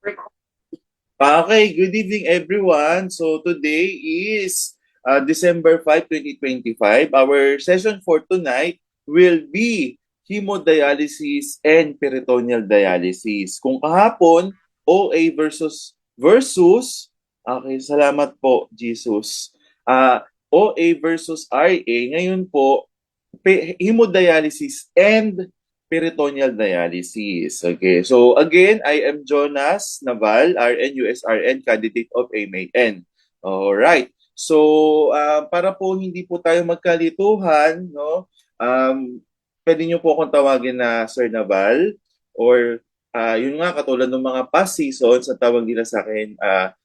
Okay, good evening everyone. So today is December 5, 2025. Our session for tonight will be hemodialysis and peritoneal dialysis. Kung kahapon, OA versus okay, salamat po, Jesus. OA versus RA, ngayon po hemodialysis and peritoneal dialysis. Okay, so again, I am Jonas Naval, RN, USRN, candidate of MAN. Alright, so para po hindi po tayo magkalituhan, no, pwede nyo po akong tawagin na Sir Naval or yun nga, katulad ng mga past seasons, ang tawag nila sa akin,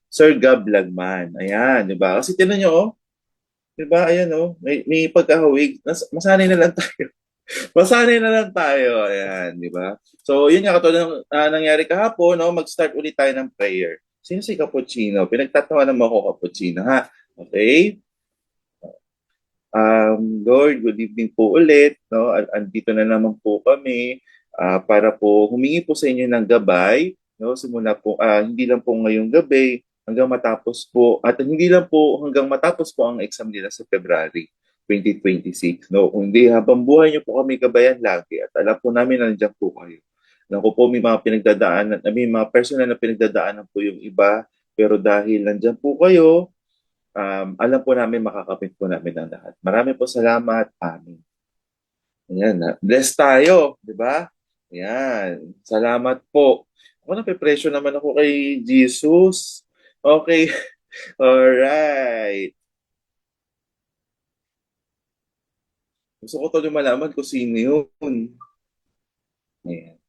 Sir Gab Lagman. Ayan, di ba? Kasi tinan nyo, oh, di ba? Ayan, oh, may pagkahawig. Masanay na lang tayo. Masanay na lang tayo. Ayan, di ba? So, yun nga, katulad ng nangyari kahapon, no? Mag-start ulit tayo ng prayer. Sino si Cappuccino? Pinagtatawanan mo ako, Cappuccino, ha? Okay? Lord, good evening po ulit. No? Andito na naman po kami para po humingi po sa inyo ng gabay. No? Simula po, hindi lang po ngayong gabi, hanggang matapos po, at hindi lang po hanggang matapos po ang exam nila sa February 2026. No? Kung hindi, habang buhay niyo po kami gabayan lagi at alam po namin na nandiyan po kayo. Alam ko po may mga pinagdadaanan, may mga personal na pinagdadaanan po yung iba, pero dahil nandiyan po kayo, alam po namin makakapit po namin ang lahat. Marami po salamat. Amin. Ayan, bless tayo, di ba? Ayan, salamat po. Ako nape-pressure naman ako kay Jesus. Okay, alright. Gusto ko to malaman kung sino yun. Ayan.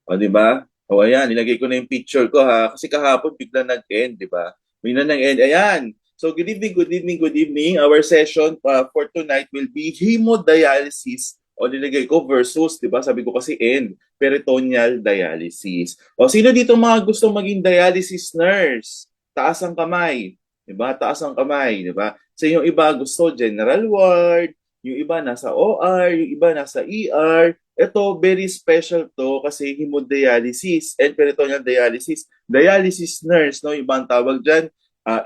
O, di ba? O, ayan, nilagay ko na yung picture ko ha. Kasi kahapon bigla nag-end, di ba? May na nag-end. Ayan. So, good evening, good evening, good evening. Our session for tonight will be hemodialysis. O, nilagay ko versus, di ba? Sabi ko kasi end, peritoneal dialysis. O, sino dito mga gusto maging dialysis nurse? Taas ang kamay. Di ba? Taas ang kamay, di ba? Sa yung iba gusto general ward, yung iba nasa OR, yung iba nasa ER, ito, very special to kasi hemodialysis and peritoneal dialysis. Dialysis nurse, no? Ibang tawag dyan,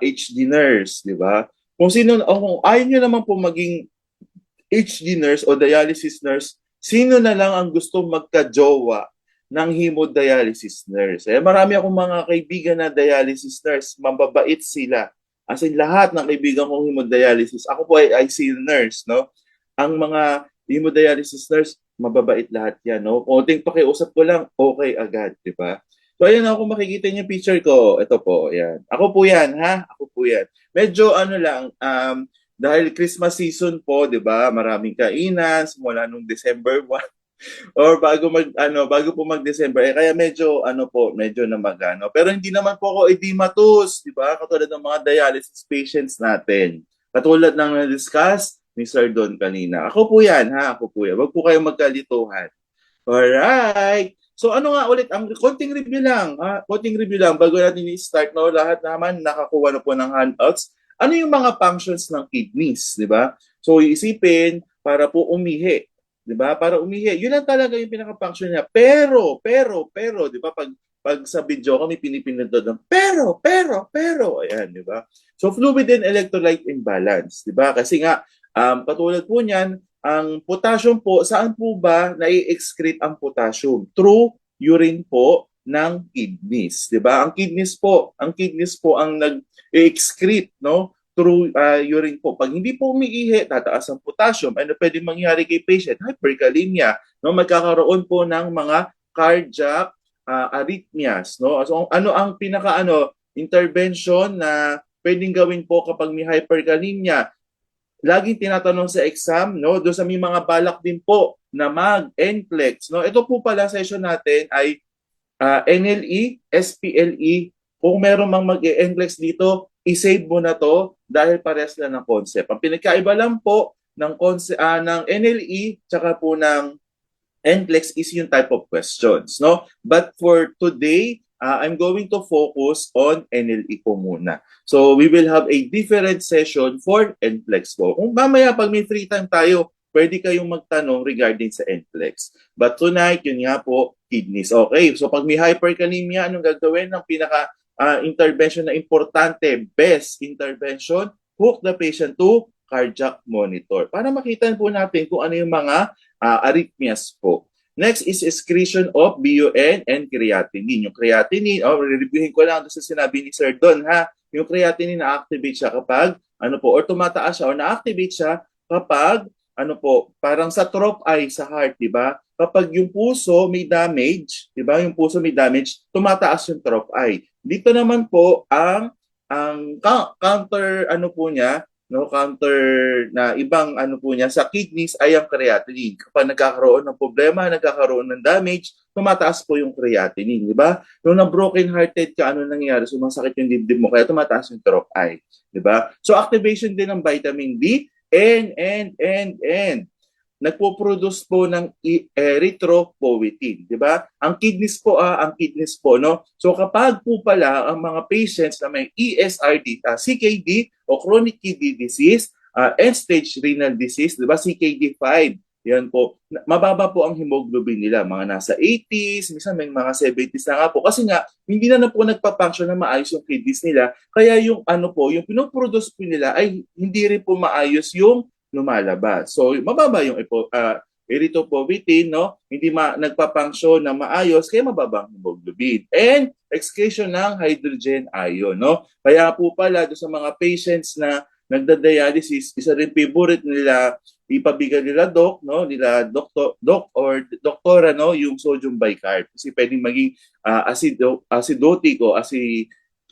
HD nurse, di ba? Kung sino, kung ayaw nyo naman po maging HD nurse o dialysis nurse, sino na lang ang gusto magka-jowa ng hemodialysis nurse? Eh, marami akong mga kaibigan na dialysis nurse, mababait sila. As in, lahat ng kaibigan kong hemodialysis, ako po ay ICU nurse, no? Ang mga hemodialysis nurse, mababait lahat yan, no? Konting pakiusap ko lang, okay agad, di ba? So, ayan ako, makikita niyo yung picture ko. Ito po, ayan. Ako po yan, ha? Ako po yan. Medyo ano lang, dahil Christmas season po, di ba? Maraming kainan, simula nung December 1 or bago po mag-December, kaya medyo medyo namagano. Pero hindi naman po ako edematous, di ba? Katulad ng mga dialysis patients natin. Katulad ng na-discuss ni Sir Don kanina. Ako po yan, ha? Ako po yan. Huwag po kayong magkalituhan. Alright. So ano nga ulit, ang konting review lang, ha? Konting review lang bago natin i-start, no? Lahat naman nakakuha na po ng handouts. Ano yung mga functions ng kidneys, di ba? So iisipin para po umihi, di ba? Para umihi. Yun lang talaga yung pinaka-function niya. Pero, di ba? Pag sa video kami pinipindot ng pero, ayan, di ba? So fluid and electrolyte imbalance, di ba? Kasi nga, katulad po niyan, ang potassium po, saan po ba nai-excrete ang potassium? Through urine po ng kidneys, 'di ba? Ang kidneys po ang nag-excrete, no? Through urine po. Pag hindi po umiihi, tataas ang potassium. Ano pwede mangyari kay patient? Hyperkalemia, no? Magkakaroon po ng mga cardiac arrhythmias, no? So ano ang intervention na pwedeng gawin po kapag may hyperkalemia? Laging tinatanong sa exam, no? Doon sa may mga balak din po na mag-NCLEX, no? Ito po pala session natin ay NLE, SPLE. Kung meron mang mag-NCLEX dito, i-save mo na to dahil parehas lang ng concept. Ang pinagkaiba lang po ng ng NLE tsaka po ng NCLEX is yung type of questions, no? But for today, I'm going to focus on NLE po muna. So we will have a different session for NCLEX po. Kung mamaya pag may free time tayo, pwede kayong magtanong regarding sa NCLEX. But tonight, yun nga po, kidneys. Okay, so pag may hyperkalemia, anong gagawin ng pinaka intervention na importante, best intervention, hook the patient to cardiac monitor para makita po natin kung ano yung mga arrhythmias po. Next is excretion of BUN and creatinine. Yung creatinine, reviewin ko lang sa sinabi ni Sir Don, ha. Yung creatinine na-activate siya kapag, or tumataas siya, or na-activate siya kapag, parang sa trough eye sa heart, di ba? Kapag yung puso may damage, di ba? Yung puso may damage, tumataas yung trough eye. Dito naman po, ang counter, counter na ibang po niya sa kidneys ay ang creatinine. Kapag nagkakaroon ng problema, nagkakaroon ng damage, tumataas po yung creatinine, di ba? Nung na-broken hearted ka, ano nangyayari? Sumasakit yung dibdib mo, kaya tumataas yung trough eye, di ba? So activation din ng vitamin D and nagpo-produce po ng erythropoietin, di ba? Ang kidneys po, no? So kapag po pala ang mga patients na may ESRD, CKD o chronic kidney disease, end-stage renal disease, di ba? CKD5, yan po. Mababa po ang hemoglobin nila, mga nasa 80s, minsan may mga 70s na nga po. Kasi nga, hindi na po nagpa-function na maayos yung kidneys nila. Kaya yung yung pinoproduce po nila ay hindi rin po maayos yung lumalabas. So, mababa yung erythropoietin, no? Hindi nagpa-function na maayos, kaya mababa ang hemoglobin. And excretion ng hydrogen ion, no? Kaya po pala do sa mga patients na nagda-dialysis, isa rin favorite nila ipabigay nila nila doc or doktora, no, yung sodium bicarb kasi pwedeng maging acidotic o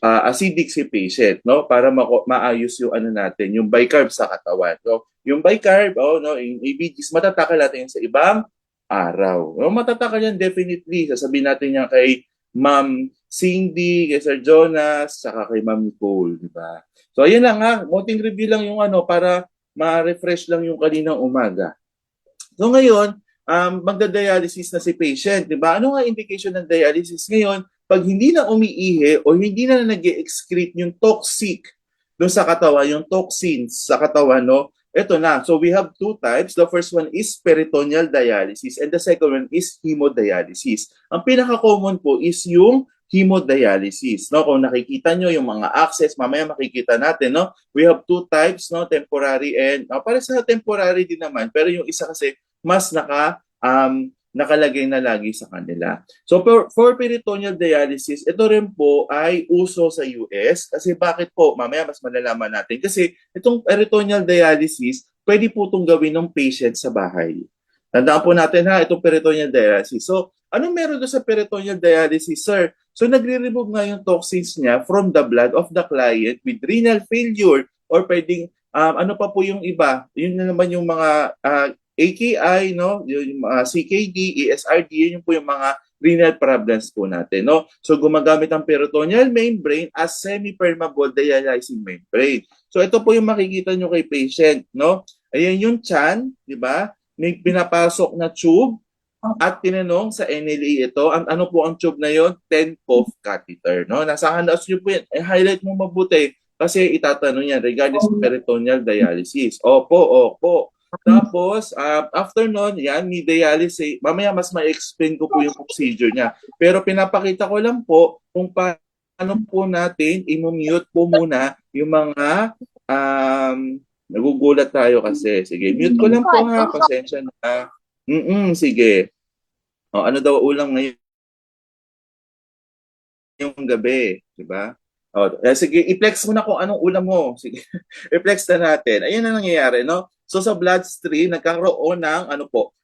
acidic si patient, no, para maayos yung natin, yung bicarb sa katawan. So, yung bicarb, yung ABGs, matatakal natin yan sa ibang araw. No, matatakal yan definitely. Sasabihin natin yan kay Ma'am Cindy, kay Sir Jonas, saka kay Ma'am Nicole, di ba? So, ayan lang ha. Mounting review lang yung para ma-refresh lang yung kaninang umaga. So, ngayon, magda-dialysis na si patient, di ba? Ano nga indication ng dialysis ngayon? Pag hindi na umiihi o hindi na nag-excrete yung toxic doon sa katawan, yung toxins sa katawan, no? Ito na. So we have two types. The first one is peritoneal dialysis and the second one is hemodialysis. Ang pinaka-common po is yung hemodialysis, no? Kung nakikita nyo yung mga access, mamaya makikita natin, no? We have two types, no? Temporary and para sa temporary din naman, pero yung isa kasi mas nakalagay na lagi sa kanila. So for peritoneal dialysis, ito rin po ay uso sa US. Kasi bakit po? Mamaya mas malalaman natin. Kasi itong peritoneal dialysis, pwede po itong gawin ng patient sa bahay. Tandaan po natin itong peritoneal dialysis. So, anong meron doon sa peritoneal dialysis, sir? So, nagre-remove nga yung toxins niya from the blood of the client with renal failure or pwedeng, ano pa po yung iba? Yun na naman yung mga AKI, no? Yung CKD, ESRD, yun po yung mga renal problems po natin, no? So gumagamit ang peritoneal membrane as semi-permeable dialyzing membrane. So ito po yung makikita nyo kay patient, no? Ayan yung tiyan, di ba? May pinapasok na tube at tinanong sa NLA ito, ano po ang tube na yon? 10-POF catheter, no? Nasa handout nyo po yan. Highlight mo mabuti kasi itatanong yan regarding sa peritoneal dialysis. Opo. Tapos, after nun, yan, may dialysis. Mamaya mas ma-explain ko po yung procedure niya. Pero pinapakita ko lang po kung paano po natin i-mute po muna yung mga nagugulat tayo kasi. Sige, mute ko lang po ha. Pasensya na. Sige. Ano daw ulam ngayon yung gabi? Diba? Sige, i-flex mo na kung anong ulam mo. Sige, i-flex na natin. Ayan ang nangyayari, no? So sa bloodstream, nagkaroon ng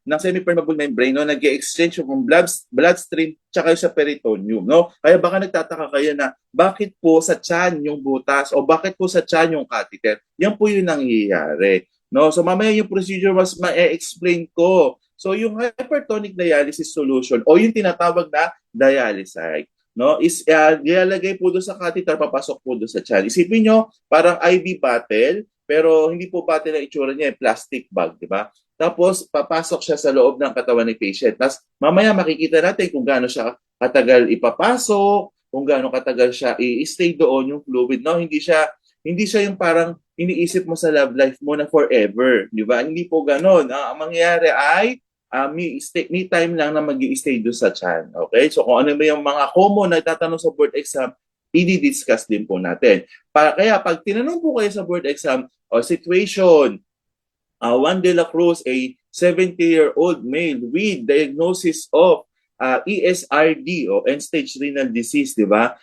ng semi-permeable membrane, no? Nag-exchange yung bloodstream tsaka sa peritoneum, no? Kaya baka nagtataka kayo na bakit po sa tiyan yung butas o bakit po sa tiyan yung catheter? Yan po yung nangyayari, no? So mamaya yung procedure mas ma-explain ko. So yung hypertonic dialysis solution o yung tinatawag na dialysate, no, is nilalagay po doon sa catheter, papasok po doon sa tiyan. Isipin nyo, parang IV bottle, pero hindi po bottle ang itsura niya, plastic bag, di ba? Tapos, papasok siya sa loob ng katawan ng patient. Tapos, mamaya makikita natin kung gaano siya katagal ipapasok, kung gaano katagal siya i-stay doon yung fluid. No, hindi siya yung parang iniisip mo sa love life mo na forever, di ba? Hindi po ganon. Ang mangyayari ay may time lang na mag-i-stay doon sa chan. Okay? So kung ano ba yung mga common na tatanong sa board exam, i-discuss din po natin. Kaya pag tinanong po kayo sa board exam, o situation, Juan de la Cruz, a 70-year-old male with diagnosis of ESRD o end-stage renal disease, di ba?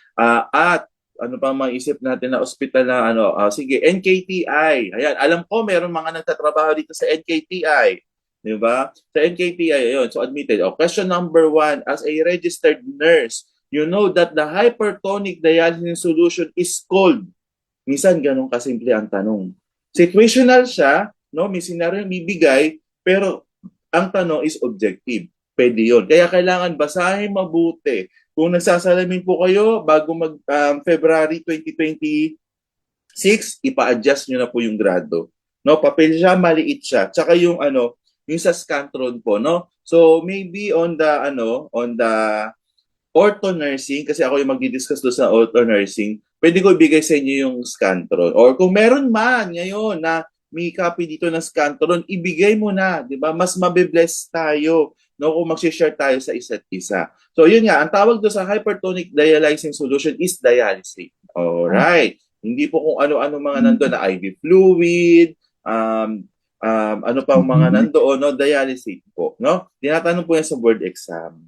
At ano pa maisip natin na ospital na sige, NKTI. Ayan, alam ko meron mga nagtatrabaho dito sa NKTI. Di ba? Sa NKTI, ayun, so admitted. Question number 1, as a registered nurse, you know that the hypertonic dialysis solution is cold. Minsan ganun kasimple ang tanong. Situational siya, no? May scenario bibigay, pero ang tanong is objective. Pwede yun. Kaya kailangan basahin mabuti. Kung nagsasalamin po kayo bago mag February 2026, ipa-adjust nyo na po yung grado. No, papel siya, maliit siya. Tsaka yung yung sa Scantron po, no? So maybe on the ortho nursing, kasi ako yung magdi-discuss doon sa ortho nursing, pwede ko ibigay sa inyo yung Scantron. Or kung meron man ngayon na may copy dito ng Scantron, ibigay mo na, di ba? Mas mabibless tayo, no? Kung mag-share tayo sa isa't isa. So yun nga, ang tawag doon sa hypertonic dialyzing solution is dialysis. Alright. Hindi po kung ano-ano mga nandoon na IV fluid, ano pang mga nandoon, no? Dialysis po, no? Tinatanong po yan sa board exam.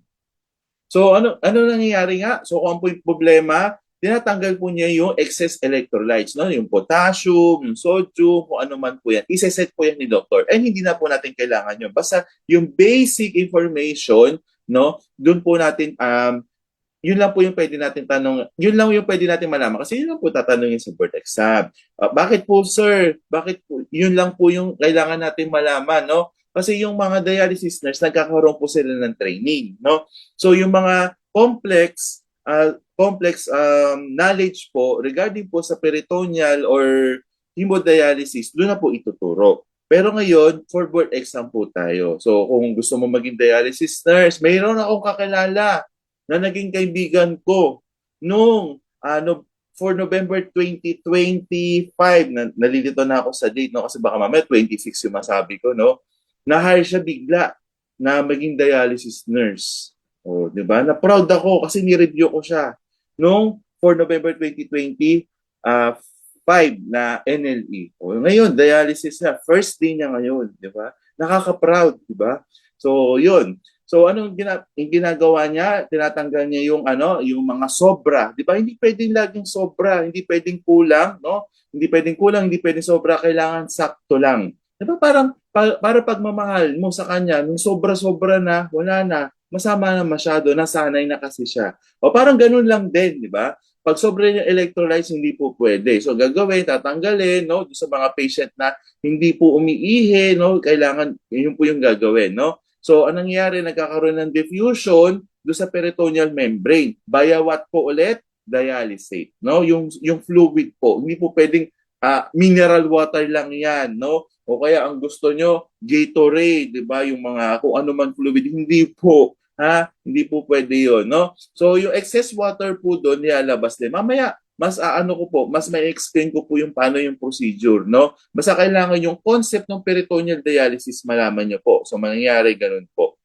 So ano nangyayari nga? So kung po yung problema, tinatanggal po niya yung excess electrolytes, no? Yung potassium, yung sodium, kung ano man po yan. Iseset po yan ni doctor. And hindi na po natin kailangan yun. Basta yung basic information, no? Doon po natin yun lang po yung pwede natin yun lang yung pwede natin malaman kasi yun lang po tatanungin sa board exam. Bakit po sir? Bakit po? Yun lang po yung kailangan natin malaman, no? Kasi yung mga dialysis nurse, nagkakaroon po sila ng training, no? So yung mga complex knowledge po regarding po sa peritoneal or hemodialysis, doon na po ituturo. Pero ngayon, for board exam po tayo. So kung gusto mo maging dialysis nurse, mayroon akong kakilala na naging kaibigan ko nung for November 2025, nalilito na ako sa date, no? Kasi baka mamaya 26 yung masabi ko, no? Na-hire siya bigla na maging dialysis nurse. O, di ba? Na-proud ako kasi ni-review ko siya nung for November 2025 na NLE. O, ngayon, dialysis na. First day niya ngayon, di ba? Nakaka-proud, di ba? So, yun. So anong ginagawa niya? Tinatanggal niya yung yung mga sobra. 'Di ba? Hindi pwedeng laging sobra, hindi pwedeng kulang, no? Hindi pwedeng kulang, hindi pwedeng sobra, kailangan sakto lang. 'Di ba? Parang para pagmamahal mo sa kanya, nung sobra-sobra na, wala na, masama na masyado, nasanay na kasi siya. O parang ganun lang din, 'di ba? Pag sobra yung electrolytes, hindi po pwede. So gagawin, tatanggalin, no? Sa mga patient na hindi po umiihi, no? Kailangan yun po yung gagawin, no? So, anong nangyayari? Nagkakaroon ng diffusion do sa peritoneal membrane. Via what po ulit? Dialysate. No? Yung fluid po. Hindi po pwedeng mineral water lang yan. No? O kaya ang gusto nyo, Gatorade, di ba? Yung mga kung ano man fluid. Hindi po. Hindi po pwede yun. No? So, yung excess water po doon, nilalabas din. Mamaya, mas may explain ko po yung paano yung procedure, no? Basta kailangan yung concept ng peritoneal dialysis malaman niyo po. So mangyayari ganun po,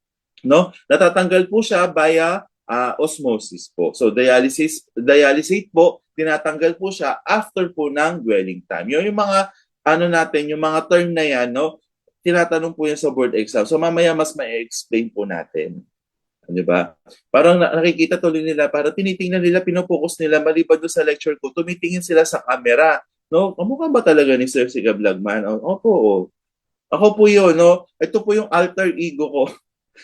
no? Natatanggal po siya via osmosis po. So dialysis po, tinatanggal po siya after po ng dwelling time. Yung mga natin, yung mga term na yan, no? Tinatanong po yan sa board exam. So mamaya mas may explain po natin. Di ba? Parang nakikita tuloy nila, parang tinitingnan nila, pinopokus nila, maliban doon sa lecture ko, tumitingin sila sa camera. No? Kamukha ba talaga ni Sir Siga Vlogman? Opo, oh. Ako po yun, no? Ito po yung alter ego ko.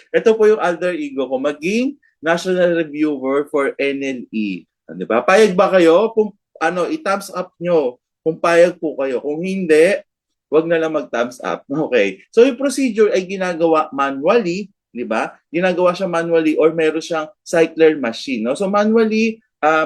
Ito po yung alter ego ko, maging National Reviewer for NLE. Di ba? Payag ba kayo? Kung, i-thumbs up nyo. Kung payag po kayo. Kung hindi, wag na lang mag-thumbs up. Okay. So yung procedure ay ginagawa manually, di ba? Ginagawa siya manually or meron siyang cycler machine, no? So manually,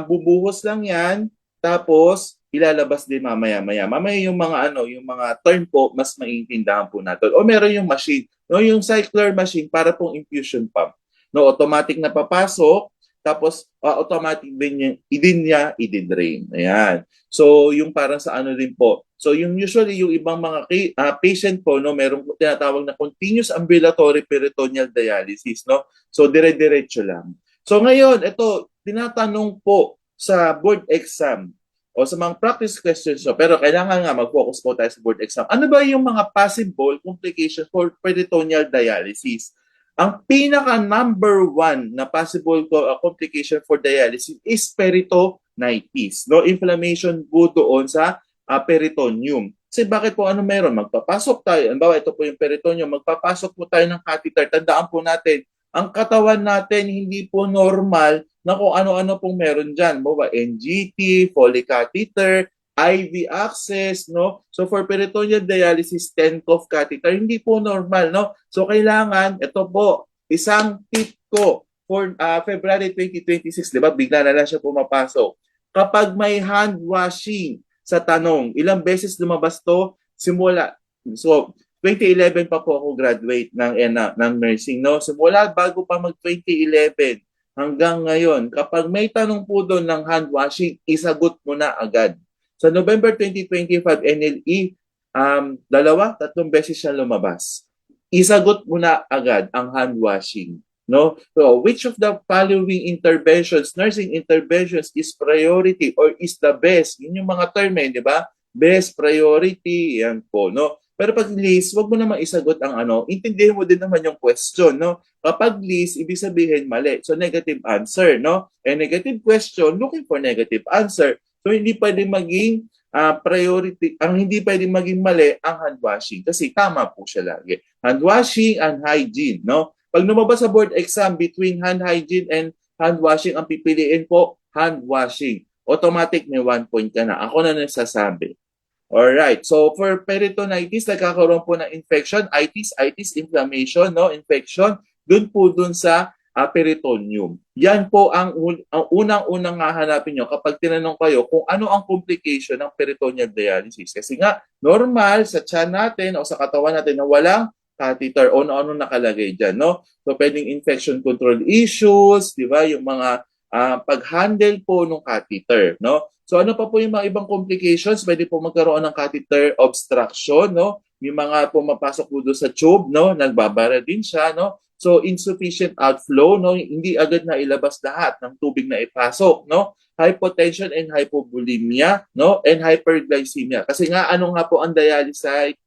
bubuhos lang 'yan, tapos ilalabas din mamaya-maya. Mamaya yung mga term po mas maiintindihan po natin. O meron yung machine, no? Yung cycler machine para pong infusion pump. No, automatic na papasok, tapos automatic din niya i-drain. Ayan. So, yung parang sa ano din po. So, yung usually, yung ibang mga patient po, no, merong tinatawag na continuous ambulatory peritoneal dialysis, no? So, dire-diretso lang. So, ngayon, ito, tinatanong po sa board exam o sa mga practice questions, no, pero kailangan nga mag-focus po tayo sa board exam. Ano ba yung mga possible complications for peritoneal dialysis? Ang pinaka number one na possible complication for dialysis is peritonitis. No, inflammation po doon sa peritoneum. Kasi bakit po ano meron? Magpapasok tayo. Halimbawa, ito po yung peritoneum. Magpapasok po tayo ng catheter. Tandaan po natin, ang katawan natin hindi po normal na kung ano-ano pong meron dyan. Halimbawa, NGT, Foley catheter, IV access, no? So for peritoneal dialysis, Tenkov catheter, hindi po normal, no? So kailangan, ito po, isang tip ko for February 2026, di ba? Bigla na lang siya pumapasok. Kapag may hand washing sa tanong, ilang beses lumabas to? Simula. So, 2011 pa po ako graduate ng nursing, no? Simula bago pa mag 2011 hanggang ngayon, kapag may tanong po doon ng hand washing, isagot mo na agad. Sa November 2025 NLE, tatlong beses siya lumabas. Isagot mo na agad ang hand washing. No? So, which of the following interventions, nursing interventions is priority or is the best? Yun yung mga term, di ba? Best priority, yan po, no? Pero pag list, wag mo naman isagot ang ano, intindihin mo din naman yung question, no? Kapag list, ibig sabihin mali. So, negative answer, no? And negative question, looking for negative answer. So, hindi pwedeng maging priority, ang hindi pwedeng maging mali ang hand washing kasi tama po siya lagi. Hand washing and hygiene, no? Pag lumabas sa board exam between hand hygiene and hand washing, ang pipiliin po, hand washing. Automatic may 1 point ka na. Ako na nagsasabi. Alright, so for peritonitis, nagkakaroon po ng infection, itis, inflammation, no? Infection, dun po dun sa peritoneum. Yan po ang unang-unang hahanapin nyo kapag tinanong kayo kung ano ang complication ng peritoneal dialysis. Kasi nga, normal sa tiyan natin o sa katawan natin na walang catheter o ano nakalagay dyan, no? So, pwedeng infection control issues, di ba? Yung mga pag-handle po ng catheter, no? So, ano pa po yung mga ibang complications? Pwede po magkaroon ng catheter obstruction, no? May mga pumapasok po doon sa tube, no? Nagbabara din siya, no? So, insufficient outflow, no? Hindi agad na ilabas lahat ng tubig na ipasok, no? Hypotension and hypovolemia, no? And hyperglycemia. Kasi nga, ano nga po ang dialysate?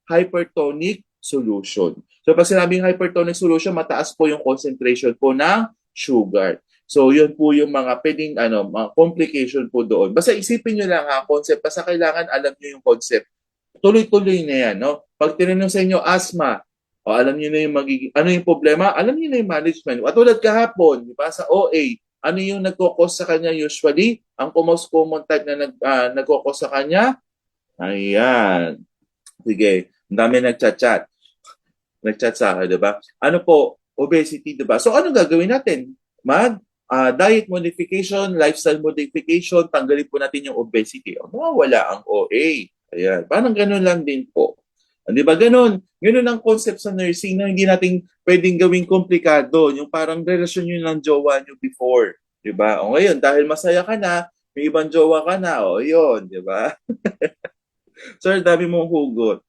Hypertonic solution. So, pag sinabing hypertonic solution, mataas po yung concentration po ng sugar. So, yun po yung mga pwedeng mga complication po doon. Basta isipin nyo lang concept. Basta kailangan alam nyo yung concept. Tuloy-tuloy na yan, no? Pag tinanong sa inyo, asthma, o alam niyo na yung magiging, ano yung problema? Alam niyo na yung management. At tulad kahapon, di ba, sa OA, ano yung nagkukos sa kanya usually? Ang most common type na nagkukos sa kanya? Ayan. Sige, ang dami nagchat-chat. Nagchat sa akin, di ba? Ano po? Obesity, di ba? So, ano gagawin natin? Diet modification, lifestyle modification, tanggalin po natin yung obesity. O, mawawala ang OA. Ayan. Parang ganun lang din po. Di ba? Ganun. Ganun ang concept sa nursing na hindi natin pwedeng gawing komplikado. Yung parang relasyon nyo ng jowa nyo before. Di ba? O ngayon, dahil masaya ka na, may ibang jowa ka na, o yun, di ba? Sir, dami mong hugot.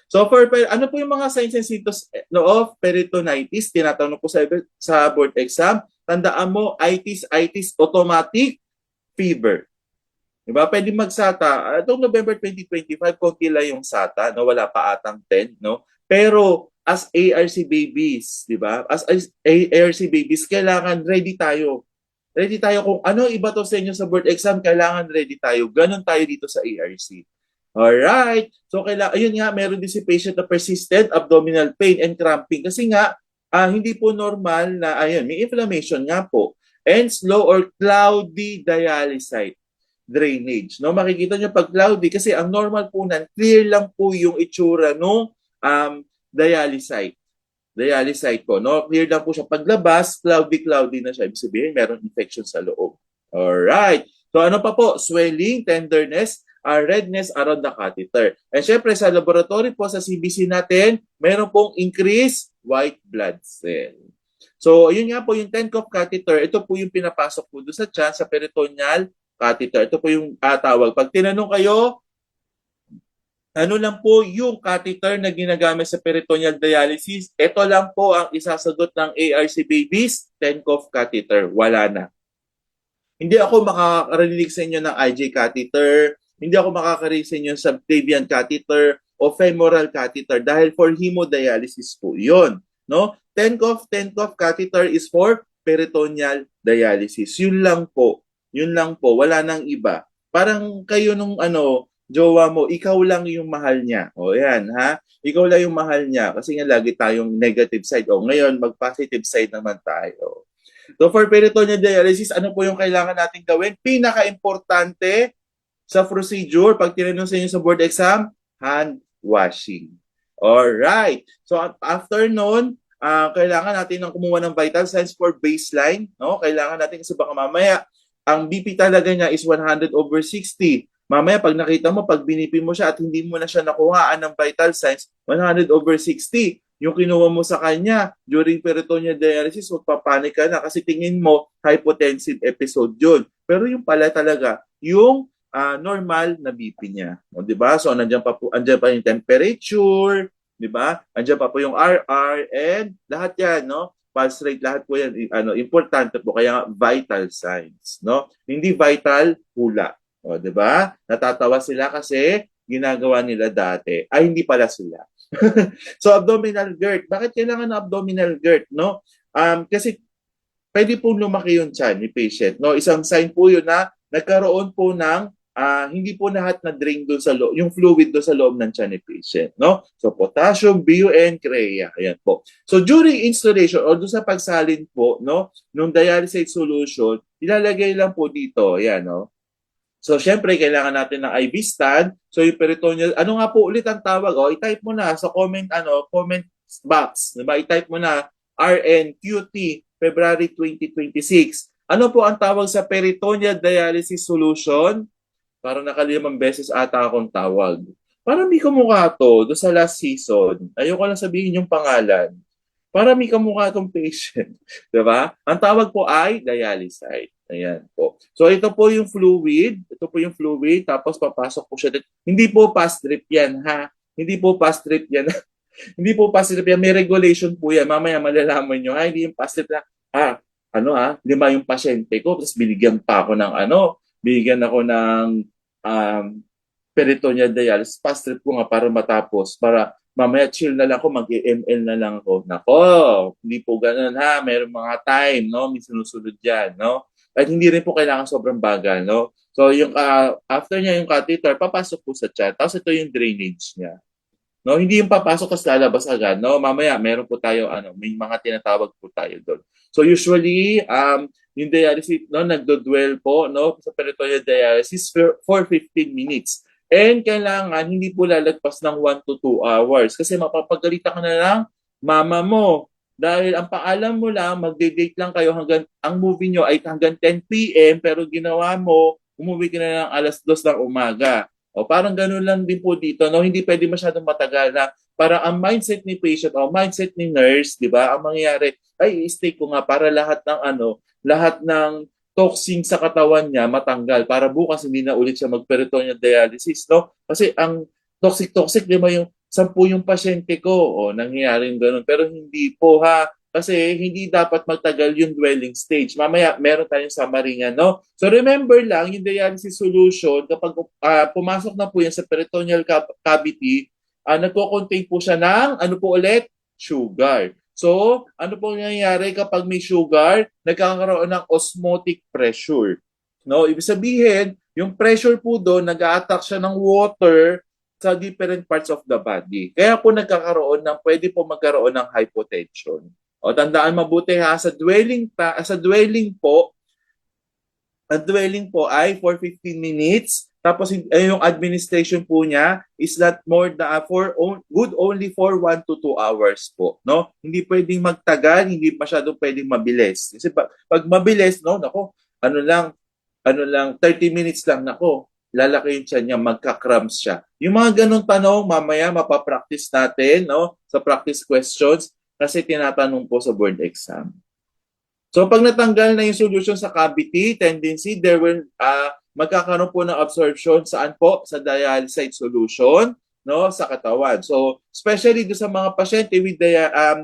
So, ano po yung mga signs and symptoms of peritonitis? Tinatanong ko sa board exam. Tandaan mo, itis, automatic fever. Diba? Pwede magsata. Itong November 2025, konti lang yung SATA, no? Wala pa atang 10, no? Pero as ARC babies, di ba? As ARC babies, kailangan ready tayo. Ready tayo kung ano iba to sa inyo sa board exam, kailangan ready tayo. Ganon tayo dito sa ARC. Alright. So, ayun nga, meron din si patient na persistent abdominal pain and cramping. Kasi nga, hindi po normal na, ayun, may inflammation nga po. And slow or cloudy dialysate drainage. No, makikita niyo pag cloudy kasi ang normal po nan clear lang po yung itsura no dialysate. Dialysate po, no? Clear lang po siya paglabas, cloudy na siya. Ibig sabihin meron infection sa loob. All right. So ano pa po? Swelling, tenderness, redness around the catheter. And syempre sa laboratory po sa CBC natin, meron pong increased white blood cell. So, yun nga po yung 10 cuff catheter. Ito po yung pinapasok po doon sa tiyan, sa peritoneal catheter. Ito po yung tawag. Pag tinanong kayo, ano lang po yung catheter na ginagamit sa peritoneal dialysis, ito lang po ang isasagot ng ARC Babies, 10 cuff catheter. Wala na. Hindi ako makakarinig sa inyo ng IJ catheter, hindi ako makakarinig sa inyo ng subclavian catheter o femoral catheter dahil for hemodialysis po yun. No? 10 cuff catheter is for peritoneal dialysis. Yun lang po. Yun lang po. Wala nang iba. Parang kayo nung jowa mo, ikaw lang yung mahal niya. O yan, ha? Ikaw lang yung mahal niya kasi nga lagi tayong negative side. O ngayon, mag-positive side naman tayo. So for peritoneal dialysis, ano po yung kailangan natin gawin? Pinaka-importante sa procedure, pag tinanong sa inyo sa board exam, hand washing. Alright. So after nun, kailangan natin ng kumuha ng vital signs for baseline. No? Kailangan natin kasi baka mamaya, ang BP talaga niya is 100/60. Mamaya pag nakita mo, pag binipin mo siya at hindi mo na siya nakuhaan ng vital signs, 100/60. Yung kinuha mo sa kanya during peritoneal dialysis, magpapanik ka na kasi tingin mo hypotensive episode yun. Pero yung pala talaga, yung normal na BP niya. O, di ba? So, andyan pa yung temperature, di ba? Andyan pa po yung RR and lahat yan, no? Pulse rate, lahat po yan, importante po. Kaya vital signs, no? Hindi vital, hula. O, di ba? Natatawa sila kasi ginagawa nila dati. Ay, hindi pala sila. So abdominal girth. Bakit kailangan ng abdominal girth, no? Kasi pwede po lumaki yung tiyan ni patient, no? Isang sign po yun na nagkaroon po ng hindi po lahat na drain doon sa loob, yung fluid doon sa loob ng tiyan ni patient, no? So potassium, BUN, CREA, ayan po. So during installation or doon sa pagsalin po, no, nung dialysate solution, ilalagay lang po dito, ayan, no? So, syempre, kailangan natin ng IV stand. So, yung peritoneal, ano nga po ulit ang tawag? O, i-type mo na sa comment box. Diba? I-type mo na RNQT, February 2026. Ano po ang tawag sa peritoneal dialysis solution? Parang nakalimang beses ata akong tawag. Parang may kamukha to do sa last season. Ayoko lang sabihin yung pangalan. Para may kamukha itong patient. Diba? Ang tawag po ay dialysate. Ayan po. So ito po yung fluid. Ito po yung fluid. Tapos papasok po siya dito. Hindi po fast drip yan, ha? Hindi po fast drip yan. Hindi po fast drip yan. May regulation po yan. Mamaya malalaman nyo, hindi yung fast drip na, lima yung pasyente ko. Tapos binigyan pa ako ng binigyan ako ng peritoneal dialysis. Fast drip ko nga para matapos. Para mamaya chill na lang ako, mag-ML na lang ako. Nako, hindi po ganun, ha? Mayroong mga time, no? May sinusunod dyan, no? At hindi rin po kailangan sobrang bagal, no? So, yung after niya yung catheter, papasok po sa tiyan. Tapos ito yung drainage niya. No, hindi yung papasok tapos lalabas agad, no? Mamaya meron po tayo may mga tinatawag po tayo doon. So usually yung dialysis nagdo-dwell po sa peritoneal dialysis for 15 minutes. And kailangan hindi po lalagpas ng 1 to 2 hours kasi mapapagalitan ka na lang mama mo. Dahil ang paalam mo lang, magde-date lang kayo hanggang, ang movie nyo ay hanggang 10 p.m. pero ginawa mo, umuwi ka na ng alas 2 ng umaga. O parang ganun lang din po dito, no? Hindi pwede masyadong matagal na para ang mindset ni patient o mindset ni nurse, di ba? Ang mangyayari, ay i-stay ko nga para lahat ng toxin sa katawan niya matanggal para bukas hindi na ulit siya mag-peritoneal dialysis, no? Kasi ang toxic, di ba yung 10 yung pasyente ko, nangyayari yung ganun. Pero hindi po, ha? Kasi hindi dapat magtagal yung dwelling stage. Mamaya, meron tayong summary nga, no? So remember lang, yung dialysis solution, kapag pumasok na po yan sa peritoneal cavity, nagko-contain po siya ng, sugar. So, ano po nangyayari kapag may sugar? Nagkakaroon ng osmotic pressure. No? Ibig sabihin, yung pressure po doon, nag-a-attack siya ng water sa different parts of the body. Kaya po pwede po magkaroon ng hypotension. O tandaan mabuti, ha, sa dwelling po, ang dwelling po ay for 15 minutes. Tapos yung administration po niya is not more than good only for 1 to 2 hours po, no? Hindi pwedeng magtagal, hindi masyadong pwedeng mabilis. Kasi pag mabilis, nako, 30 minutes lang, nako, lalaki yung tiyan niya, magka-cramps siya. Yung mga ganun tanong, mamaya mapapractice natin, no? Sa practice questions kasi tinatanong po sa board exam. So pag natanggal na yung solution sa cavity tendency, there will magkakaroon po ng absorption saan po? Sa dialysate solution, no, sa katawan. So especially do sa mga pasyente with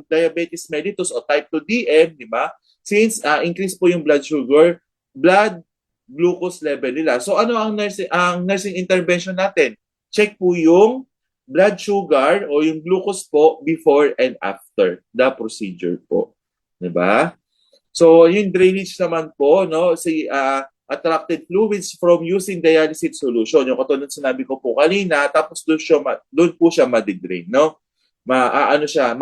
diabetes mellitus o type 2 DM, di ba? Since increase po yung blood glucose level nila. So ano ang nursing intervention natin? Check po yung blood sugar o yung glucose po before and after the procedure po. 'Di ba? So, yung drainage naman po, no, si attracted fluids from using dialysate solution. Yung katulad sinabi ko po kanina, tapos doon po siya ma-dedrain, no? Ano siya,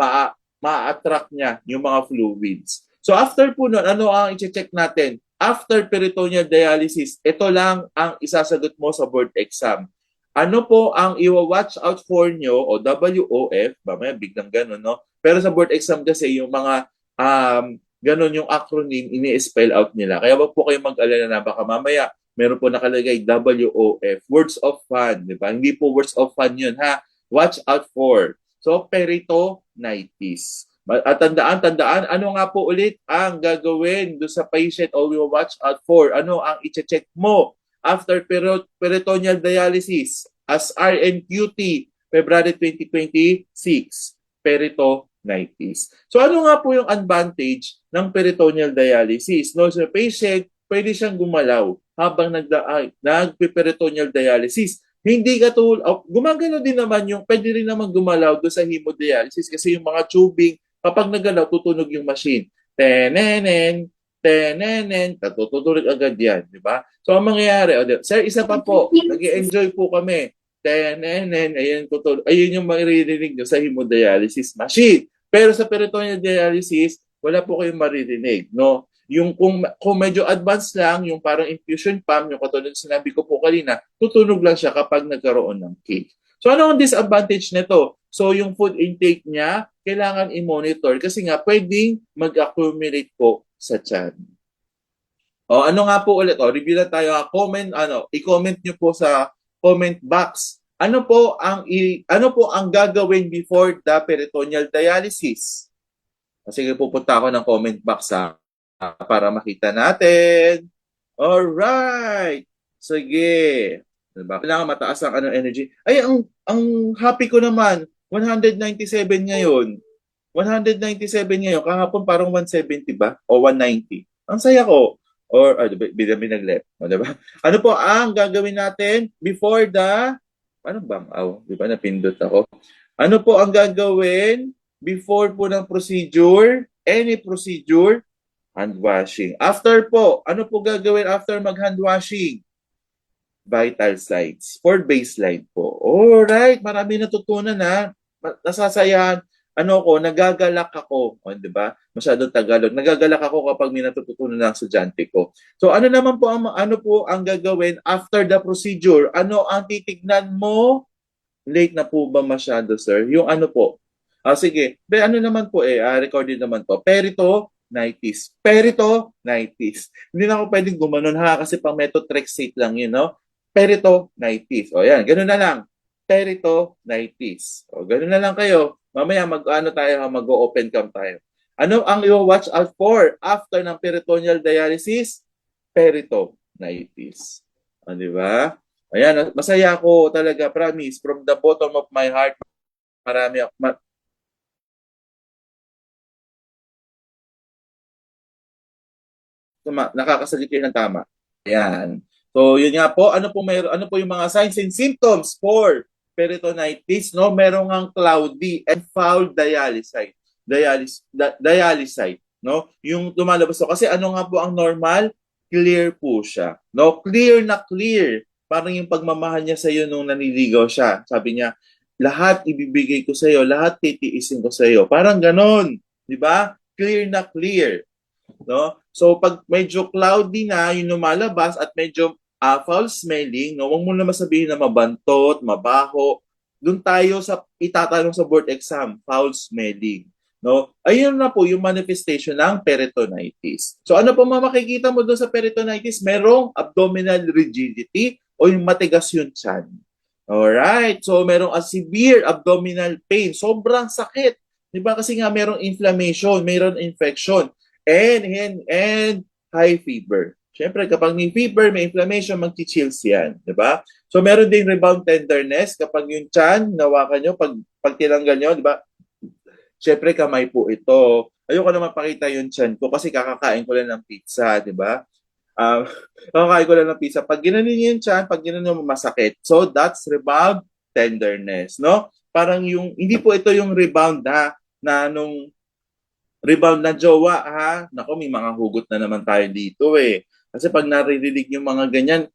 ma-attract niya yung mga fluids. So, after po nun, ano ang i-check natin? After peritoneal dialysis, ito lang ang isasagot mo sa board exam. Ano po ang i-watch out for nyo o WOF, mamaya biglang ganun, no? Pero sa board exam kasi yung mga ganon yung acronym, ini-spell out nila. Kaya wag po kayong mag-alala na baka mamaya meron po nakalagay WOF, words of fun, di ba? Hindi po words of fun yun, ha? Watch out for. So, peritonitis. At tandaan, ano nga po ulit ang gagawin do sa patient o we watch out for? Ano ang i-check mo after peritoneal dialysis as RNQT, February 2026, peritonitis. So ano nga po yung advantage ng peritoneal dialysis? No, so patient, pwede siyang gumalaw habang nagpe-peritoneal dialysis. Hindi gumagano din naman yung, pwede rin naman gumalaw do sa hemodialysis kasi yung mga tubing, kapag nagalaw, tutunog yung machine. Tenenen, tutunog agad yan, di ba? So ang mangyayari, sir, isa pa po, nag-enjoy po kami. Ayun yung maririnig nyo sa hemodialysis machine. Pero sa peritoneal dialysis, wala po kayong maririnig, no? Yung kung medyo advanced lang, yung parang infusion pump, yung katulad sinabi ko po kanina, tutunog lang siya kapag nagkaroon ng kick. So ano ang disadvantage nito? So yung food intake niya, kailangan i-monitor kasi nga pwedeng mag-accumulate po sa tiyan. O ano nga po ulit, review lang tayo. I-comment niyo po sa comment box. Ano po ang gagawin before the peritoneal dialysis? Sige, pupunta ako ng comment box para makita natin. All right. Sige. Diba? Kailangan mataas ang energy. Ay, ang happy ko naman, 197 ngayon. 197 ngayon. Kahapon parang 170 ba? O 190. Ang saya ko. Or, binag-left. Diba? Ano po ang gagawin natin before the ano bang? Di ba napindot ako? Ano po ang gagawin before po ng procedure? Any procedure? Hand washing. After po, ano po gagawin after mag-hand washing? Vital signs for baseline po. Alright, marami natutunan ha. Nasasayahan. Nagagalak ako. Di ba? Masyadong Tagalog. Nagagalak ako kapag may natututunan ng estudyante ko. So ano naman po ang gagawin after the procedure? Ano ang titignan mo? Late na po ba masyado, sir? Yung ano po? Sige. Ano naman po recorded naman po. Peritonitis. Peritonitis. Hindi na ako pwedeng gumanon kasi pang methotrexate lang yun, no? Peritonitis. O yan, ganun na lang. Peritonitis. O ganun na lang kayo. Mamaya mag-open cam tayo. Ano ang i-watch out for after ng peritoneal dialysis? Peritonitis. Di ba? Ayan, masaya ako talaga, promise, from the bottom of my heart. Marami ako. Nakakasagot kayo ng tama. Ayan. So, yun nga po, ano po yung mga signs and symptoms for peritonitis, no? Merong ang cloudy and foul dialysate, no? Yung lumalabas to. Kasi ano nga po ang normal? Clear po siya. No? Clear na clear. Parang yung pagmamahal niya sa iyo nung naniligaw siya. Sabi niya, lahat ibibigay ko sa iyo, lahat titiisin ko sa iyo. Parang ganon. Di ba? Clear na clear. No? So, pag medyo cloudy na yung lumalabas at medyo foul smelling, no, wag mo na masabihin na mabantot, mabaho. Doon tayo sa itatanong sa board exam, foul smelling. No? Ayun na po yung manifestation ng peritonitis. So ano po makikita mo doon sa peritonitis? Merong abdominal rigidity o yung matigas yung tiyan. Alright, so merong a severe abdominal pain. Sobrang sakit. Diba? Kasi nga merong inflammation, merong infection. and high fever. Siyempre, kapag may fever, may inflammation, mag-chills yan. Di ba? So, meron din rebound tenderness kapag yung chan, nawakan nyo, pag tinanggal nyo, di ba? Siyempre, kamay po ito. Ayoko naman pakita yung chan ko kasi kakakain ko lang ng pizza, di ba? Um, kakakain ko lang ng pizza. Pag ginanon niyo yung chan, pag ginanon mo masakit. So, that's rebound tenderness, no? Parang yung, hindi po ito yung rebound na nung rebound na jowa, ha? Nako, may mga hugot na naman tayo dito eh. Kasi pag naririnig yung mga ganyan,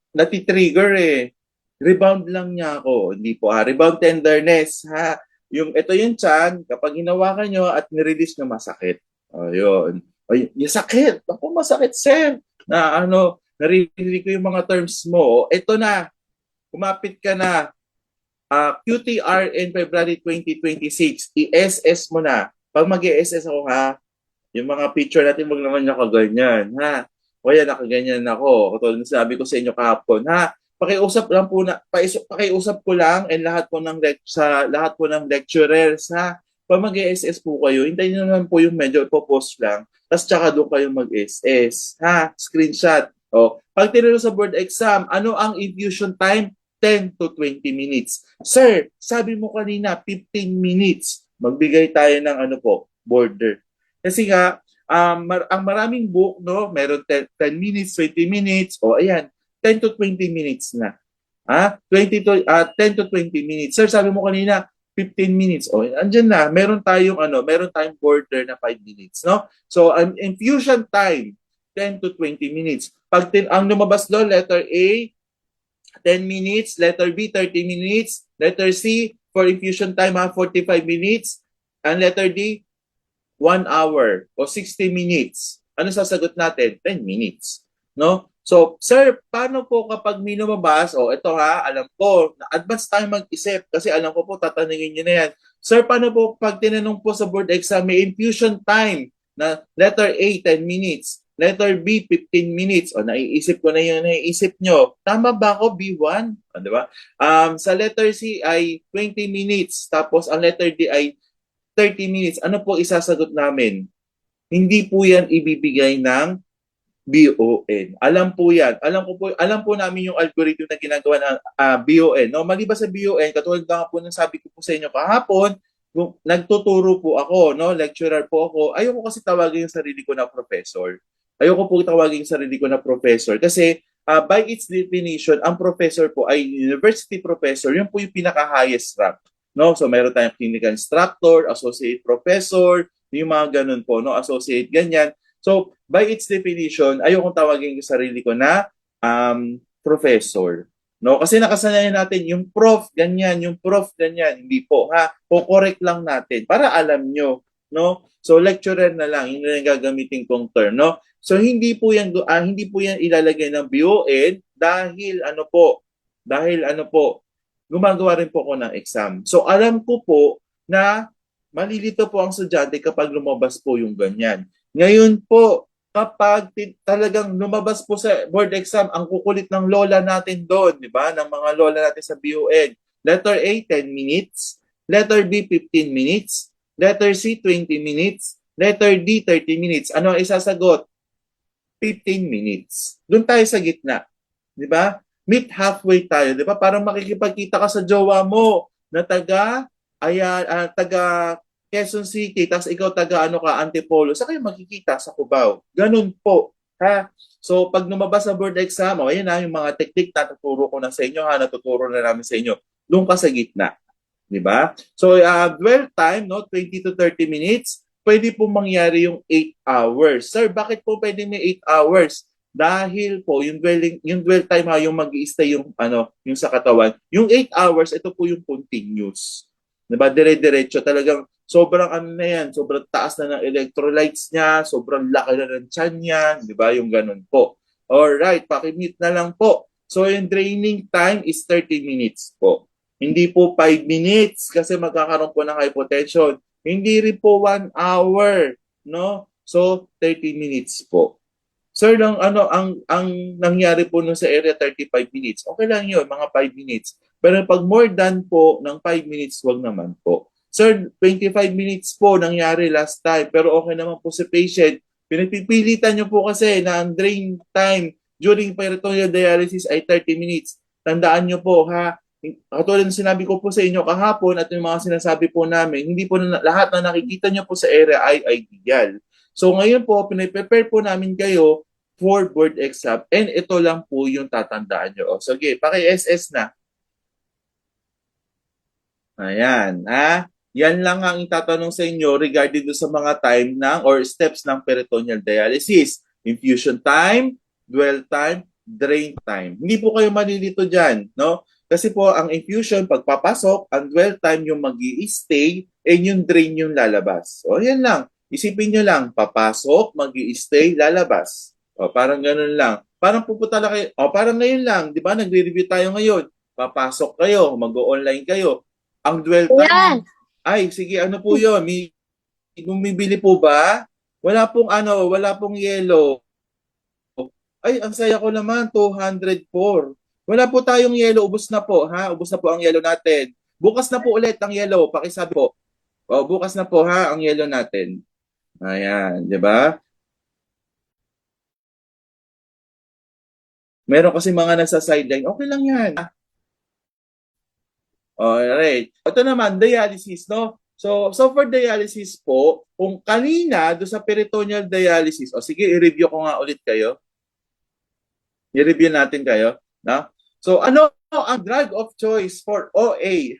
natitrigger eh. Rebound lang niya ako. Hindi po ha. Rebound tenderness ha. Ito yung chan, kapag hinawakan nyo at nirelease nyo, masakit. O yun. O, yung sakit. Ako, masakit, sir. Na naririnig ko yung mga terms mo. Ito na. Kumapit ka na. QTR in February 2026. I-SS mo na. Pag mag-SS ako ha, yung mga picture natin, wag naman niya kaganyan, ha? O yan, nakaganyan ako. Katulad ng sabi ko sa inyo kahapon, ha? Pakiusap lang po na, pakiusap ko lang and lahat po ng lecturers, ha? Pag mag-SS po kayo, hintayin nyo naman po yung medyo ipopost lang, tapos tsaka doon kayo mag-SS, ha? Screenshot. O, pag tinanong sa board exam, ano ang infusion time? 10 to 20 minutes. Sir, sabi mo kanina, 15 minutes. Magbigay tayo ng border. Kasi nga, ang maraming book, no, meron 10 minutes, 20 minutes, o ayan, 10 to 20 minutes na. 10 to 20 minutes. Sir, sabi mo kanina, 15 minutes. O, andyan na, meron tayong border na 5 minutes, no? So, ang infusion time, 10 to 20 minutes. Pag ang lumabas doon, letter A, 10 minutes, letter B, 30 minutes, letter C, for infusion time, 45 minutes, and letter D, 1 hour o 60 minutes. Ano sasagot natin? 10 minutes. No? So, sir, paano po kapag may lumabas? Ito alam ko, na-advance tayo mag-isip kasi alam ko po, tatanungin nyo na yan. Sir, paano po pag tinanong po sa board exam, may infusion time na letter A, 10 minutes, letter B, 15 minutes. Naiisip ko na yung naiisip nyo. Tama ba ako, B1? Di ba? Sa letter C ay 20 minutes, tapos ang letter D ay 30 minutes. Ano po isasagot namin? Hindi po yan ibibigay ng BON. Alam po yan. Alam po namin yung algorithm na ginagawa ng BON. No, maliban sa BON, katulad nga po ng sabi ko po sa inyo kahapon, nagtuturo po ako, no, lecturer po ako. Ayoko kasi tawagin yung sarili ko na professor. Ayoko po tawagin yung sarili ko na professor kasi by its definition, ang professor po ay university professor. Yun po yung pinaka-highest rank. No? So meron tayong clinical instructor, associate professor, yung mga ganun po, no? Associate ganyan. So by its definition, ayoko tawagin yung sarili ko na professor. No? Kasi nakasanayan natin yung prof ganyan, yung prof ganyan, hindi po ha. Correct lang natin para alam nyo, no? So lecturer na lang, yun na yung gagamitin kong term, no? So hindi po yan ilalagay ng BON dahil gumagawa rin po ako ng exam. So alam ko po na malilito po ang estudyante kapag lumabas po yung ganyan. Ngayon po, kapag talagang lumabas po sa board exam, ang kukulit ng lola natin doon, di ba? Ng mga lola natin sa BON. Letter A, 10 minutes. Letter B, 15 minutes. Letter C, 20 minutes. Letter D, 30 minutes. Ano ang isasagot? 15 minutes. Doon tayo sa gitna. Di ba? Meet halfway tayo. Di ba? Parang makikipagkita ka sa jowa mo na taga Quezon City, tapos ikaw taga Antipolo. Sa kayo magkikita sa Cubao. Ganun po. Ha? So, pag lumabas sa board exam, ayan na yung mga technique na tuturo ko na sa inyo, natuturo na namin sa inyo. Doon ka sa gitna. Di ba? So, dwell time, 20 to 30 minutes, pwede po mangyari yung 8 hours. Sir, bakit po pwede may 8 hours? Dahil po, yung dwell time yung mag-i-stay yung sa katawan. Yung 8 hours, ito po yung continuous. Diba? Dire-diretso. Talagang sobrang sobrang taas na ng electrolytes niya, sobrang laki na ng tiyan niya, diba? Yung ganun po. Alright, pakimute na lang po. So, yung draining time is 30 minutes po. Hindi po 5 minutes kasi magkakaroon po ng hypotension. Hindi rin po 1 hour, no? So 30 minutes po. Sir, ang nangyari po nun sa area 35 minutes. Okay lang 'yun, mga 5 minutes. Pero pag more than po ng 5 minutes, wag naman po. Sir, 25 minutes po nangyari last time, pero okay naman po si patient. Pinagpipilitan nyo po kasi na ang drain time during peritoneal dialysis ay 30 minutes. Tandaan nyo po ha, katulad ng sinabi ko po sa inyo kahapon at yung mga sinasabi po namin, hindi po lahat na nakikita nyo po sa area ay ideal. So ngayon po, pinaprepare po namin kayo for board exam and ito lang po yung tatandaan nyo. O, sige, paki-SS na. Ayan, ha? Yan lang ang itatanong sa inyo regarding do sa mga time ng or steps ng peritoneal dialysis. Infusion time, dwell time, drain time. Hindi po kayo malilito dyan, no? Kasi po ang infusion, pagpapasok, ang dwell time yung mag stay and yung drain yung lalabas. O yan lang. Isipin nyo lang, papasok, mag stay lalabas. O parang ganun lang. Parang pupunta lang kayo, o parang ngayon lang, di ba? Nagre-review tayo ngayon. Papasok kayo, mag-online kayo. Ang dwell time, ay, sige, ano po yun? May bumibili po ba? Wala pong yellow. Ay, ang saya ko naman, 204. Wala po tayong yellow, ubos na po, ha? Ubos na po ang yellow natin. Bukas na po ulit ang yellow, pakisabi po. O, bukas na po ha, ang yellow natin. Ayan, di ba? Meron kasi mga nasa sideline, okay lang yan. Alright. Ito naman, dialysis, no? So for dialysis po, kung kanina do sa peritoneal dialysis, o sige, i-review ko nga ulit kayo. I-review natin kayo, no? So ano ang drug of choice for OA?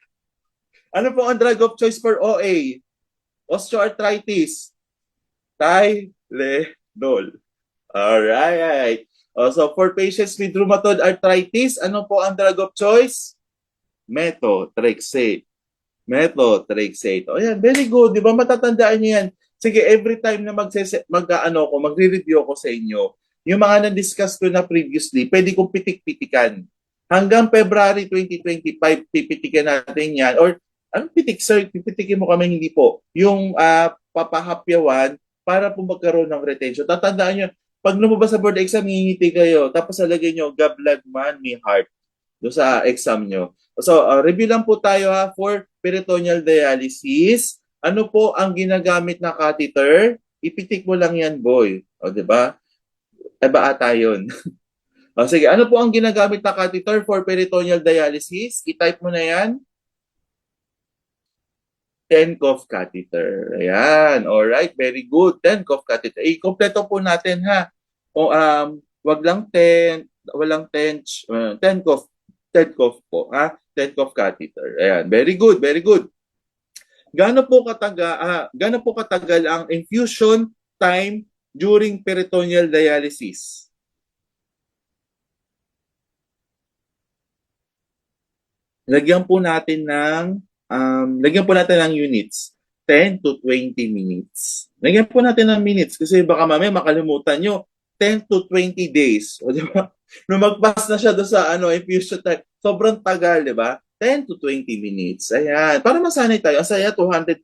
Ano po ang drug of choice for OA? Osteoarthritis. Tylenol. Alright. So for patients with rheumatoid arthritis, ano po ang drug of choice? Methotrexate. Methotrexate. O yan, very good. Di ba matatandaan niyo yan? Sige, every time na magre-review ko sa inyo, yung mga na-discuss ko na previously, pwede kong pitik-pitikan. Hanggang February 2025, pipitikan natin yan. Or, anong pitik, sir? Pipitikin mo kami, hindi po. Yung papahapyawan para po magkaroon ng retention. Tatandaan nyo, pag lumabas sa board exam, hihiti kayo. Tapos alagay nyo, gablag man, may heart. Do sa exam nyo. So, review lang po tayo ha for peritoneal dialysis. Ano po ang ginagamit na catheter? Ipitik mo lang yan, boy. O, di ba? Aba ata yun. O, sige, ano po ang ginagamit na catheter for peritoneal dialysis? I-type mo na yan. Tenkov catheter. Ayan. Alright, very good. Tenkov catheter. I-kompleto po natin ha. O, wag lang walang Tenkov po, ha? Tenkov catheter. Ayan, very good, very good. Gaano po katagal ang infusion time during peritoneal dialysis? Lagyan po natin ng units. 10 to 20 minutes. Lagyan po natin ng minutes kasi baka mamaya makalimutan nyo. 10 to 20 days. O, di ba? Nung mag-pass na siya doon sa infusion time, sobrang tagal, di ba? 10 to 20 minutes. Ayan. Para masanay tayo. Ang saya, 203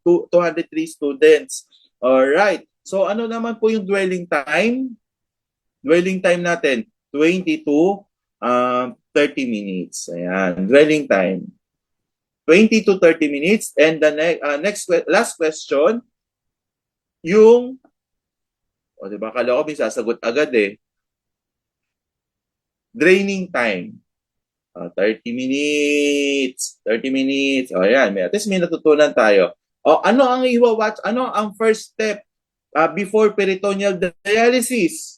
students. Alright. So, ano naman po yung dwelling time? Dwelling time natin, 20 to 30 minutes. Ayan. Dwelling time. 20 to 30 minutes. And the last question, yung, o diba, kala ko may sasagot agad eh. Draining time. 30 minutes. 30 minutes. O yan, at least may natutunan tayo. O ano ang iwa-watch? Ano ang first step before peritoneal dialysis?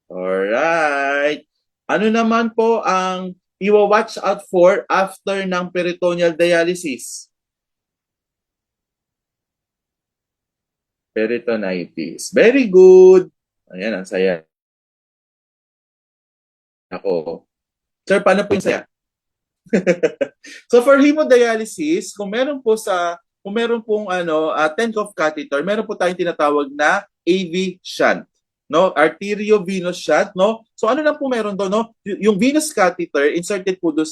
Alright. Ano naman po ang iwa-watch out for after ng peritoneal dialysis? Peritonitis. Very good. Ayan, ang saya. Ako. Sir, paano po yung saya? So for hemodialysis, kung meron pong Tenkov catheter, meron po tayong tinatawag na AV shunt, no? Arteriovenous shunt, no? So ano lang po meron doon, no? Yung venous catheter inserted po doon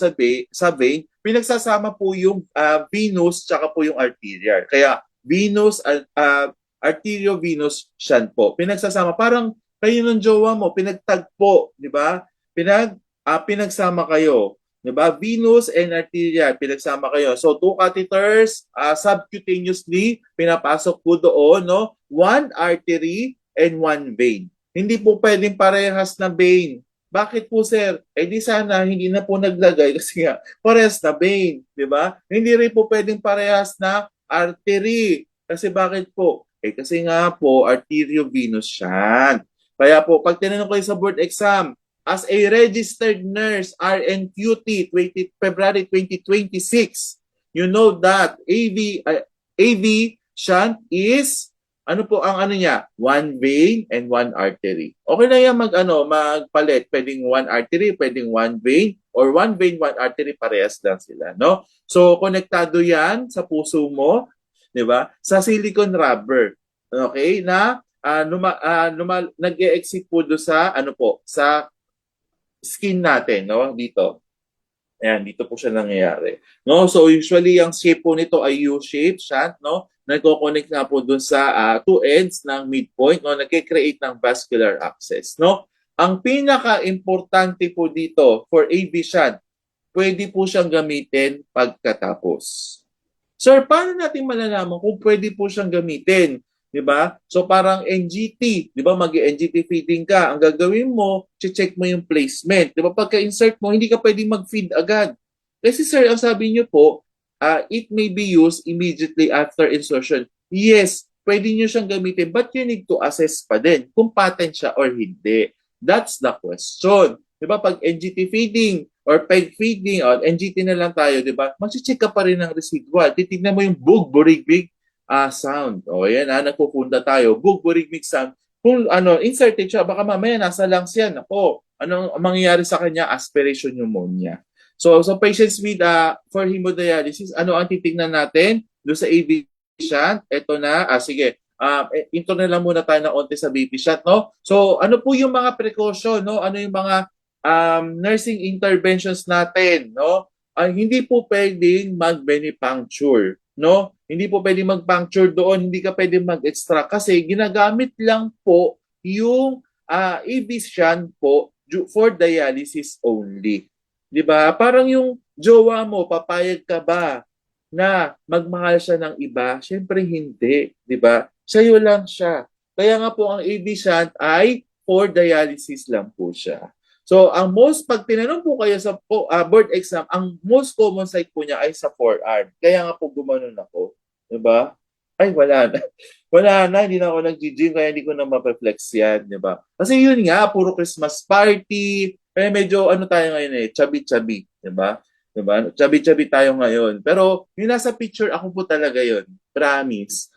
sa vein, pinagsasama po yung venous tsaka po yung arterial. Kaya venous arteriovenous shunt po. Pinagsasama parang kayo ng jowa mo, pinagtagpo, di ba? Pinagsama kayo. Diba? Venous and arterial, pinagsama kayo. So, two catheters, subcutaneously, pinapasok po doon, no? One artery and one vein. Hindi po pwedeng parehas na vein. Bakit po, sir? Eh di sana hindi na po naglagay kasi nga parehas na vein, di ba? Hindi rin po pwedeng parehas na artery. Kasi bakit po? Eh kasi nga po, arteriovenous siya. Kaya po, pag tinanong kayo sa board exam, as a registered nurse, RNQT, February 2026, you know that AV shunt is, ano po ang ano niya? One vein and one artery. Okay na yan magpalit. Pwedeng one artery, pwedeng one vein, or one vein, one artery, parehas lang sila, no? So, konektado yan sa puso mo, di ba? Sa silicone rubber. Okay? Na nag-e-exit po do sa, ano po, sa skin natin, no? Dito. Ayan, dito po siya nangyayari. No? So usually ang shape po nito ay U-shape shunt, no? Nagko-connect na po dun sa two ends ng midpoint, no? Nagke-create ng vascular access, no? Ang pinaka-importante po dito for AV shunt, pwede po siyang gamitin pagkatapos. Sir, paano natin malalaman kung pwede po siyang gamitin? 'Di ba? So parang NGT, 'di ba? Mag-NGT feeding ka. Ang gagawin mo, check mo yung placement. 'Di ba? Pagka-insert mo, hindi ka pwedeng mag-feed agad. Kasi sir, ang sabi niyo po, it may be used immediately after insertion. Yes, pwede niyo siyang gamitin, but you need to assess pa din kung patent siya or hindi. That's the question. 'Di ba? Pag NGT feeding, or peg feeding, or NGT na lang tayo, di ba? Mag-check ka pa rin ng residual. Titignan mo yung bug-burigbig sound. O yan, nagpupunda tayo. Bug-burigbig sound. Kung inserted siya, baka mamaya nasa lungs yan. Ako, anong mangyayari sa kanya? Aspiration pneumonia. So patients with for hemodialysis, ano ang titignan natin? Doon sa AV shunt, ito na. Sige, ito na lang muna tayo na onte sa BP shunt, no? So ano po yung mga precaution, no? Ano yung mga nursing interventions natin, no? Hindi po pwedeng mag-venipuncture, no? Hindi po pwedeng mag-puncture doon, hindi ka pwedeng mag-extract kasi ginagamit lang po yung AV-shunt po for dialysis only. 'Di ba? Parang yung jowa mo, papayag ka ba na magmahal siya ng iba? Syempre hindi, 'di ba? Sa'yo lang siya. Kaya nga po ang AV shunt ay for dialysis lang po siya. So, pag tinanong po kayo sa board exam, ang most common site po niya ay sa forearm. Kaya nga po gumanon ako. Diba? Ay, wala na. Wala na, hindi na ako nag-gym, kaya hindi ko na ma-reflex yan. Diba? Kasi yun nga, puro Christmas party. Kaya medyo tayo ngayon chubby-chubby. Diba? Diba? Chubby-chubby tayo ngayon. Pero yung nasa picture, ako po talaga yun. Promise.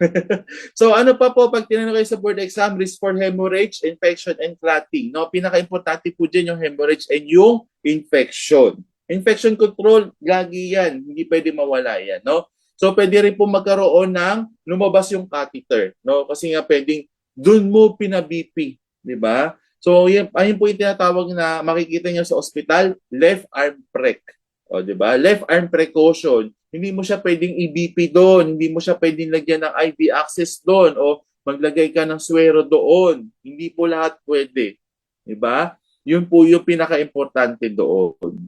So ano pa po pag tinanong kayo sa board exam, risk for hemorrhage, infection, and clotting. No? Pinaka-importante po dyan yung hemorrhage and yung infection. Infection control, lagi yan. Hindi pwede mawala yan. No? So pwede rin po magkaroon ng lumabas yung catheter. No? Kasi nga pwedeng dun mo pina-BP. Di ba? So ayun po yung tinatawag na makikita nyo sa ospital, left arm prec. O, di ba? Left arm precaution. Hindi mo siya pwedeng i-BP doon, hindi mo siya pwedeng lagyan ng IV access doon o maglagay ka ng swero doon. Hindi po lahat pwede. 'Di ba? Yun po yung pinaka-importante doon.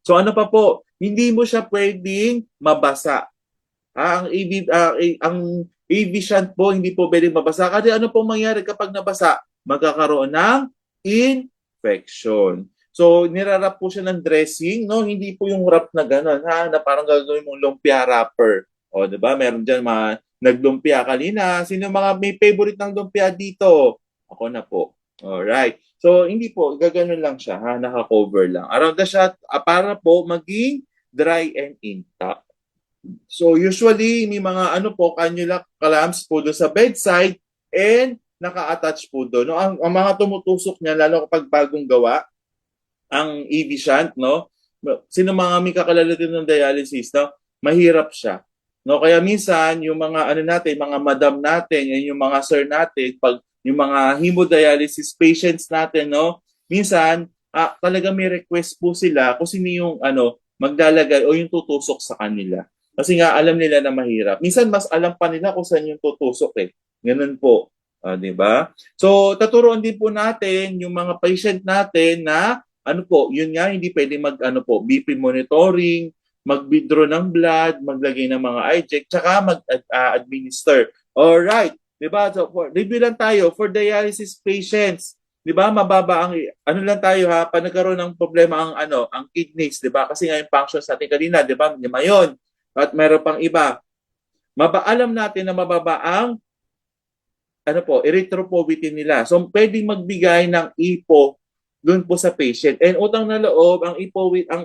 So ano pa po? Hindi mo siya pwedeng mabasa. Ang AV shunt po hindi po pwedeng mabasa kasi ano po mangyayari kapag nabasa? Magkakaroon ng infection. So, nirarap po siya ng dressing, no? Hindi po yung wrap na gano'n, na parang gagawin mong lumpia wrapper. O, di ba? Meron dyan mga naglumpia kanina. Sino mga may favorite ng lumpia dito? Ako na po. Alright. So, hindi po. Gaganon lang siya, naka-cover lang. Around the shot, para po maging dry and intact. So, usually, may mga cannula clamps po doon sa bedside and naka-attach po doon. No? Ang mga tumutusok niya, lalo kapag bagong gawa, ang AV shunt, no? Sino mga may kakalala din ng dialysis, no? Mahirap siya. No, kaya minsan yung mga natin, mga madam natin, yung mga sir natin, pag yung mga hemodialysis patients natin, no? Minsan talaga may request po sila kung sino yung maglalagay o yung tutusok sa kanila. Kasi nga alam nila na mahirap. Minsan mas alam pa nila kung saan yung tutusok eh. Ganun po. 'Di ba? So, tuturuan din po natin yung mga patient natin na ano po, yun nga, hindi pwede mag, ano po, BP monitoring, mag-withdraw ng blood, maglagay ng mga eye-check, tsaka mag-administer. Alright, di ba? So, review lang tayo for dialysis patients. Di ba? Mababa ang, ano lang tayo ha, pa nagkaroon ng problema ang, ano, ang kidneys, di ba? Kasi nga yung functions natin kanina, di ba? Lima yun. At meron pang iba. Alam natin na mababa ang ano po, erythropoietin nila. So, pwedeng magbigay ng EPO doon po sa patient. And utang na loob, ang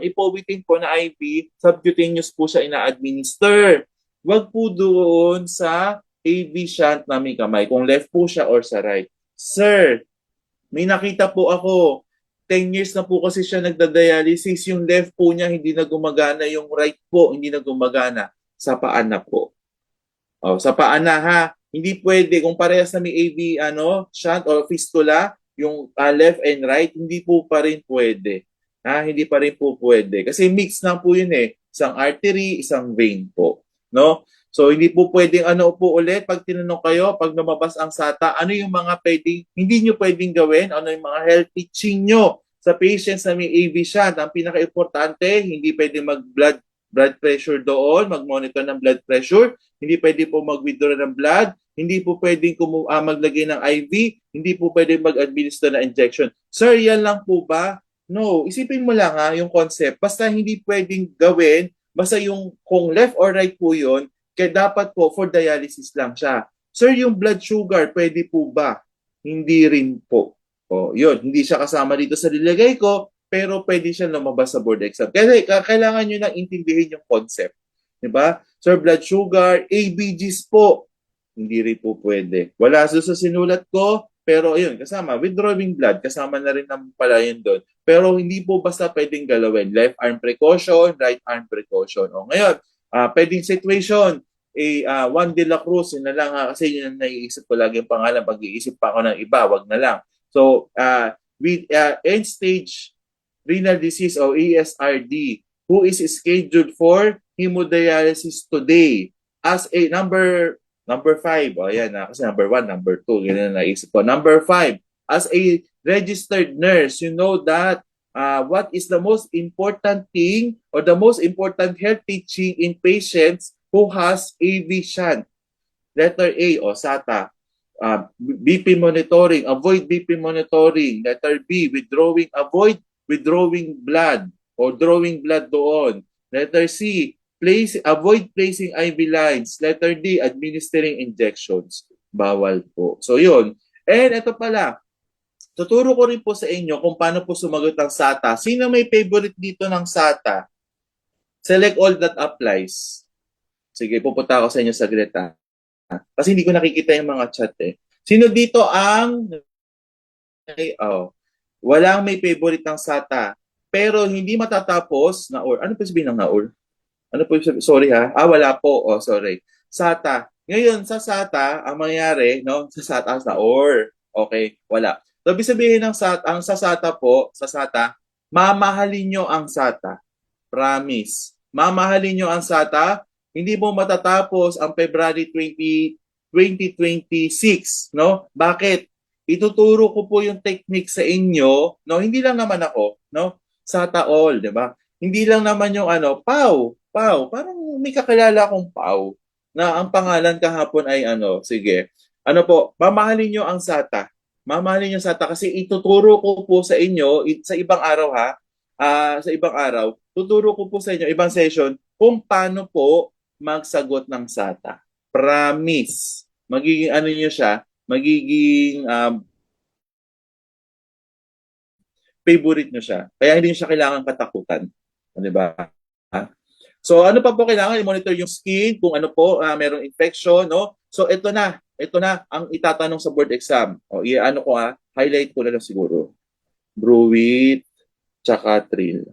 ipovitin po na IV, subcutaneous po siya ina-administer. Huwag po doon sa AV shunt na may kamay, kung left po siya or sa right. Sir, may nakita po ako, 10 years na po kasi siya nagda-dialysis, yung left po niya hindi na gumagana, yung right po hindi na gumagana. Sa paa na po. Sa paa na ha. Hindi pwede kung parehas na may AV shunt or fistula, yung left and right, hindi po pa rin pwede. Hindi pa rin po pwede. Kasi mix na po yun eh. Isang artery, isang vein po. No? So hindi po pwedeng po ulit pag tinanong kayo, pag lumabas ang SATA, ano yung mga pwedeng, hindi nyo pwedeng gawin, ano yung mga health teaching nyo sa patients na may AV shunt. Ang pinaka-importante, hindi pwedeng blood pressure doon, mag-monitor ng blood pressure, hindi pwede po mag-withdraw ng blood, hindi po pwedeng maglagay ng IV, hindi po pwedeng mag-administer ng injection. Sir, yan lang po ba? No, isipin mo lang yung concept. Basta hindi pwedeng gawin, basta yung kung left or right po yun, kaya dapat po for dialysis lang siya. Sir, yung blood sugar, pwede po ba? Hindi rin po. Yun, hindi siya kasama dito sa nilagay ko, pero pwede siya lumabas sa board exam. Kasi kailangan nyo nang intindihin yung concept. Diba? Sir, blood sugar, ABGs po, hindi rin po pwede. Wala sa sinulat ko, pero ayun, kasama, withdrawing blood, kasama na rin naman pala yun doon. Pero hindi po basta pwedeng galawin. Left arm precaution, right arm precaution. Ngayon, pwedeng situation, Juan de la Cruz, yun na lang kasi yun ang naiisip ko lagi yung pangalan. Pag-iisip pa ako ng iba, wag na lang. So, with end-stage renal disease o ESRD, who is scheduled for hemodialysis today as a number 5. Ayan na, kasi number 1, number 2, ganyan na naisip ko. Number 5, as a registered nurse, you know that what is the most important thing or the most important health teaching in patients who has AV shunt. Letter A o SATA. BP monitoring, avoid BP monitoring. Letter B, avoid withdrawing blood or drawing blood doon. Letter C, avoid placing IV lines. Letter D, administering injections. Bawal po. So yun. And ito pala, tuturo ko rin po sa inyo kung paano po sumagot ng SATA. Sino may favorite dito ng SATA? Select all that applies. Sige, pupunta ako sa inyo saglit ha. Kasi hindi ko nakikita yung mga chat eh. Sino dito ang walang may favorite ng SATA pero hindi matatapos na or. Ano po sabihin ng na or? Ano po sabihin? Sorry ha. Wala po. Sorry. SATA. Ngayon, sa SATA, ang mangyayari, no? Sa SATA, sa or. Okay, wala. So, ibig sabihin ng SATA, sa SATA po, sa SATA, mamahalin nyo ang SATA. Promise. Mamahalin nyo ang SATA. Hindi mo matatapos ang February 2026, no? Bakit? Ituturo ko po yung technique sa inyo, no? Hindi lang naman ako, no? SATA all, 'di ba? Hindi lang naman yung Pau, parang may kakilala akong Pau na ang pangalan kahapon ay sige. Po, mamahalin niyo ang SATA. Mamahalin niyo SATA kasi ituturo ko po sa inyo sa ibang araw ha. Sa ibang araw, tuturo ko po sa inyo ibang session kung paano po magsagot ng SATA. Promise. Magiging niyo siya, magiging favorite nyo siya. Kaya hindi nyo siya kailangan katakutan. Di ba? So ano pa po kailangan? I-monitor yung skin, kung ano po, merong infection, no? So ito na ang itatanong sa board exam. Highlight ko na lang siguro. Bruit, tsaka Trill.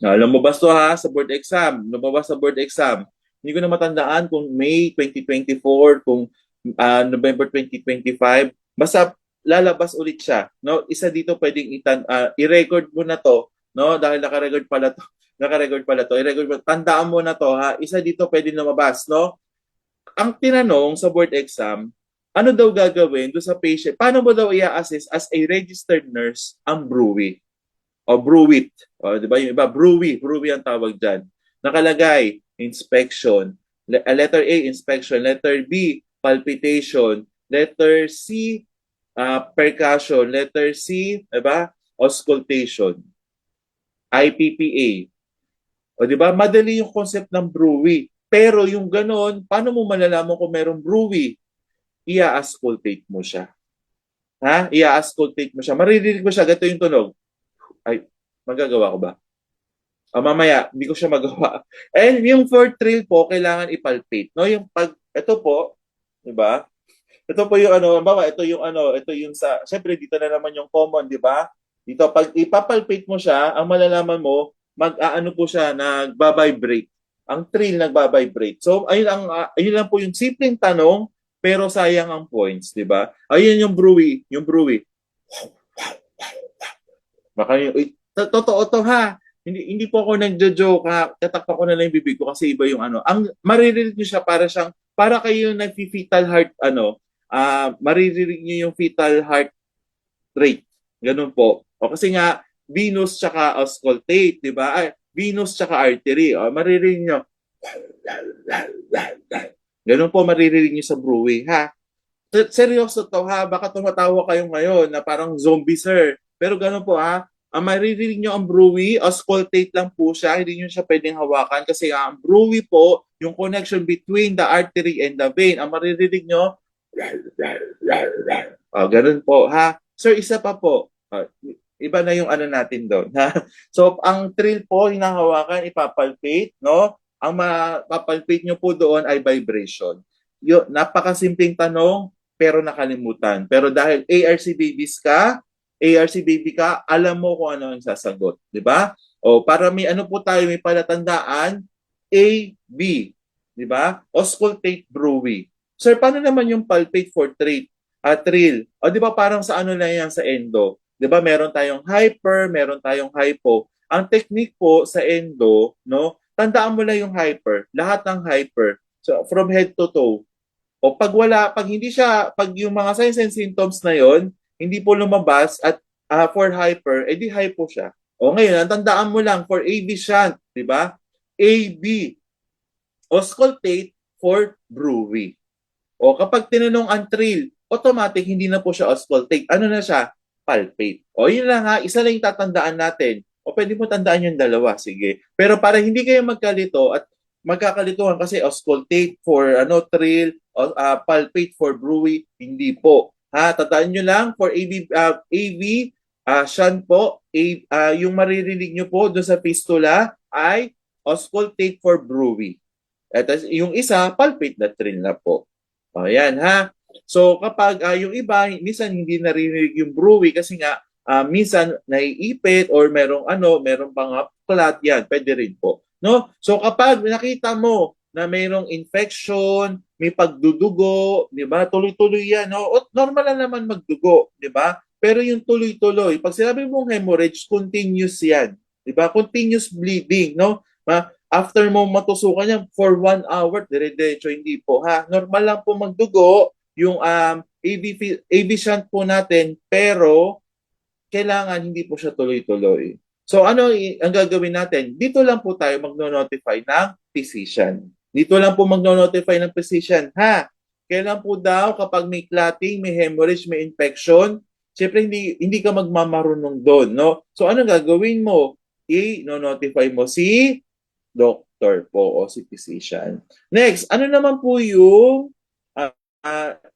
Lumabas to ha sa board exam. Lumabas sa board exam. Hindi ko na matandaan kung May 2024, kung November 2025. Basta lalabas ulit siya. No? Isa dito pwedeng i-record mo na to, no? Dahil naka-record pala to. I-record mo. Tandaan mo na to ha. Isa dito pwedeng lumabas, no? Ang tinanong sa board exam, ano daw gagawin do sa patient? Paano mo daw i-assess as a registered nurse ang BRUI? O bruit. O, di ba? Yung iba, brewy ang tawag dyan. Nakalagay, inspection. Letter A, inspection. Letter B, palpitation. Letter C, percussion. Letter C, di ba? Auscultation. IPPA. O di ba? Madali yung concept ng brewy. Pero yung ganon, paano mo malalaman kung merong brewy? Ia-auscultate mo siya. Ha? Ia-auscultate mo siya. Maririnig mo siya, gato yung tunog. Ay, magagawa ko ba? Mamaya, hindi ko siya magawa. And yung for thrill po, kailangan ipalpate. No? Yung pag, ito po, di ba? Ito po yung ano, bawa, ito yung sa, syempre dito na naman yung common, di ba? Dito, pag ipapalpate mo siya, ang malalaman mo, mag-aano po siya, nagbabibrate. Ang thrill nagbabibrate. So, ayun lang po yung simpleng tanong, pero sayang ang points, di ba? Ayun yung brewy, Baka yung, totoo to ha. Hindi po ako nagjo-joke ha. Tatakpan ko na lang yung bibig ko kasi iba yung ano. Ang maririnig niyo siya para kayo yung nag-fetal heart maririnig niyo yung fetal heart rate. Ganun po. O kasi nga venous tsaka auscultate, di ba? Ay, venous tsaka artery. O, maririnig niyo. Ganun po maririnig niyo sa brewy ha. Seryoso to ha, baka tumatawa kayo ngayon na parang zombie sir. Pero gano'n po ha, ang maririnig nyo ang brewy, auscultate lang po siya, hindi nyo siya pwedeng hawakan kasi ang brewy po, yung connection between the artery and the vein, ang maririnig nyo, gano'n po ha. Sir, isa pa po, iba na yung ano natin doon. Ha? So, ang thrill po, hinahawakan, ipapalpate, no? Ang mapapalpate nyo po doon ay vibration. Napakasimpleng tanong, pero nakalimutan. Pero dahil ARC baby ka, alam mo kung ano ang sasagot. Di ba? O, para may ano po tayo, may palatandaan, A, B. Di ba? Auscultate brewy. Sir, paano naman yung palpate for thrill? O, di ba parang sa ano lang yan sa endo? Di ba meron tayong hyper, meron tayong hypo. Ang technique po sa endo, no? Tandaan mo lang yung hyper, lahat ng hyper. So, from head to toe. O pag yung mga signs and symptoms na yon hindi po lumabas at for hyper, edi hypo siya. O ngayon, ang tandaan mo lang for AV shunt, di ba? AB, auscultate for brewy. O kapag tinanong ang thrill, automatic hindi na po siya auscultate. Ano na siya? Palpate. O yun lang ha, isa lang yung tatandaan natin. O pwede mo tandaan yung dalawa, sige. Pero para hindi kayo magkalito at magkakalituhan kasi auscultate for thrill, palpate for brewy, hindi po. Ha, tandaan nyo lang for AV shunt po, yung maririnig nyo po doon sa fistula ay auscultate for brewy. At yung isa, palpate na thrill na po. O, yan ha. So kapag yung iba, minsan hindi naririnig yung brewy kasi nga minsan naiipit or merong pang clot, yan, pwede rin po. No? So kapag nakita mo na mayroong infection, may pagdudugo, di ba? Tuloy-tuloy yan, no? O, normal lang naman magdugo, di ba? Pero yung tuloy-tuloy, pag sinabi mong hemorrhage, continuous yan. Di ba? Continuous bleeding, no? After mo matusukan yan for 1 hour, dire-diretso, hindi po ha. Normal lang po magdugo yung AV shunt po natin, pero kailangan hindi po siya tuloy-tuloy. So ano ang gagawin natin? Dito lang po tayo magno-notify ng physician. Dito lang po magno-notify ng physician. Ha? Kailan po daw kapag may clotting, may hemorrhage, may infection, syempre hindi ka magmamarunong doon, no? So ano gagawin mo? I-notify mo si doctor po o si physician. Next, ano naman po yung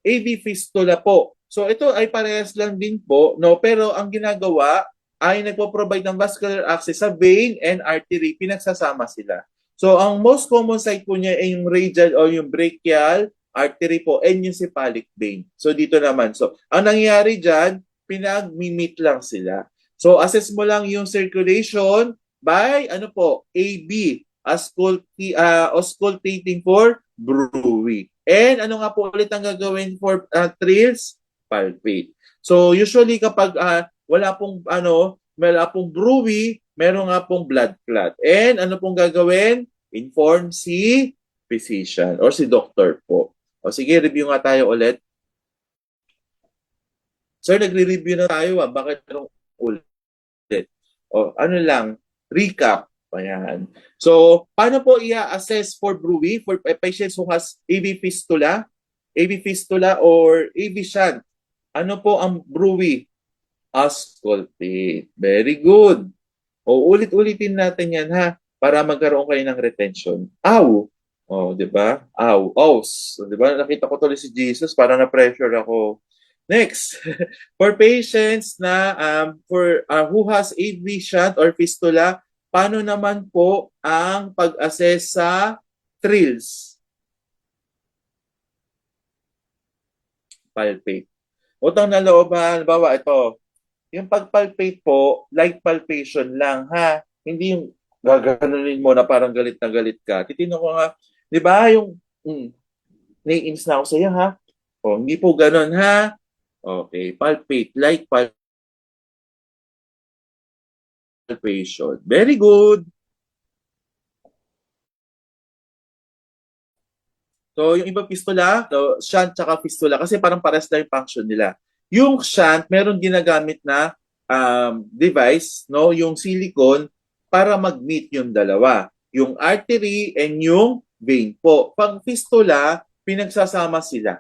AV fistula po? So ito ay parehas lang din po, no? Pero ang ginagawa ay nagpo-provide ng vascular access sa vein and artery, pinagsasama sila. So ang most common site po niya ay yung radial o yung brachial artery po and yung cephalic vein. So dito naman. So ang nangyayari diyan, pinag-meet lang sila. So assess mo lang yung circulation by AB, auscultating for brewy. And ano nga po ulit ang gagawin for thrills? Palpate. So usually kapag wala pong brewy, meron nga pong blood clot. And ano pong gagawin? Inform si physician or si doctor po. O sige, review nga tayo ulit. Sir, nagre-review na tayo. Bakit ulit? O ano lang, recap. Ayan. So, paano po i-assess for BRUI for patients who has AV fistula or AV shunt? Ano po ang BRUI? Auscultate. Very good. O ulit-ulitin natin yan ha para magkaroon kayo ng retention. Aw. O, di ba? Aw. Aus. O, di ba? Nakita ko tuloy si Jesus, parang na-pressure ako. Next, for patients na for who has AV shunt or fistula, paano naman po ang pag-assess sa thrills? Palpate. Utang na loob ha, halimbawa ito, yung pag-palpate po, light palpation lang ha. Hindi yung gaganunin mo na parang galit na galit ka. Titino ko nga, di ba yung, naiinis na ako sa iyo ha. O, hindi po ganun ha. Okay, palpate, light palpation. Very good. So, yung ibang fistula, so, shunt tsaka fistula, kasi parang pares na yung function nila. Yung shunt, meron ginagamit na device, no, yung silicone, para mag-meet yung dalawa. Yung artery and yung vein po. Pag fistula, pinagsasama sila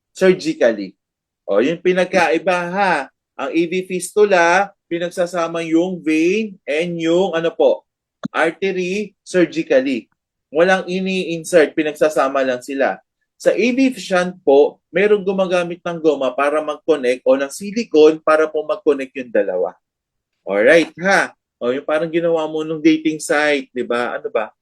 surgically. O, yung pinagkaiba ha. Ang AV fistula, pinagsasama yung vein and yung ano po, artery surgically. Walang ini-insert, pinagsasama lang sila. Sa AV shunt po, merong gumagamit ng goma para mag-connect o ng silicone para po mag-connect yung dalawa. Alright, ha? O yung parang ginawa mo nung dating site, di ba? Ano ba?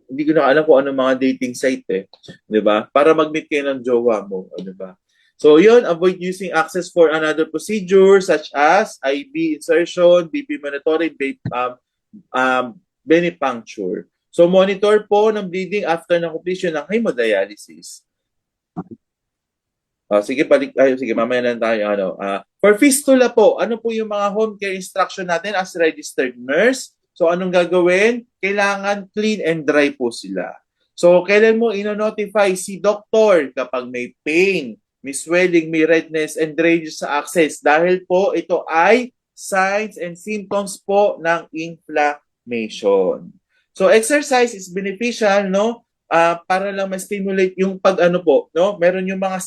Hindi ko na alam kung ano mga dating site eh. Di ba? Para mag-meet kayo ng jowa mo. Di ba? So yun, avoid using access for another procedure such as IV insertion, BP monitoring, venipuncture. So monitor po ng bleeding after ng completion ng hemodialysis. Sige, sige, mamaya na tayo. For fistula po, ano po yung mga home care instruction natin as registered nurse? So anong gagawin? Kailangan clean and dry po sila. So kailan mo ino-notify si doctor kapag may pain, may swelling, may redness, and drainage sa access? Dahil po ito ay signs and symptoms po ng inflammation. So exercise is beneficial, no? Para lang ma-stimulate yung pag-ano po, no? Meron yung mga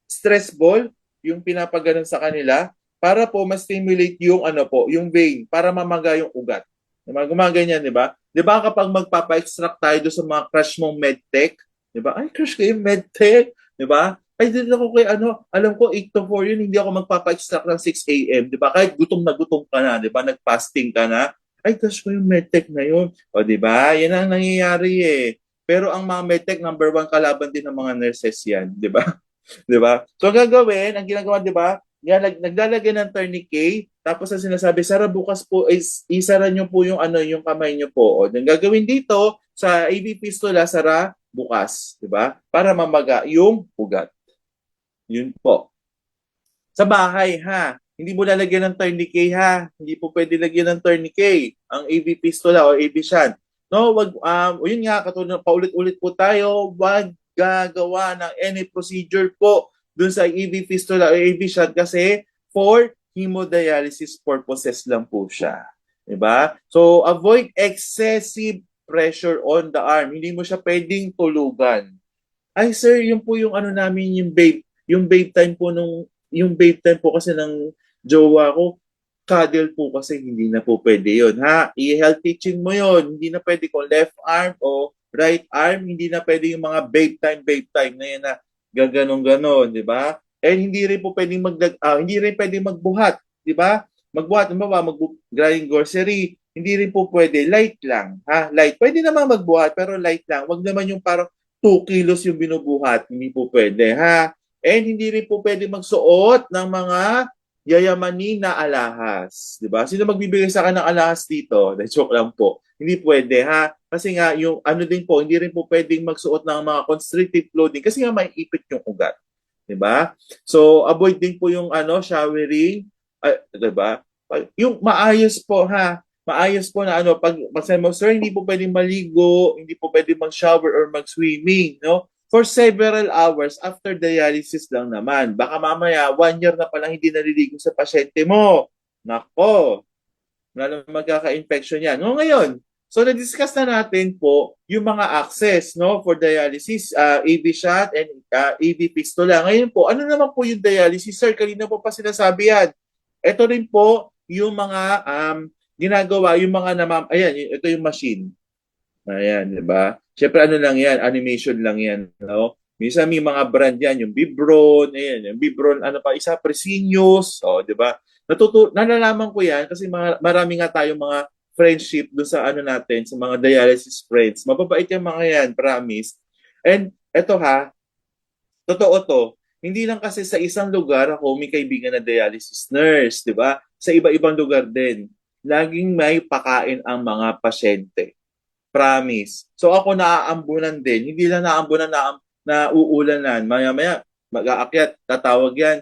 stress ball, yung pinapaganon sa kanila, para po ma-stimulate yung ano po, yung vein, para mamaga yung ugat. Gumaganyan, di ba? Di ba kapag magpapa-extract tayo do sa mga crush mong medtech, di ba? Ay, crush ko yung medtech, di ba? Ay, din ako kay ano, alam ko 8 to 4 yun, hindi ako magpapa-extract ng 6 a.m., di ba? Kahit gutom ka na, di ba? Nag-fasting ka na, ay, crush ko yung medtech na yun. O, di ba? Yan ang nangyayari eh. Pero ang mga medtech, number 1 kalaban din ng mga nurses yan, di ba? Di ba? So, gagawin, ang ginagawa, di ba? Yan, naglalagay ng tourniquet, tapos ang sinasabi, Sara, bukas po, isara nyo po yung, yung kamay nyo po. O, yung gagawin dito, sa AV fistula, Sara, bukas. Di ba? Para mamaga yung ugat. Yun po. Sa bahay, ha? Hindi mo lalagyan ng tourniquet, ha? Hindi po pwede lagyan ng tourniquet ang AV fistula o AV shunt. No, wag, yun nga, katulad, paulit-ulit po tayo, wag gagawa ng any procedure po dun sa AV fistula o AV shunt kasi for hemodialysis purposes lang po siya. Diba? So, avoid excessive pressure on the arm. Hindi mo siya pwedeng tulugan. Ay, sir, yun po yung ano namin, yung babe time po yung babe time po kasi ng jowa ko, cuddle po kasi hindi na po pwede yun. Ha? I-health teaching mo yun. Hindi na pwede kung left arm o right arm, hindi na pwede yung mga babe time na yun na gaganon-ganon, di ba? And hindi rin po pwedeng hindi rin pwedeng magbuhat, di ba? Magbuhat, mag-grind grocery, hindi rin po pwede, light lang, ha? Light. Pwede naman magbuhat, pero light lang. Wag naman yung parang 2 kilos yung binubuhat, hindi po pwede, ha? And hindi rin po pwede magsuot ng mga yayamanin na alahas, di ba? Sino magbibigay sa akin ng alahas dito? Joke lang po. Hindi pwede, ha? Kasi nga, yung ano din po, hindi rin po pwedeng magsuot ng mga constrictive clothing kasi nga may ipit yung ugat. Diba? So, avoid din po yung showering. Diba? Yung maayos po, ha? Maayos po na pag sabi mo, sir, hindi po pwedeng maligo, hindi po pwedeng mag-shower or mag-swimming, no? For several hours after dialysis lang naman. Baka mamaya, 1 year na palang hindi naliligo sa pasyente mo. Nako. Wala namang magkaka-infection yan. No, ngayon, so na-discuss na natin po yung mga access no for dialysis, AV shot and AV fistula. Ngayon po, ano naman po yung dialysis, sir? Kanina po pa sinasabi yan. Ito rin po yung mga ginagawa, yung mga ayan, ito yung machine. Ayan, di ba? Siyempre ano lang yan, animation lang yan, no? Minsan may mga brand yan, yung Bibron, ayan, yung Bibron, ano pa, isa, Presinius, di ba? Nalalaman ko yan kasi marami nga tayong mga friendship doon sa ano natin, sa mga dialysis friends. Mababait yung mga yan, promise. And eto ha, totoo to, hindi lang kasi sa isang lugar ako may kaibigan na dialysis nurse, di ba? Sa iba-ibang lugar din. Laging may pakain ang mga pasyente. Promise. So ako naaambunan din. Hindi lang naaambunan na uulanan. Maya-maya, mag-aakyat, tatawag yan.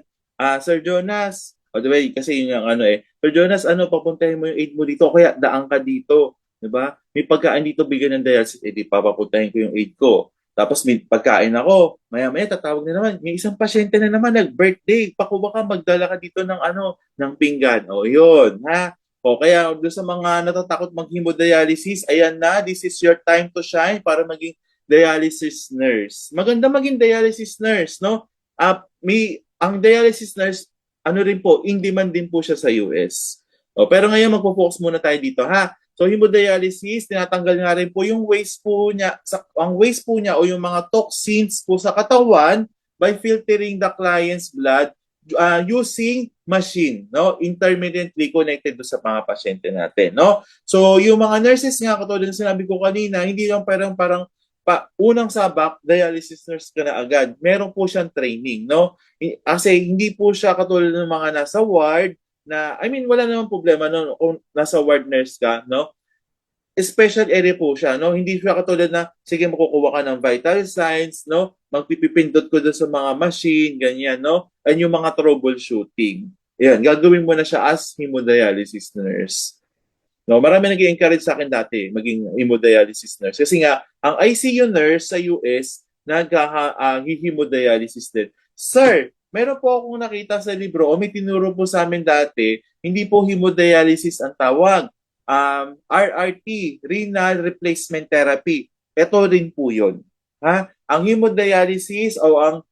Sir Jonas, by the way, kasi yun yung ano Sir Jonas, papuntahin mo yung aid mo dito, kaya daan ka dito. Diba? May pagkain dito bigyan ng dialysis, di papapuntahin ko yung aid ko. Tapos may pagkain ako. Maya-maya, tatawag na naman. May isang pasyente na naman, nag-birthday. Pakuha ka, magdala ka dito ng ng pinggan. O yun, ha? O kaya doon sa mga natatakot mag-hemodialysis, ayan na, this is your time to shine para maging dialysis nurse. Maganda maging dialysis nurse, no? Ang dialysis nurse, ano rin po, in demand din po siya sa US. Pero ngayon magpo-focus muna tayo dito, ha? So hemodialysis, tinatanggal nga rin po yung waste po niya, ang waste po niya o yung mga toxins po sa katawan by filtering the client's blood using machine, no? Intermittently connected do sa mga pasyente natin, no? So, yung mga nurses nga, katulad ng sinabi ko kanina, hindi lang parang unang sabak, dialysis nurse ka na agad. Meron po siyang training, no? Kasi hindi po siya katulad ng mga nasa ward na, I mean, wala namang problema no, kung nasa ward nurse ka, no? Special area po siya, no? Hindi siya katulad na, sige, makukuha ka ng vital signs, no? Magpipipindot ko doon sa mga machine, ganyan, no? And yung mga troubleshooting. Yan, gagawin mo na siya as hemodialysis nurse. No, marami nag-encourage sa akin dati maging hemodialysis nurse. Kasi nga, ang ICU nurse sa US, nag-hemodialysis din. Sir, meron po akong nakita sa libro, o may tinuro po sa amin dati, hindi po hemodialysis ang tawag. RRT, renal replacement therapy. Ito rin po yun. Ha? Ang hemodialysis o ang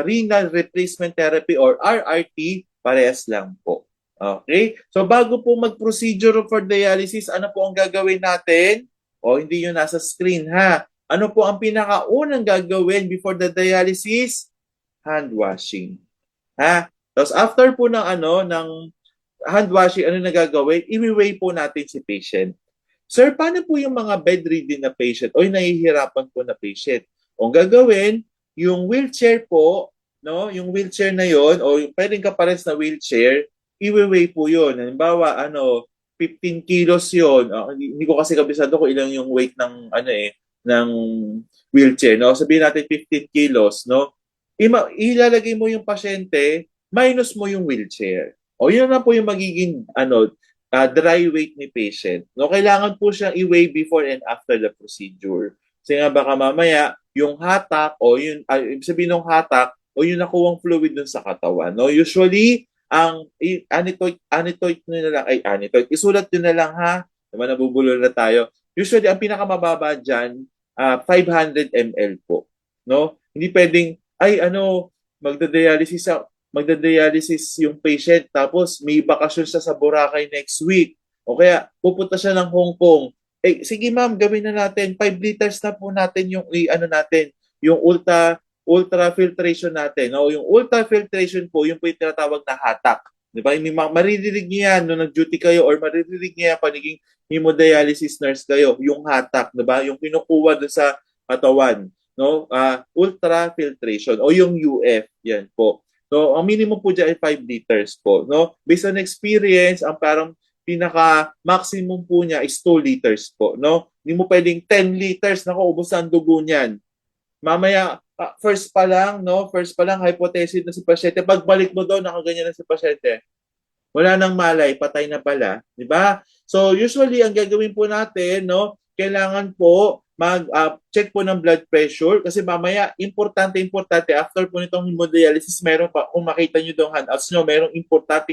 renal replacement therapy or RRT, parehas lang po. Okay? So bago po mag-procedure for dialysis, ano po ang gagawin natin? O hindi yun nasa screen ha. Ano po ang pinakaunang gagawin before the dialysis? Hand washing. Ha? Tapos after po ng ng hand washing, ano na gagawin? I-weigh po natin si patient. Sir, paano po yung mga bedridden na patient o yung nahihirapan po na patient? O gagawin, yung wheelchair po, no, yung wheelchair na yon o yung pwedeng kapares na wheelchair, i-weigh po yun. Halimbawa, 15 kilos yun. Hindi ko kasi kabisado kung ilang yung weight ng ng wheelchair, no? Sabihin natin 15 kilos, no? Ilalagay mo yung pasyente, minus mo yung wheelchair. O yun na po yung magiging dry weight ni patient. No, kailangan po siyang i-weigh before and after the procedure. Kasi nga baka mamaya yung hatak o yung sabihin ng hatak o yung nakuwang fluid dun sa katawan. No, usually ang anitoid nyo na lang isulat nyo na lang ha. Naman nabubulol na tayo. Usually ang pinakamababa diyan 500 ml po. No? Hindi pwedeng magda-dialysis yung patient tapos may bakasyon siya sa Boracay next week o kaya pupunta siya ng Hong Kong. Sige ma'am, gawin na natin 5 liters na po natin yung yung ultra filtration natin. No? Yung ultra filtration po, yung po yung tinatawag na hatak. Di ba? Maririnig niyo yan nung nag-duty kayo or maririnig niyo yan paniging hemodialysis nurse kayo. Yung hatak, di ba? Yung kinukuha doon sa katawan. No? Ultra filtration o yung UF. Yan po. So, ang minimum po dyan ay 5 liters po. No? Based on experience, ang parang pinaka-maximum po niya is 2 liters po. No? Hindi mo pwedeng 10 liters. Naku, ubos ang dugo niyan. Mamaya, first pa lang, hypothesis na si pasyente. Pagbalik mo daw, nakaganyan na si pasyente. Wala nang malay, patay na pala. Di ba? So, usually, ang gagawin po natin, no, kailangan po mag-check po ng blood pressure kasi mamaya, importante, after po nitong hemodialysis, meron pa, kung makita nyo doon handouts nyo, merong importante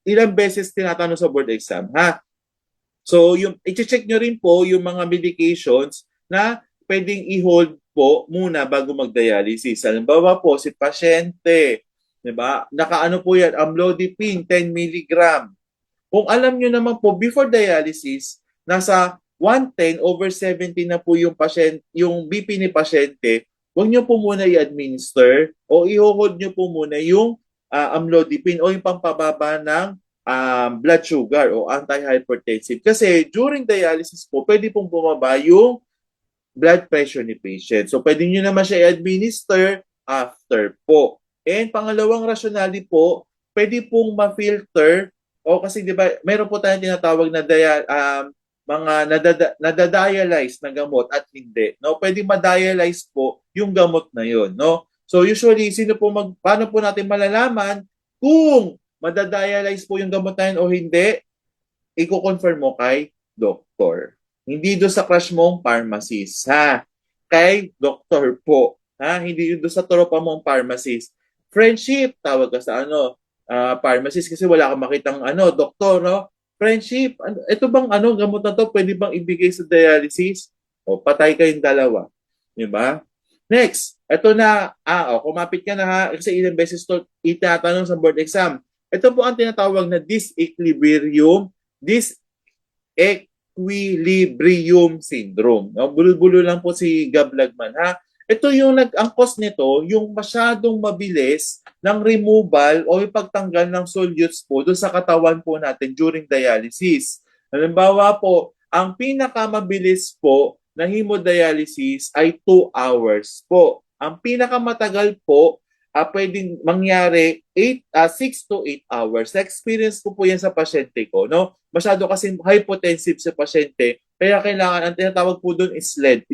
ilang beses tinatanong sa board exam, ha? So, yung i-check nyo rin po yung mga medications na pwedeng i-hold po muna bago mag-dialysis. Halimbawa po, si pasyente, di ba? Nakaano po yan, amlodipine, 10 milligram. Kung alam nyo naman po, before dialysis, nasa 110/70 na po yung pasyente, yung BP ni pasyente, huwag nyo po muna i-administer o i-hold nyo po muna yung amlodipine o yung pampababa ng blood sugar o antihypertensive. Kasi during dialysis po, pwede pong bumaba yung blood pressure ni patient. So, pwede nyo naman siya i-administer after po. And pangalawang rationale po, pwede pong ma-filter o kasi di ba, meron po tayong tinatawag na mga nadadialyze na gamot at hindi. No? Pwede ma-dialyze po yung gamot na yon. No? So usually, paano po natin malalaman kung madadialyze po yung gamot na yun o hindi? I-confirm mo kay doktor. Hindi do sa crush mong pharmacist, ha? Kay doktor po. Ha? Hindi do sa tropa mong pharmacist. Friendship, tawag ka sa pharmacist kasi wala kang makitang doktor, no? Friendship, ito bang gamot na to, pwede bang ibigay sa dialysis? O, patay kayong dalawa. Di ba? Next, ito na, kumapit ka na ha, kasi ilang beses to itatanong sa board exam. Ito po ang tinatawag na disequilibrium syndrome. No? Bulol-bulol lang po si Gablagman, ha? Ito yung ang cause nito, yung masyadong mabilis ng removal o yung pagtanggal ng solutes po doon sa katawan po natin during dialysis. Halimbawa po, ang pinakamabilis po na hemodialysis ay 2 hours po. Ang pinakamatagal po, pwedeng mangyari 6 to 8 hours. Na-experience ko po yan sa pasyente ko. No? Masyado kasi hypotensive sa pasyente, kaya kailangan, ang tinatawag po doon is SLED,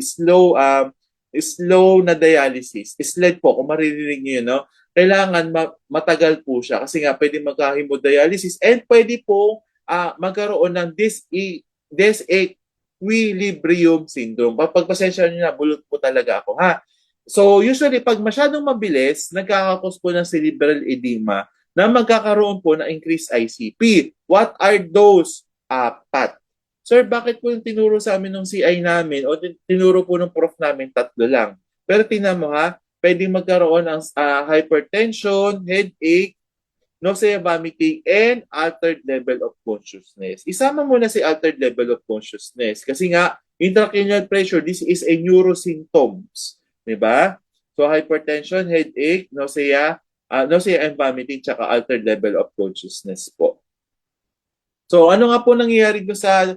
slow na dialysis. SLED po, kung maririnig niyo yun, no? Kailangan matagal po siya kasi nga pwede magka-hemodialysis and pwede po magkaroon ng disequilibrium syndrome. Pagpasensya nyo na, bulot po talaga ako, ha? So, usually, pag masyadong mabilis, nagkakakos po ng cerebral edema na magkakaroon po ng increased ICP. What are those? Apat. Sir, bakit po yung tinuro sa amin ng CI namin o tinuro po ng prof namin 3 lang? Pero tingnan mo ha, pwedeng magkaroon ng hypertension, headache, nausea, vomiting, and altered level of consciousness. Isama mo na si altered level of consciousness kasi nga, intracranial pressure, this is a neurosymptoms. Diba? So, hypertension, headache, nausea and vomiting, tsaka altered level of consciousness po. So, ano nga po nangyayari doon sa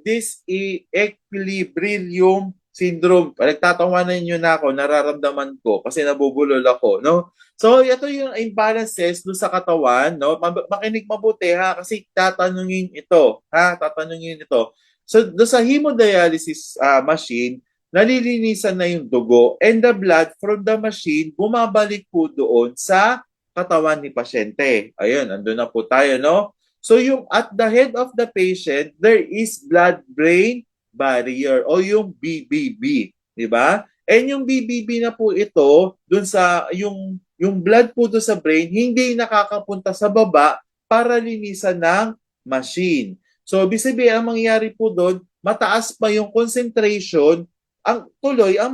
disequilibrium syndrome? Nagtatawanan nyo na ako, nararamdaman ko kasi nabubulol ako, no? So, ito yung imbalances doon sa katawan, no? Makinig mabuti ha, kasi tatanungin ito, ha? Tatanungin ito. So, doon sa hemodialysis machine, nalilinisan na yung dugo and the blood from the machine bumabalik po doon sa katawan ni pasyente. Ayun, andun na po tayo, no? So yung at the head of the patient, there is blood-brain barrier o yung BBB, di ba? And yung BBB na po ito, dun sa yung blood po doon sa brain, hindi nakakapunta sa baba para linisan ng machine. So, ibig sabihin, ang mangyayari po doon, mataas pa yung concentration, ang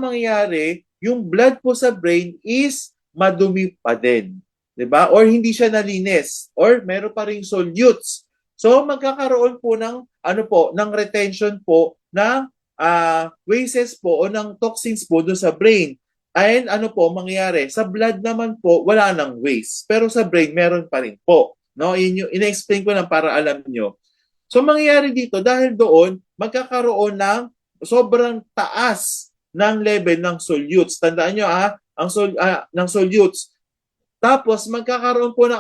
mangyayari, yung blood po sa brain is madumi pa din. 'Di ba? Or hindi siya nalinis or meron pa ring solutes. So magkakaroon po ng ng retention po ng wastes po o ng toxins po doon sa brain. And mangyayari? Sa blood naman po wala nang waste, pero sa brain meron pa rin po. No, ina-explain ko lang para alam nyo. So mangyayari dito dahil doon magkakaroon ng sobrang taas ng level ng solutes. Tandaan nyo ng solutes. Tapos magkakaroon po ng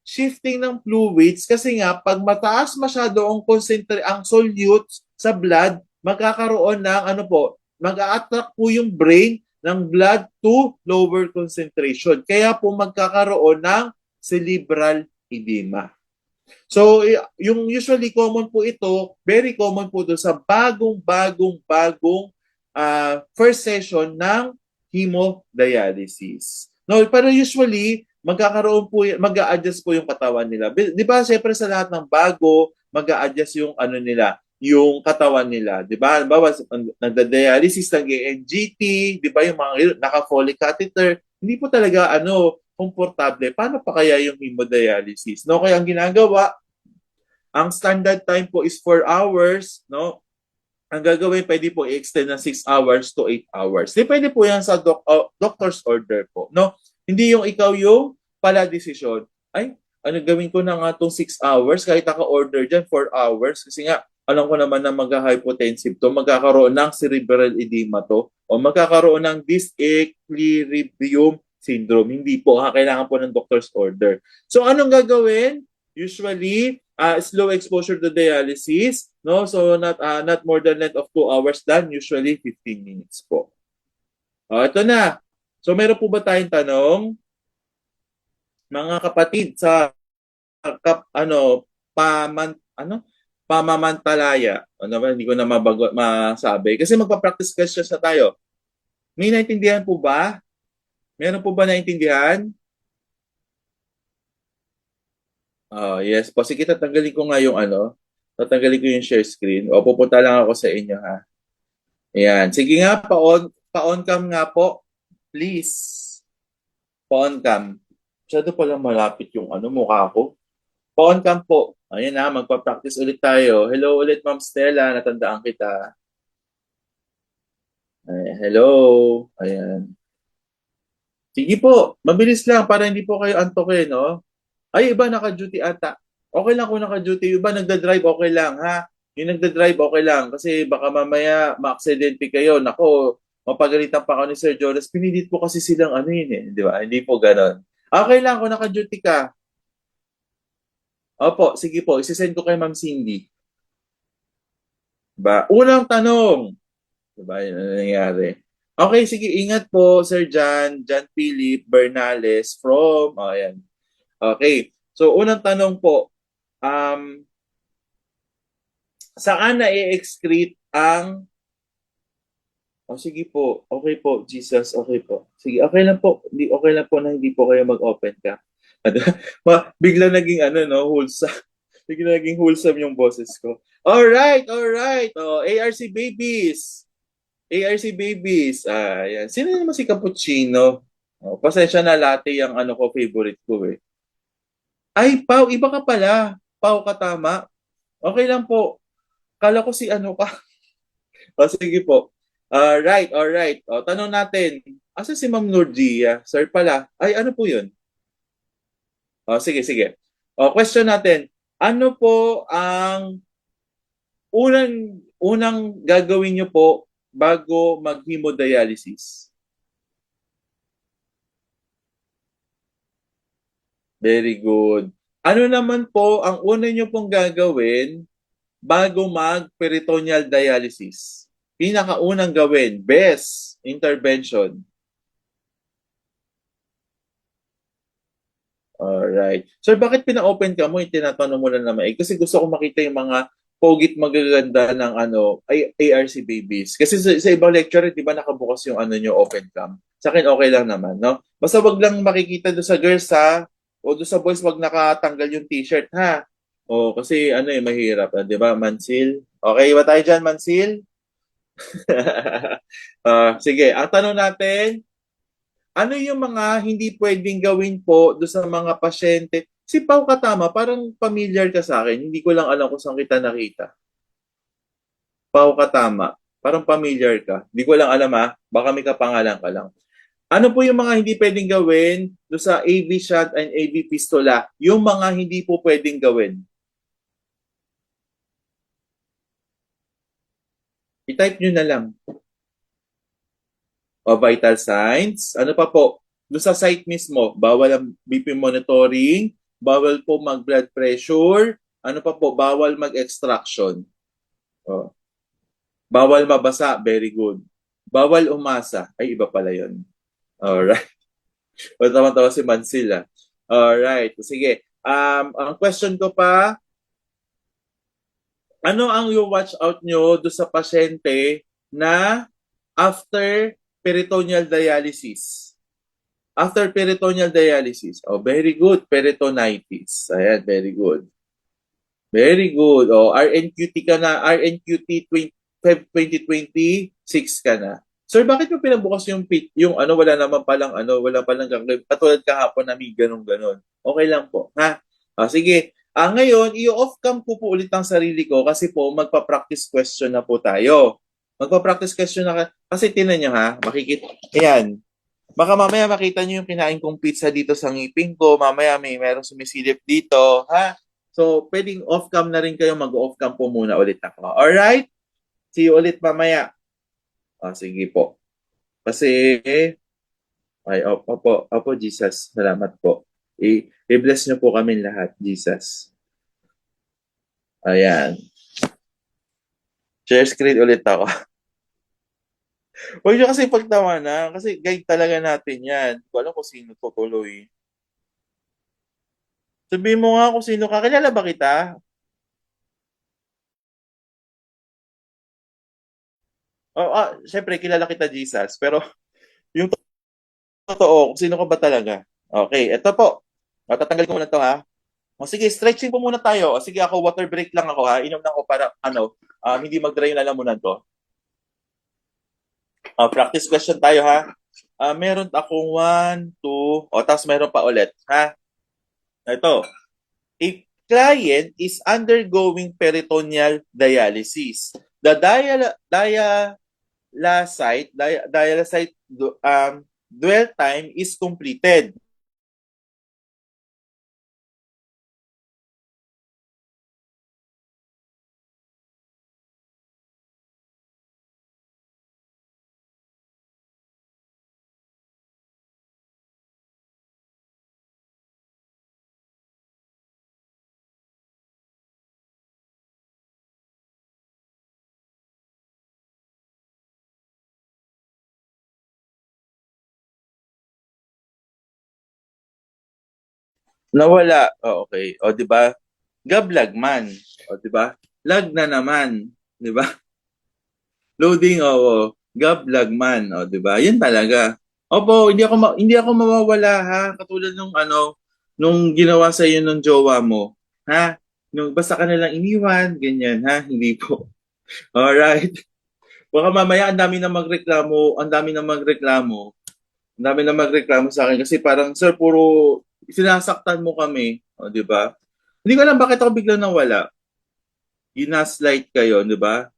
shifting ng fluids kasi nga pag mataas masyado ang ang solutes sa blood, magkakaroon ng mag-a-attract po yung brain ng blood to lower concentration. Kaya po magkakaroon ng cerebral edema. So, yung usually common po ito, very common po ito sa bagong first session ng hemodialysis. No, pero usually, magkakaroon po, mag-a-adjust po yung katawan nila. Di ba, syempre sa lahat ng bago, mag-a-adjust yung ano nila, yung katawan nila. Di ba? Halimbawa, nagda-dialysis, nag-NGT, di ba, yung mga naka-Foley catheter, hindi po talaga komportable. Paano pa kaya yung hemodialysis? No, kaya ang ginagawa, ang standard time po is 4 hours, no? Ang gagawin, pwede po i-extend ng 6 hours to 8 hours. Depende po yan sa doctor's order po, no? Hindi yung ikaw yung pala desisyon. Ay, ano gawin ko na nga itong 6 hours kahit naka-order dyan 4 hours kasi nga alam ko naman na mag-hypotensive to, magkakaroon ng cerebral edema to, o magkakaroon ng dysequilibrium syndrome. Hindi po, kailangan po ng doctor's order. So anong gagawin? Usually, slow exposure to dialysis, no? So not more than length of 2 hours done, usually 15 minutes po. Ito na. So meron po ba tayong tanong? Mga kapatid sa pamamantalaya. Hindi ko na masabi kasi magpa-practice questions na tayo. May naintindihan po ba? Meron po ba naintindihan? Yes po. Sige, tatanggalin ko nga yung tatanggalin ko yung share screen. O, pupunta lang ako sa inyo, ha? Ayan. Sige nga, pa-on cam nga po. Please. Pa-on cam. Masyado palang malapit yung mukha ko. Pa-on cam po. Ayan na, magpa-practice ulit tayo. Hello ulit, Ma'am Stella. Natandaan kita. Hello. Ayan. Sige po. Mabilis lang para hindi po kayo antokin, no? Ay, iba naka-duty ata. Okay lang kung naka-duty. Yung iba nagda-drive, okay lang, ha? Yung nagda-drive, okay lang. Kasi baka mamaya ma-accidente kayo. Nako, mapagalitan pa ako ni Sir Jonas. Pinilit po kasi silang yun eh. Di ba? Hindi po ganon. Okay lang kung naka-duty ka. Opo, sige po. Isisend ko kay Ma'am Cindy. Diba? Unang tanong. Diba? Yun ang nangyari. Okay, sige. Ingat po, Sir John Philip Bernales from, ayan. Okay. So, unang tanong po, saan na-excrete ang sige po, okay po, Jesus, okay po. Sige, okay lang po. Okay lang po na hindi po kayo mag-open ka. Bigla naging wholesome. Bigla naging wholesome yung boses ko. Alright, alright. ARC Babies. ARC Babies. Yan. Sino naman si Cappuccino? Pasensya na, latte yung favorite ko eh. Ay, Pau, iba ka pala. Pau ka tama. Okay lang po. Kala ko si ka. Sige po. Alright, alright. Tanong natin. Asa si Ma'am Norgia? Sir pala. Ay, ano po yun? Sige, sige. Question natin. Ano po ang unang gagawin nyo po bago mag-hemodialysis? Very good. Ano naman po ang una nyo pong gagawin bago mag-peritoneal dialysis? Pinakaunang gawin, best intervention. Alright. So, bakit pina-open ka mo? Tinatanong mo lang naman. Kasi gusto ko makita yung mga pogit magaganda ng ARC Babies. Kasi sa ibang lecture, di ba nakabukas yung nyo, open cam. Sa akin, okay lang naman, no? Basta wag lang makikita doon sa girls, ha? O doon sa boys, wag nakatanggal yung t-shirt, ha? Kasi mahirap, di ba, Mansil? Okay ba tayo dyan, Mansil? Sige, ang tanong natin, ano yung mga hindi pwedeng gawin po do sa mga pasyente? Si Pau Katama, parang familiar ka sa akin. Hindi ko lang alam kung saan kita nakita. Pau Katama, parang familiar ka. Hindi ko lang alam baka may kapangalan ka lang. Ano po yung mga hindi pwedeng gawin do sa AV shunt and AV fistula? Yung mga hindi po pwedeng gawin. I-type nyo na lang. Vital signs. Ano pa po? Doon sa site mismo, bawal ang BP monitoring, bawal po mag-blood pressure, ano pa po? Bawal mag-extraction. Bawal mabasa, very good. Bawal umasa, ay iba pala yun. Alright. Tama-tama si Mansila. Alright, sige. Ang question ko pa, ano ang yung watch out nyo do sa pasyente na after peritoneal dialysis? After peritoneal dialysis. Oh, very good. Peritonitis. Ayan, very good. Very good. Oh, RNQT ka na. RNQT 2026 ka na. Sir, bakit mo pinabukas yung yung ano, wala naman palang ano, wala palang ganun. Katulad kahapon na may ganun-ganon. Okay lang po, ha? Sige. Ngayon, i-off cam ko po ulit ang sarili ko kasi po magpa-practice question na po tayo. Magpa-practice question na kasi tinan nyo ha, makikita. Ayan. Baka mamaya makita nyo yung kinain kong pizza dito sa ngipin ko. Mamaya may merong sumisilip dito, ha? So, pwedeng off-cam na rin kayo. Mag-off-cam po muna ulit ako. Alright? See you ulit mamaya. Sige po. Kasi, opo, Jesus. Salamat po. I-bless nyo po kami lahat, Jesus. Ayan. Share screen ulit ako. Huwag nyo kasi pagtawanan. Kasi guide talaga natin yan. Hindi ko alam kung sino tutuloy. Sabihin mo nga kung sino ka. Kilala ba kita? Syempre, kilala kita, Jesus. Pero yung totoo, kung sino ka ba talaga? Okay, ito po. Tatanggal ko muna to ha. Sige, stretching po muna tayo. Sige, ako, water break lang ako ha. Inom lang ako para, hindi mag-dry na lamunan ko. Practice question tayo ha. Meron akong 1, 2, tapos meron pa ulit ha. Ito. A client is undergoing peritoneal dialysis. The dialysate dwell time is completed. Nawala. Okay. O, di ba? Gablag man. O, di ba? Lag na naman. Di ba? Loading, Gablag man. O, di ba? Yan talaga. Opo, hindi ako mawawala ha. Katulad nung nung ginawa sa iyo ng jowa mo. Ha? Nung basta ka nalang iniwan, ganyan ha. Hindi po. Alright. Baka mamaya ang dami na magreklamo, ang dami na magreklamo sa akin kasi parang, sir, puro sinasaktan mo kami. O, di ba? Hindi ko alam bakit ako biglang nawala. Ginaslight kayo, di ba?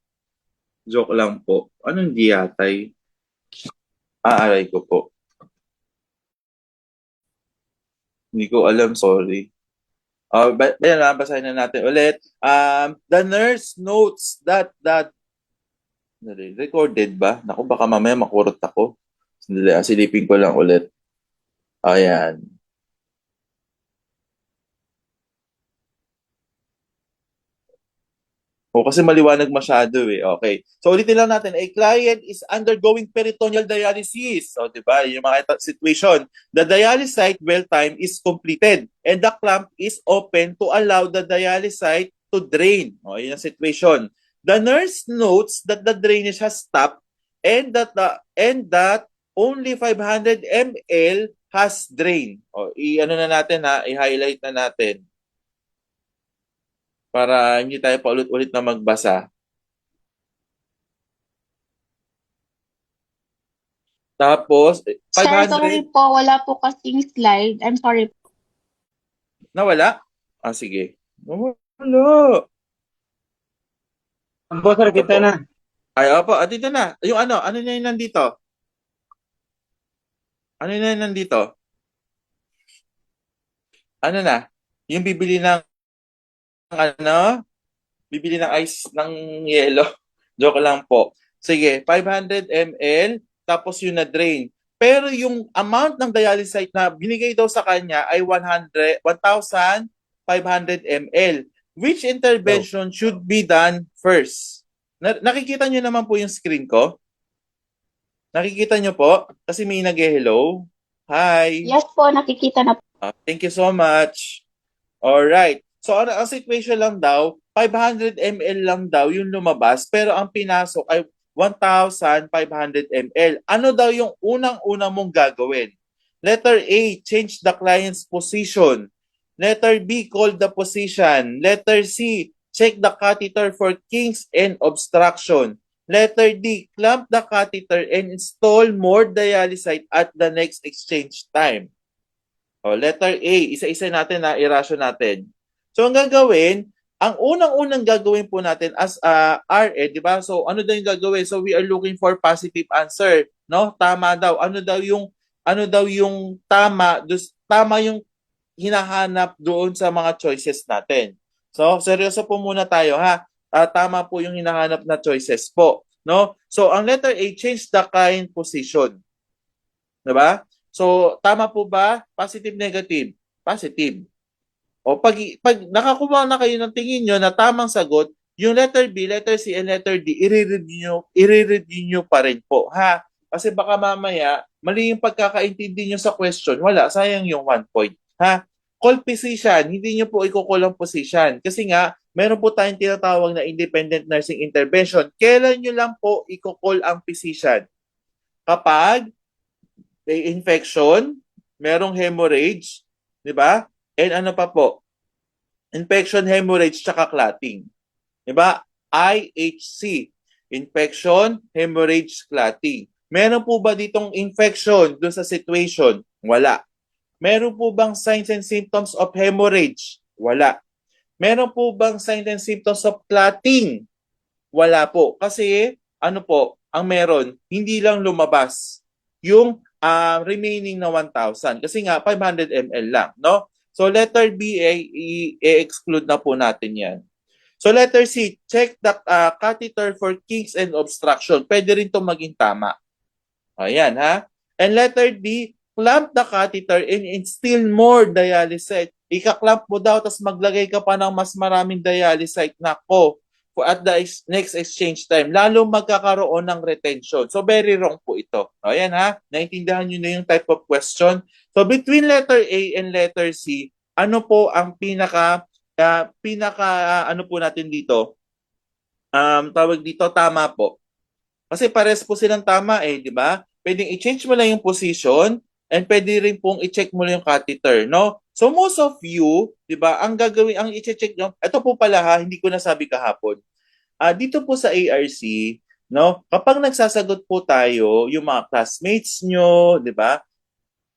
Joke lang po. Anong giyatay? Aray ko po. Hindi ko alam, sorry. Basahin na natin ulit. The nurse notes that recorded ba? Naku, baka mamaya makurot ako. Sandali, silipin ko lang ulit. Ayan. Kasi maliwanag masyado eh. Okay. So ulitin lang natin, a client is undergoing peritoneal dialysis. So, di ba? Yung mga situation. The dialysate well time is completed and the clamp is open to allow the dialysate to drain. Yun ang situation. The nurse notes that the drainage has stopped and that only 500 ml has drained. I-ano na natin ha, i-highlight na natin para hindi tayo paulit-ulit na magbasa. Tapos, 500. Sir, sorry po. Wala po kasing slide. I'm sorry. Nawala? Sige. Nawala. Boss, sir, kita na. Ay, opo. Dito na. Yung ano na yun nandito? Ano na yun nandito? Ano na? Yung bibili ng bibili ng ice ng yelo. Joke lang po. Sige, 500 ml, tapos yung na-drain. Pero yung amount ng dialysate na binigay daw sa kanya ay 1,500 ml. Which intervention should be done first? Nakikita nyo naman po yung screen ko? Nakikita nyo po? Kasi may nag-hello. Hi. Yes po, nakikita na po. Thank you so much. Alright. So, ang situation lang daw, 500 ml lang daw yung lumabas, pero ang pinasok ay 1,500 ml. Ano daw yung unang-una mong gagawin? Letter A, change the client's position. Letter B, call the position. Letter C, check the catheter for kinks and obstruction. Letter D, clamp the catheter and install more dialysate at the next exchange time. O, letter A, isa-isa natin na irasyo natin. So, ang gagawin, ang unang-unang gagawin po natin as RA, di ba? So, ano daw yung gagawin? So, we are looking for positive answer, no? Tama daw. Ano daw yung tama? Tama yung hinahanap doon sa mga choices natin. So, seryoso po muna tayo ha. Tama po yung hinahanap na choices po, no? So, ang letter A, change the client position. Diba? So, tama po ba? Positive, negative? Positive. O pag nakakuha na kayo ng tingin nyo na tamang sagot, yung letter B, letter C, and letter D, i-review nyo pa rin po. Ha? Kasi baka mamaya, mali yung pagkakaintindi nyo sa question, wala, sayang yung 1 point. Ha? Call position, hindi nyo po i-call ang position. Kasi nga, meron po tayong tinatawag na independent nursing intervention. Kailan nyo lang po i-call ang position? Kapag may infection, merong hemorrhage, di ba? And ano pa po? Infection, hemorrhage, tsaka clotting. Di ba? IHC. Infection, hemorrhage, clotting. Meron po ba ditong infection doon sa situation? Wala. Meron po bang signs and symptoms of hemorrhage? Wala. Meron po bang signs and symptoms of clotting? Wala po. Kasi, ano po, ang meron, hindi lang lumabas yung remaining na 1,000. Kasi nga, 500 ml lang, no? So, letter B, i-exclude na po natin yan. So, letter C, check the catheter for kinks and obstruction. Pwede rin itong maging tama. Ayan, ha? And letter D, clamp the catheter and instill more dialysate. Ika-clamp mo daw, tapos maglagay ka pa ng mas maraming dialysate. Nako, at the next exchange time, lalo magkakaroon ng retention. So, very wrong po ito. Ayan ha, naintindihan nyo na yung type of question. So, between letter A and letter C, ano po ang ano po natin dito? Tawag dito, tama po. Kasi pares po silang tama di ba? Pwedeng i-change mo lang yung position and pwede rin pong i-check mo lang yung catheter, no? So most of you, 'di ba, ang gagawin, ang i-check nyo, ito po pala ha, hindi ko nasabi kahapon. Dito po sa ARC, no, kapag nagsasagot po tayo, yung mga classmates nyo, 'di ba?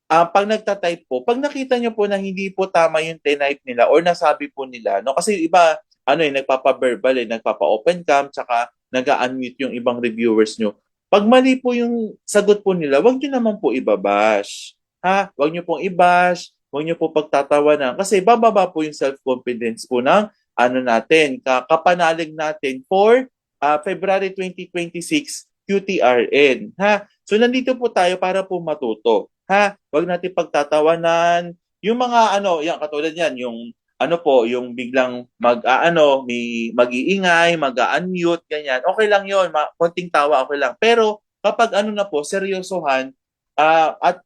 Pag nagta-type po, pag nakita nyo po na hindi po tama yung type nila or nasabi po nila, no, kasi iba nagpapa-verbal nagpapa-open cam, tsaka nag-unmute yung ibang reviewers nyo. Pag mali po yung sagot po nila, wag nyo naman po ibabash. Ha? Wag nyo pong ibash, wag nyo po pagtatawanan kasi bababa po yung self-confidence po ng natin, kapanalig natin for February 2026 QTRN. Ha? So nandito po tayo para po matuto. Ha? Wag natin pagtatawanan. Yung mga yan katulad yan, yung yung biglang may mag-iingay, mag-unmute, ganyan. Okay lang 'yon, konting tawa okay lang. Pero kapag na po, seryosohan at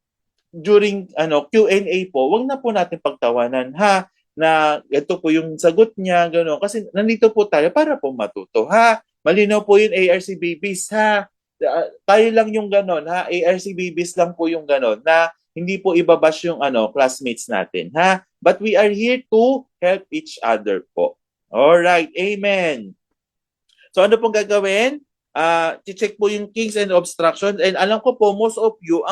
during Q&A po, wag na po natin pagtawanan ha na ito po yung sagot niya, gano'n. Kasi nandito po tayo para po matuto ha. Malinaw po yun, ARC babies ha. Tayo lang yung gano'n ha. ARC babies lang po yung gano'n na hindi po ibabash yung classmates natin ha. But we are here to help each other po. All right, amen. So ano pong gagawin? I-check po yung kinks and obstructions, and alam ko po most of you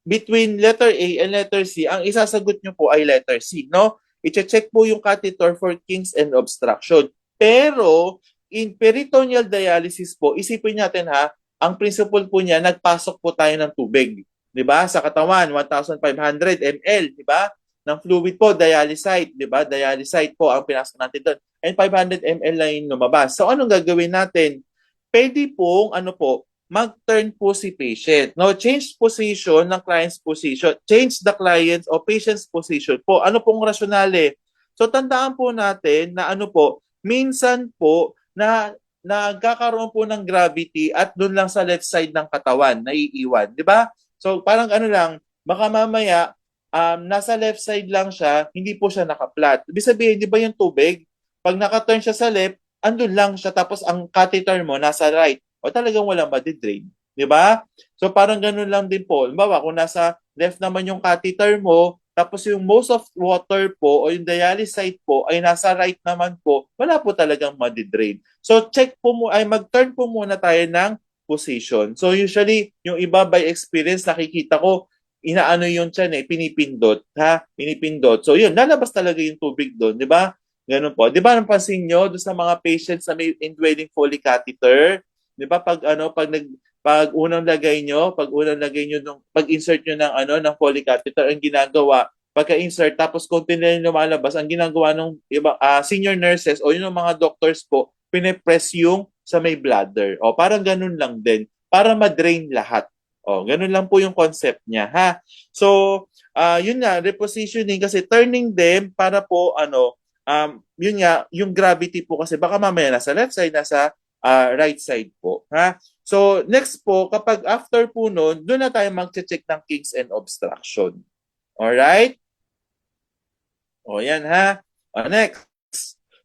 between letter A and letter C, ang isasagot nyo po ay letter C, no? I-check po yung catheter for kinks and obstruction. Pero in peritoneal dialysis po, isipin natin ha, ang principle po niya, nagpasok po tayo ng tubig, 'di ba? Sa katawan, 1,500 ml, 'di ba? Ng fluid po, dialysate, 'di ba? Dialysate po ang pinasok natin doon. And 500 ml lang yung lumabas. So anong gagawin natin? Pwede pong mag-turn po si patient. No, change position ng client's position. Change the client's o patient's position po. Ano pong rasyonale? So tandaan po natin na minsan po na nagkakaroon po ng gravity at doon lang sa left side ng katawan, naiiwan. Di ba? So parang lang, baka mamaya, nasa left side lang siya, hindi po siya naka-flat. Ibig sabihin, di ba yung tubig, pag naka-turn siya sa left, andun lang siya, tapos ang catheter mo nasa right. O talagang walang madidrain. Di ba? So parang ganun lang din po. Halimbawa, kung nasa left naman yung catheter mo, tapos yung most of water po o yung dialysis site po ay nasa right naman po, wala po talagang madidrain. So check po mo, ay mag-turn po muna tayo ng position. So usually, yung iba by experience, nakikita ko, inaano yung tiyan pinipindot, ha? Pinipindot. So yun, lalabas talaga yung tubig doon, di ba? Ganun po. Di ba napansin nyo doon sa mga patients na may indwelling Foley catheter, di ba pag unang lagay nyo nung pag-insert nyo ng ng Foley catheter, ang ginagawa pagka-insert tapos konti na yung lumalabas, ang ginagawa ng iba senior nurses o yung mga doctors po, pine-press yung sa may bladder. O parang ganun lang din para ma-drain lahat. O ganun lang po yung concept niya, ha. So, yun nga, repositioning kasi turning them para po yun nga, yung gravity po kasi baka mamaya nasa left side, nasa right side po, ha. So, next po, kapag after po nun, doon na tayo mag-check ng kinks and obstruction. Alright? O, yan ha. Next.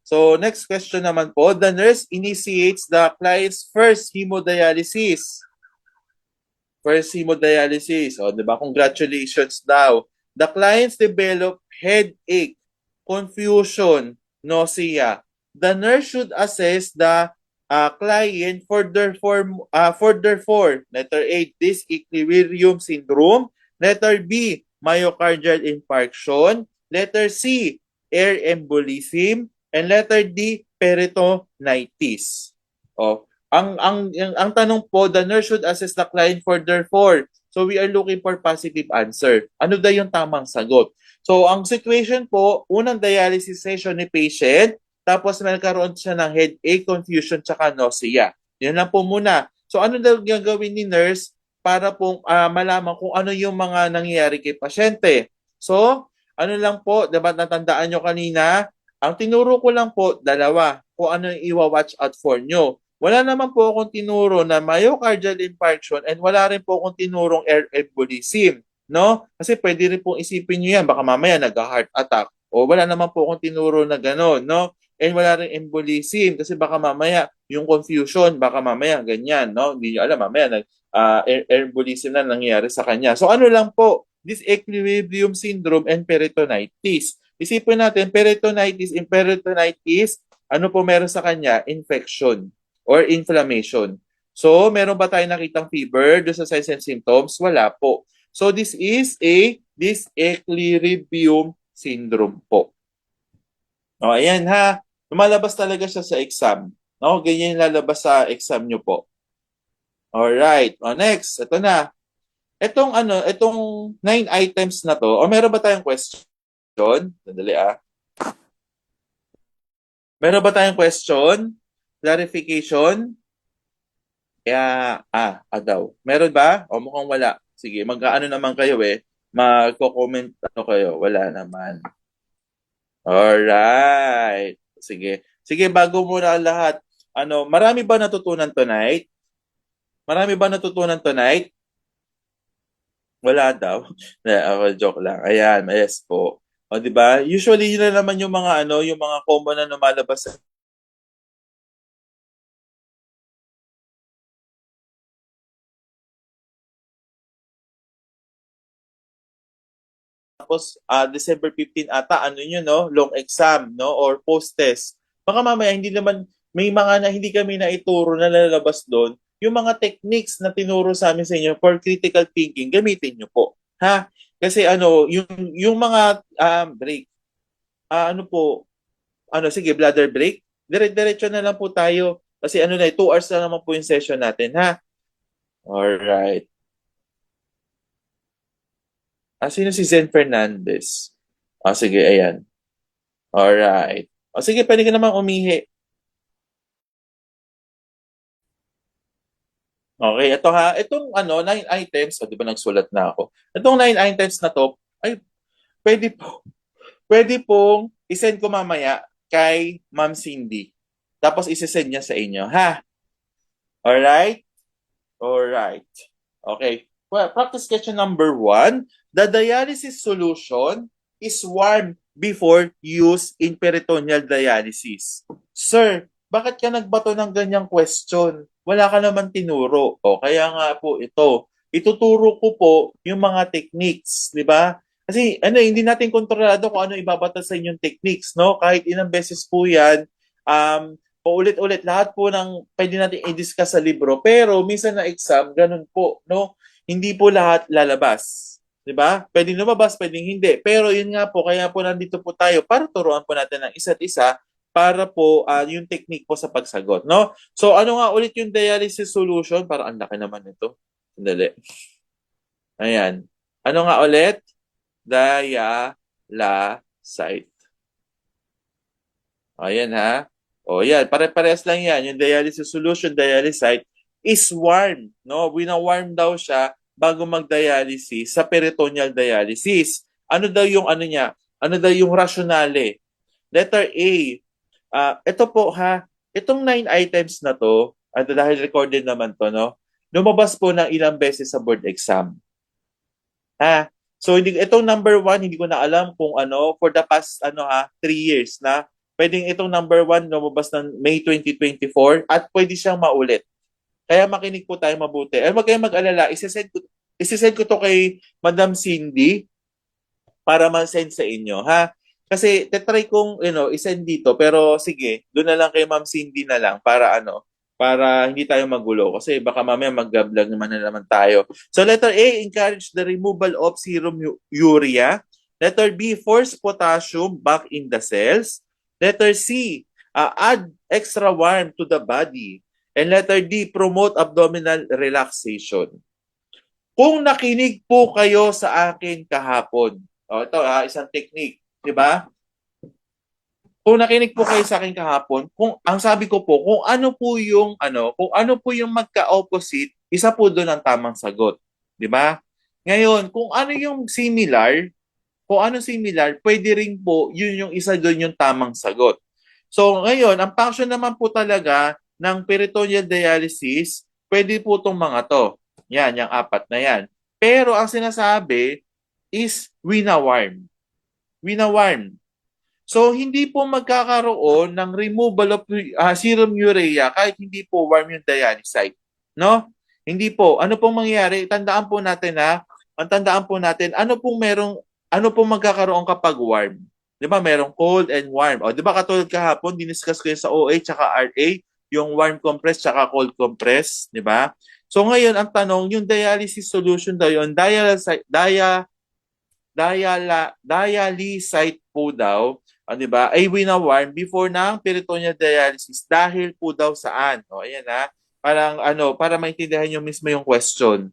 So, next question naman po, the nurse initiates the client's first hemodialysis. First hemodialysis. O, di ba? Congratulations daw. The clients develop headache, confusion, nausea. The nurse should assess the client further for letter A, disequilibrium syndrome. Letter B, myocardial infarction. Letter C, air embolism. And letter D, peritonitis. Oh, ang tanong po, the nurse should assess the client further for. So we are looking for positive answer. Ano daw yung tamang sagot? So ang situation po, unang dialysis session ni patient, tapos nagkaroon siya ng headache, confusion, tsaka nausea. Yan lang po muna. So ano daw gagawin ni nurse para po malaman kung ano yung mga nangyayari kay pasyente? So, ano lang po, diba natandaan nyo kanina, ang tinuro ko lang po, dalawa, kung ano yung iwa-watch out for nyo. Wala naman po akong tinuro na myocardial infarction and wala rin po akong tinurong air embolism. No? Kasi pwede rin pong isipin nyo yan, baka mamaya nag-heart attack. O wala naman po akong tinuro na gano'n, no? And wala rin embolism kasi baka mamaya yung confusion, baka mamaya ganyan, no? Hindi nyo alam, mamaya air embolism na nangyayari sa kanya. So ano lang po, disequilibrium syndrome and peritonitis. Isipin natin, peritonitis, ano po meron sa kanya? Infection or inflammation. So, meron ba tayong nakitang fever doon sa signs and symptoms? Wala po. So, this is a disequilibrium syndrome po. O, ayan ha. Lumalabas talaga siya sa exam. No? Ganyan yung lalabas sa exam nyo po. Alright. O, next. Ito na. Itong 9 items na to, o meron ba tayong question? Sandali Meron ba tayong question? Clarification? Kaya, daw. Meron ba? O mukhang wala. Sige, mag-ano naman kayo Magko-comment kayo. Wala naman. Alright. Sige. Sige, bago muna ang lahat. Marami ba natutunan tonight? Marami ba natutunan tonight? Wala daw. Joke lang. Ayan, yes po. O, di ba? Usually, yun na naman yung mga yung mga common na lumalabas sa tapos December 15 ata yun no, long exam no or post test. Baka mamaya hindi naman may mga na hindi kami na ituro na lalabas doon. Yung mga techniques na tinuro sa amin sa inyo for critical thinking, gamitin niyo po. Ha? Kasi yung mga break. Sige, bladder break. Dire-diretso na lang po tayo. Kasi 2 hours na naman po yung session natin, ha? Alright. Sino si Zen Fernandez? Sige, ayan. Alright. Sige, pwede ka namang umihi. Okay, ito ha. Itong 9 items, di ba nagsulat na ako? Itong 9 items na to, ay, pwede pong isend ko mamaya kay Ma'am Cindy. Tapos isesend niya sa inyo, ha? Alright? Alright. Okay. Well, practice question number 1. The dialysis solution is warm before use in peritoneal dialysis. Sir, bakit ka nagbato ng ganyang question? wala ka naman tinuro. O, kaya nga po ito, ituturo ko po yung mga techniques, di ba? Kasi hindi natin kontrolado kung ano ibabatas sa inyong techniques, no? Kahit ilang beses po yan, paulit-ulit, lahat po ng pwede natin i-discuss sa libro. Pero minsan na exam, ganun po, no? Hindi po lahat lalabas. 'Di ba? Pwedeng lumabas, pwedeng hindi. Pero yun nga po, kaya po nandito po tayo para turuan po natin ng isa't isa para po yung technique po sa pagsagot, no? So ano nga ulit yung dialysis solution? Para ang laki naman nito. Sandali. Ayan. Ano nga ulit? Dialysate. Ayan ha. O yan, pare-parehas lang yan. Yung dialysis solution, dialysate, is warm. No? Wina-warm daw siya bago mag-dialysis sa peritoneal dialysis. Ano daw yung ano niya? Ano daw yung rationale? Letter A. Ito po ha, itong 9 items na to, at dahil recorded naman to, no? Lumabas po ng ilang beses sa board exam. Ha? So itong number 1, hindi ko na alam kung ano, for the past 3 years na pwedeng itong number 1 lumabas ng May 2024 at pwede siyang maulit. Kaya makinig po tayo mabuti. Huwag kayong mag-alala, isesend ko to kay Madam Cindy para ma-send sa inyo, ha? Kasi tetry kong, isend dito, pero sige, doon na lang kay Ma'am Cindy na lang para hindi tayo magulo kasi baka mamaya mag-vlog naman tayo. So letter A, encourage the removal of serum urea. Letter B, force potassium back in the cells. Letter C, add extra warmth to the body. And letter D, promote abdominal relaxation. Kung nakinig po kayo sa akin kahapon, ito isang technique, di ba? Kung nakinig po kayo sa akin kahapon, kung ang sabi ko po, kung ano po yung magka-opposite, isa po doon ang tamang sagot, 'di ba? Ngayon, kung ano yung similar, pwede rin po yun yung isa doon yung tamang sagot. So, ngayon, ang function naman po talaga ng peritoneal dialysis, pwede po itong mga to. Yan, yung 4 na yan. Pero ang sinasabi is wina-warm. Wina-warm. So, hindi po magkakaroon ng removal of serum urea kahit hindi po warm yung dialysate. No? Hindi po. Ano pong mangyayari? Tandaan po natin ano pong magkakaroon kapag warm. Di ba? Merong cold and warm. O, di ba katulad kahapon, diniscuss ko yun sa OA tsaka RA, yung warm compress tsaka cold compress. Di ba? So, ngayon, ang tanong, yung dialysis solution daw yun, dialysate po daw, di ba, ay wina-warm before ng peritoneal dialysis dahil po daw saan? O, ayan ha. Parang para maintindihan nyo mismo yung question.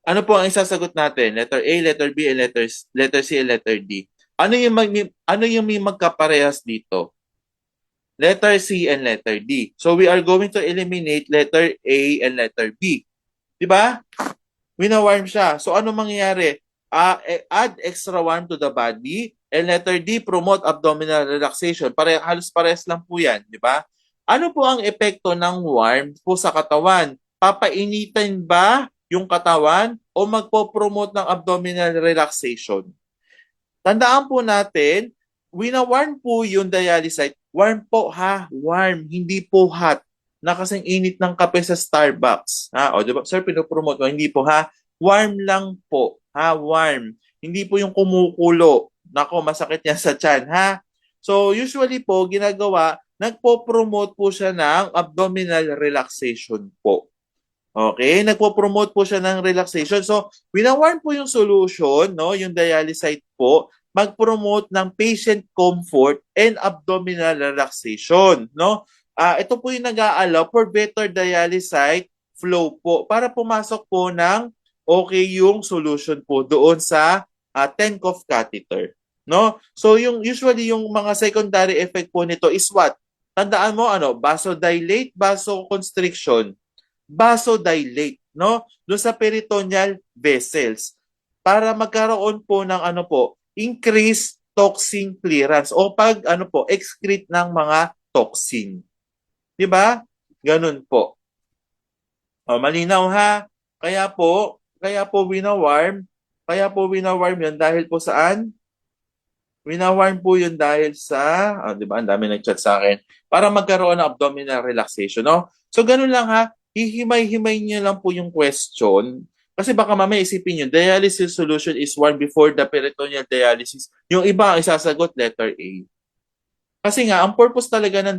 Ano po ang isasagot natin? Letter A, letter B, and letter C, and letter D. Ano yung may magkaparehas dito? Letter C and letter D. So we are going to eliminate letter A and letter B. Di ba? Wina-warm siya. So ano mangyayari? Add extra warm to the body. And letter D, promote abdominal relaxation. Halos parehas lang po yan, di ba? Ano po ang epekto ng warm po sa katawan? Papainitan ba yung katawan o magpo-promote ng abdominal relaxation? Tandaan po natin, wina-warm po yung dialysate. Warm po ha, warm, hindi po hot. Na kasing init ng kape sa Starbucks. O diba? Sir, pinopromote mo, hindi po ha. Warm lang po. Ha, warm. Hindi po yung kumukulo. Nako, masakit niya sa tiyan, ha? So, usually po, ginagawa, nagpo-promote po siya ng abdominal relaxation po. Okay? Nagpo-promote po siya ng relaxation. So, wina-warm po yung solution, no? Yung dialysate po, mag-promote ng patient comfort and abdominal relaxation, no? Ito po yung nag-aalaw for better dialysate flow po para pumasok po ng okay yung solution po doon sa Tenkov catheter, no? So yung usually yung mga secondary effect po nito is what? Tandaan mo vasodilate, vasoconstriction, vasodilate, no? Doon sa peritoneal vessels para magkaroon po ng increased toxin clearance o excrete ng mga toxin. 'Di ba? Ganun po. Malinaw ha. Kaya po wina-warm. Yun dahil po saan? Wina-warm po yun dahil sa, 'di ba? Ang dami nag-chat sa akin. Para magkaroon ng abdominal relaxation, no? So ganun lang ha, hihimay-himay niyo lang po yung question. Kasi baka mamaya isipin niyo, dialysis solution is one before the peritoneal dialysis. Yung iba ang isasagot letter A. Kasi nga, ang purpose talaga ng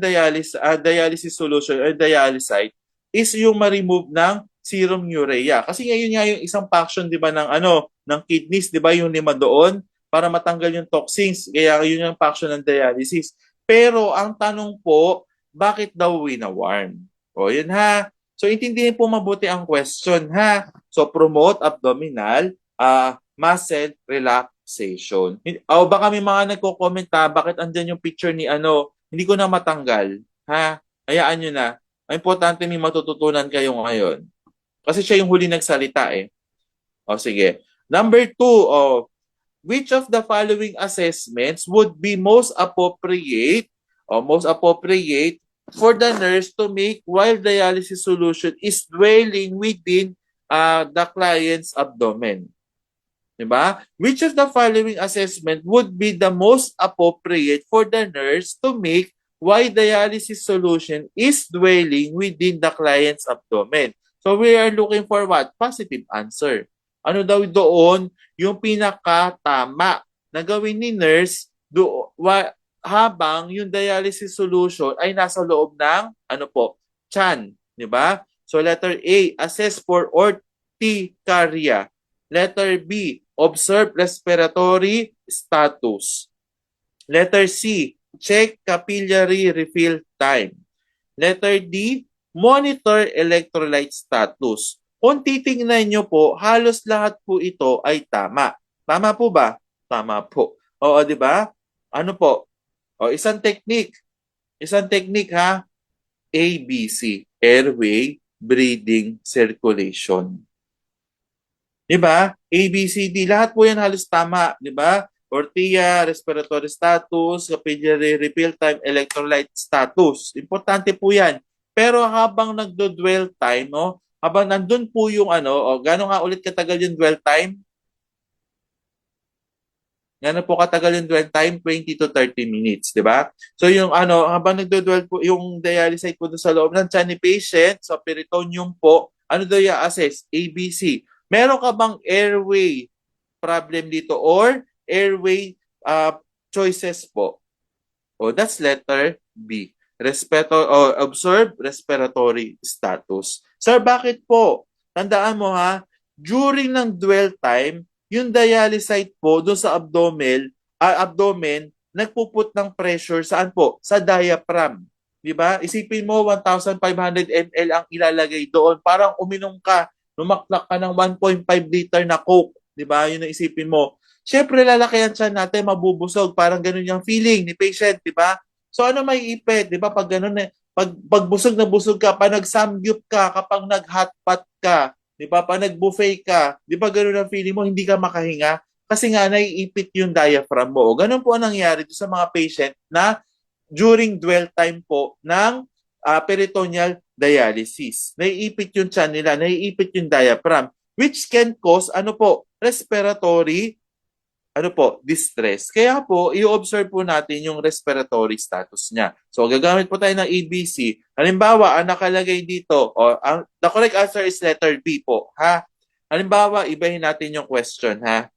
dialysis solution or dialysate is yung ma-remove ng serum urea. Kasi ngayon nga yung isang function, di ba, ng kidneys, di ba, yung lima doon, para matanggal yung toxins. Kaya yun yung function ng dialysis. Pero ang tanong po, bakit daw winawarm? O, yun ha. So, intindihin po mabuti ang question ha. So, promote abdominal muscle relaxation. O baka may mga nagko-comment ha, bakit andyan yung picture ni hindi ko na matanggal. Ha? Hayaan nyo na. Ang importante may matututunan kayo ngayon. Kasi siya yung huli nagsalita eh. O sige. Number 2, which of the following assessments would be most appropriate for the nurse to make while dialysis solution is dwelling within the client's abdomen? Diba? Which of the following assessment would be the most appropriate for the nurse to make while dialysis solution is dwelling within the client's abdomen? So we are looking for what? Positive answer. Ano daw doon yung pinakatama na gawin ni nurse habang yung dialysis solution ay nasa loob ng tiyan, di ba? So letter A, assess for urticaria. Letter B, observe respiratory status. Letter C, check capillary refill time. Letter D, monitor electrolyte status. Kung titingnan nyo po, halos lahat po ito ay tama. Tama po ba? Tama po. Oo, di ba? Ano po? O, isang technique. Isang technique ha. ABC, airway, breathing, circulation. Diba? A, B, C, D, lahat po yan halos tama. Diba? Ortia, respiratory status, capillary refill time, electrolyte status. Importante po yan. Pero habang nagdo-dwell time, no? Habang nandun po yung gano'n nga ulit katagal yung dwell time? Gano'n po katagal yung dwell time? 20 to 30 minutes, di ba? So yung habang nagdo-dwell po yung dialysate po sa loob ng tiyan ni patient, sa peritoneum po, ano daw i-assess? A, B, C. Meron ka bang airway problem dito or airway choices po? O that's letter B. Observe respiratory status. Sir, bakit po? Tandaan mo ha, during ng dwell time, yung dialysate po doon sa abdomen, nagpuput ng pressure saan po? Sa diaphragm. Di ba? Isipin mo, 1,500 ml ang ilalagay doon. Parang uminom ka, lumaklak ka ng 1.5 liter na Coke. Di ba? Yun ang isipin mo. Siyempre, lalaki ang tiyan natin, mabubusog. Parang ganun yung feeling ni patient, di ba? So, ano may ipit? Di ba? Pag ganun, pag busog na busog ka, pag nag-samgyup ka, kapag nag-hotpot ka, di ba? Pag nag-buffet ka, di ba ganun ang feeling mo, hindi ka makahinga? Kasi nga, naiipit yung diaphragm mo. O, ganun po ang nangyari sa mga patient na during dwell time po ng peritoneal dialysis. Naiipit yung tiyan nila, naiipit yung diaphragm, which can cause, respiratory, distress. Kaya po, i-observe po natin yung respiratory status niya. So, gagamit po tayo ng ABC. Halimbawa, ang nakalagay dito, the correct answer is letter B po, ha? Halimbawa, ibahin natin yung question, ha?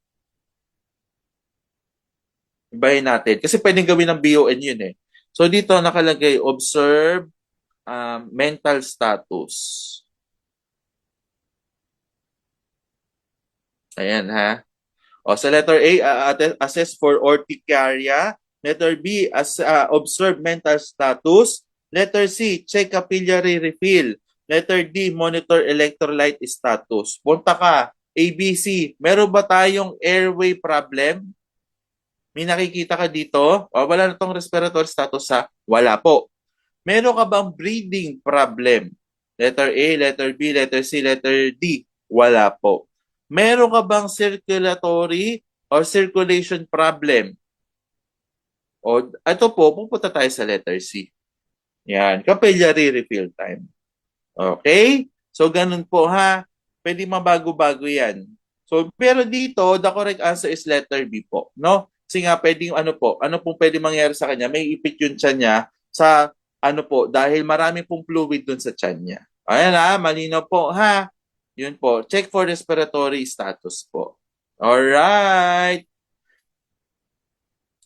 Ibahin natin. Kasi pwedeng gawin ng BON yun, eh. So, dito nakalagay, observe mental status. Ayan, ha? O, sa letter A, assess for urticaria. Letter B, observe mental status. Letter C, check capillary refill. Letter D, monitor electrolyte status. Punta ka, ABC, meron ba tayong airway problem? May nakikita ka dito? O, wala na tong respiratory status ha? Wala po. Meron ka bang breathing problem? Letter A, letter B, letter C, letter D. Wala po. Meron ka bang circulatory or circulation problem? O, ito po, pupunta tayo sa letter C. Yan, capillary refill time. Okay? So, ganun po ha. Pwede mabago-bago yan. So, pero dito, the correct answer is letter B po. No? Kasi nga, pwedeng ano pong pwede mangyari sa kanya, may ipit yung tiyan niya sa ano po, dahil marami pong fluid dun sa tiyan niya. Ayan ha, malinaw po ha. Yun po, check for respiratory status po. Alright.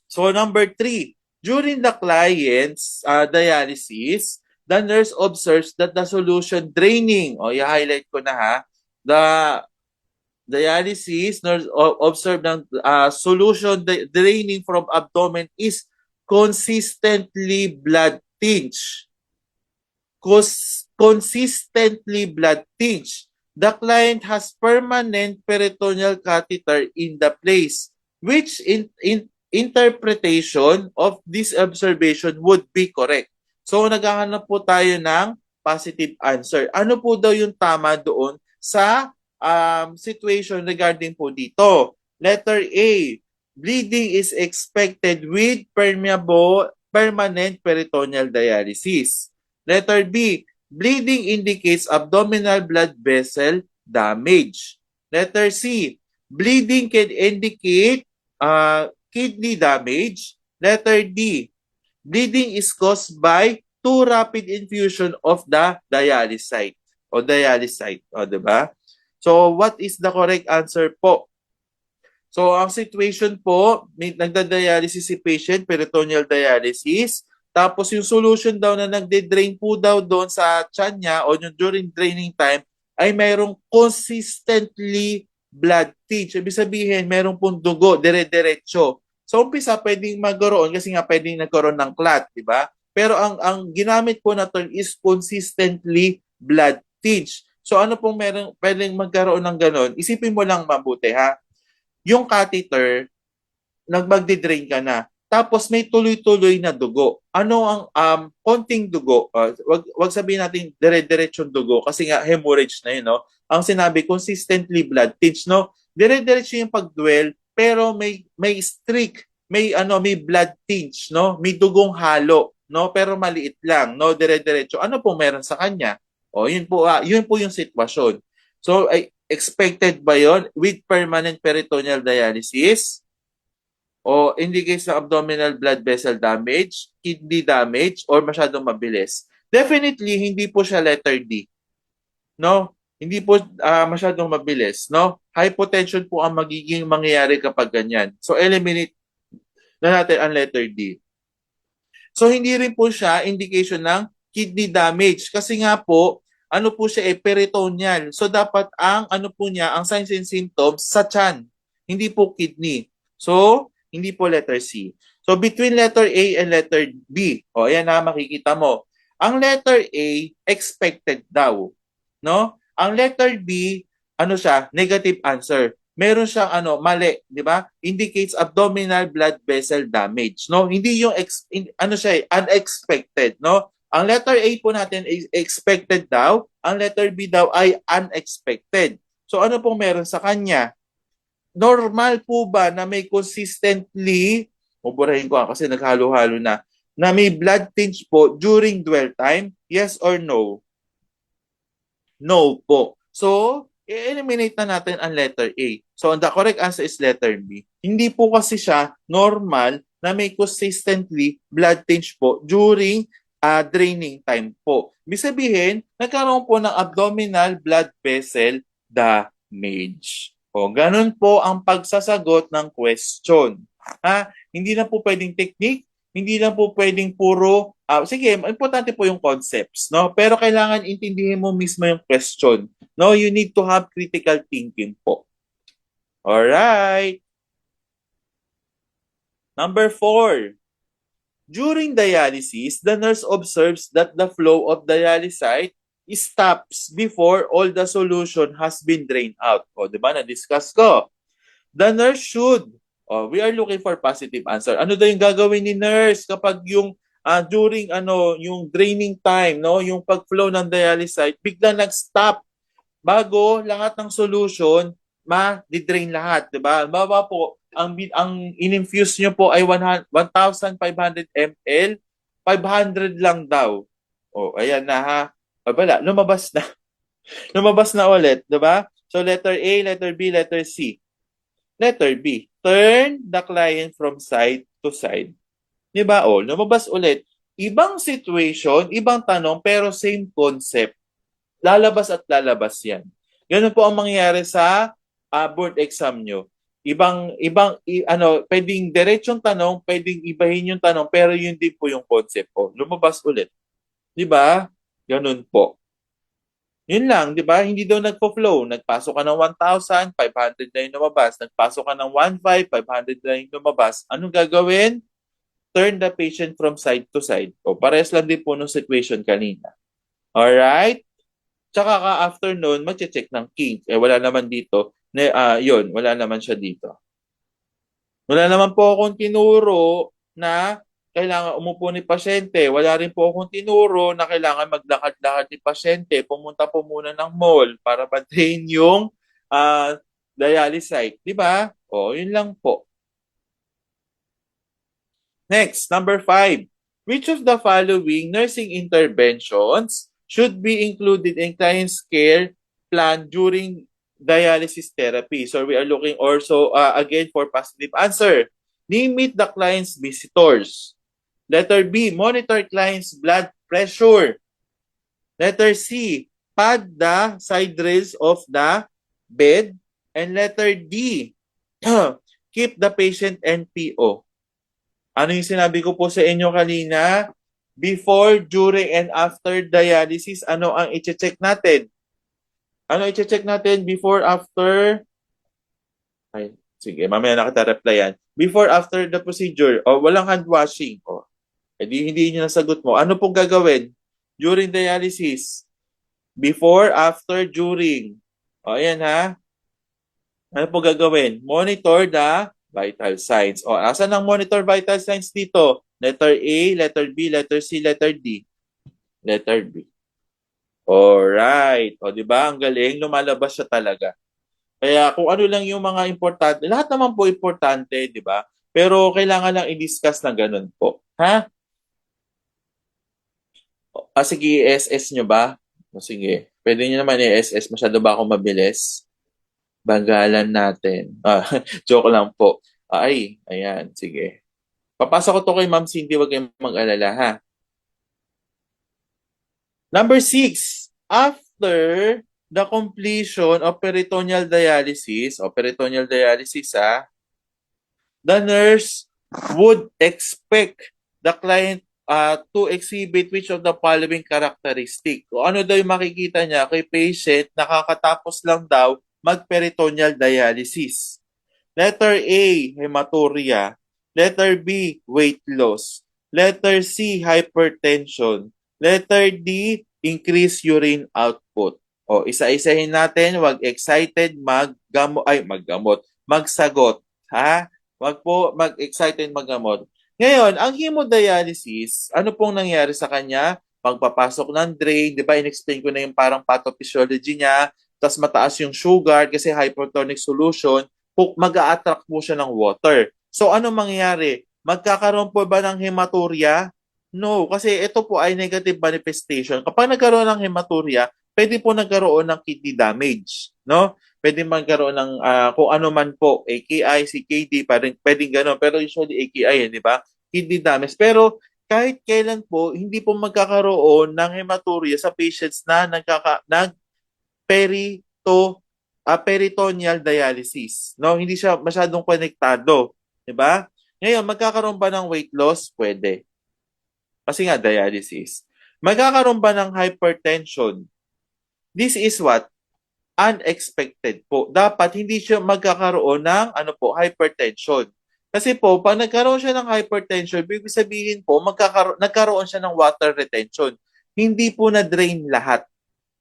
So number 3, during the client's dialysis, the nurse observes that the solution draining, o i-highlight ko na ha, the dialysis nurse observed ng solution draining from abdomen is consistently blood tinged. Consistently blood tinged. The client has permanent peritoneal catheter in the place, which in interpretation of this observation would be correct. So naghahanap po tayo ng positive answer. Ano po daw yung tama doon sa situation regarding po dito? Letter A, bleeding is expected with permanent peritoneal dialysis. Letter B, bleeding indicates abdominal blood vessel damage. Letter C, bleeding can indicate kidney damage. Letter D, bleeding is caused by too rapid infusion of the dialysate o dialysate. O, diba? So, what is the correct answer po? So, ang situation po, nagda-dialysis si patient, peritoneal dialysis. Tapos yung solution daw na nagde-drain po daw doon sa tiyan niya o yung during draining time ay mayroong consistently blood tinged. Ibig sabihin, mayroong pong dugo, dire-diretso. So umpisa pwedeng magkaroon kasi nga pwedeng nagkaroon ng clot, di ba? Pero ang ginamit po na term is consistently blood tinged. So ano pong pwedeng magkaroon ng ganon? Isipin mo lang mabuti ha. Yung catheter, magdi-drain ka na. Tapos may tuloy-tuloy na dugo. Ano ang konting dugo? Wag sabihin natin dire-diretsong dugo kasi nga hemorrhage na yun, no? Ang sinabi consistently blood tinged, no? Dire-diretso yung pagdwell pero may streak, may blood tinged, no? May dugong halo, no? Pero maliit lang, no? Dire-diretso. Ano po meron sa kanya? O yun po yung sitwasyon. So expected ba yon with permanent peritoneal dialysis? O indicates ng abdominal blood vessel damage, kidney damage, or masyadong mabilis? Definitely, hindi po siya letter D. No? Hindi po masyadong mabilis. No? Hypotension po ang magiging mangyayari kapag ganyan. So, eliminate na natin ang letter D. So, hindi rin po siya indication ng kidney damage. Kasi nga po, ano po siya peritoneal. So, dapat ang ang signs and symptoms sa tiyan. Hindi po kidney. So, hindi po letter C. So, between letter A and letter B, ayan na, makikita mo. Ang letter A, expected daw. No? Ang letter B, negative answer. Meron siyang mali, di ba? Indicates abdominal blood vessel damage. No? Hindi yung, unexpected. No? Ang letter A po natin is expected daw. Ang letter B daw ay unexpected. So, ano pong meron sa kanya? Normal po ba na may consistently, muburahin ko kasi naghalo-halo na may blood tinge po during dwell time? Yes or no? No po. So, i-eliminate na natin ang letter A. So, the correct answer is letter B. Hindi po kasi siya normal na may consistently blood tinge po during draining time po. Ibig sabihin, nagkaroon po ng abdominal blood vessel damage. O, ganun po ang pagsasagot ng question. Hindi na po pwedeng technique, hindi na po pwedeng puro, sige, importante po yung concepts, no? Pero kailangan intindihin mo mismo yung question. No, you need to have critical thinking po. Alright. Number 4. During dialysis, the nurse observes that the flow of dialysate stops before all the solution has been drained out. O, di ba? Na-discuss ko. The nurse should, we are looking for positive answer. Ano daw yung gagawin ni nurse kapag yung during yung draining time, no, yung pag-flow ng dialysate, bigla nag-stop bago lahat ng solution ma-drain lahat, di ba? Baba po, ang in-infuse nyo po ay 1,500 ml, 500 lang daw. O, ayan na ha. Wala, lumabas na. Lumabas na ulit, di ba? So, letter A, letter B, letter C. Letter B, turn the client from side to side. Di ba? O, lumabas ulit. Ibang situation, ibang tanong, pero same concept. Lalabas at lalabas yan. Ganun po ang mangyayari sa board exam nyo. Pwedeng diretsong tanong, pwedeng ibahin yung tanong, pero yun din po yung concept po. Lumabas ulit. Di ba? Ganun po. Yun lang, di ba? Hindi daw nagpo-flow. Nagpasok ka ng 1,000, 500 na yung lumabas. Nagpasok ka ng 1,500, 500 na yung lumabas. Anong gagawin? Turn the patient from side to side. O, parehas lang din po nung situation kanina. Alright? Tsaka ka after nun, mag-check ng kink. Wala naman dito. Yun, wala naman siya dito. Wala naman po akong tinuro na kailangan umupo ni pasyente. Wala rin po akong tinuro na kailangan maglakad-lakad ni pasyente. Pumunta po muna ng mall para ma-drain yung dialysis site. Di ba? O, yun lang po. Next, number 5. Which of the following nursing interventions should be included in client's care plan during dialysis therapy? So we are looking also again for positive answer. Limit the client's visitors. Letter B, monitor client's blood pressure. Letter C, pad the side rails of the bed. And letter D, keep the patient NPO. Ano yung sinabi ko po sa inyo kanina? Before, during, and after dialysis, ano ang i-check natin? Ano i-check natin before, after? Ay, sige, mamaya nakita-reply yan. Before, after the procedure, o walang hand washing, o hindi nyo nasagot mo. Ano pong gagawin? During dialysis, before, after, during. O, ayan ha. Ano pong gagawin? Monitor the vital signs. O, asan ang monitor vital signs dito? Letter A, letter B, letter C, letter D. Letter B. Alright. O, di ba? Ang galing. Lumalabas siya talaga. Kaya kung ano lang yung mga importante, lahat naman po importante, di ba? Pero kailangan lang i-discuss na ganun po. Ha? Sige, i-SS nyo ba? O, sige. Pwede nyo naman i-SS. Masyado ba ako mabilis? Bagalan natin. Joke lang po. Ay, ayan. Sige. Papasa ko to kay Ma'am Cindy. Huwag kayong mag-alala, ha? Number 6. After the completion of peritoneal dialysis, the nurse would expect the client to exhibit which of the following characteristic. O ano daw yung makikita niya kay patient nakakatapos lang daw mag-peritoneal dialysis. Letter A, hematuria. Letter B, weight loss. Letter C, hypertension. Letter D, increased urine output. O, isa-isahin natin, wag excited, magsagot. Ha? Wag po mag-excited maggamot. Ngayon, ang hemodialysis, ano pong nangyari sa kanya? Pagpapasok ng drain, di ba, in-explain ko na yung parang pathophysiology niya, tas mataas yung sugar kasi hypertonic solution, mag-a-attract po siya ng water. So, ano mangyayari? Magkakaroon po ba ng hematuria? No, kasi ito po ay negative manifestation. Kapag nagkaroon ng hematuria, pwede po nagkaroon ng kidney damage. No? Pwede magkaroon ng kung ano man po, AKI, CKD, pwedeng gano'n. Pero usually AKI, di ba? Kidney damage. Pero kahit kailan po, hindi po magkakaroon ng hematuria sa patients na peritoneal dialysis. No, hindi siya masyadong konektado, 'di ba? Ngayon, magkakaroon ba ng weight loss? Pwede. Kasi nga dialysis. Magkakaroon ba ng hypertension? This is what unexpected po. Dapat hindi siya magkakaroon ng hypertension. Kasi po, pag nagkaroon siya ng hypertension, ibig sabihin po, nagkaroon siya ng water retention. Hindi po na-drain lahat.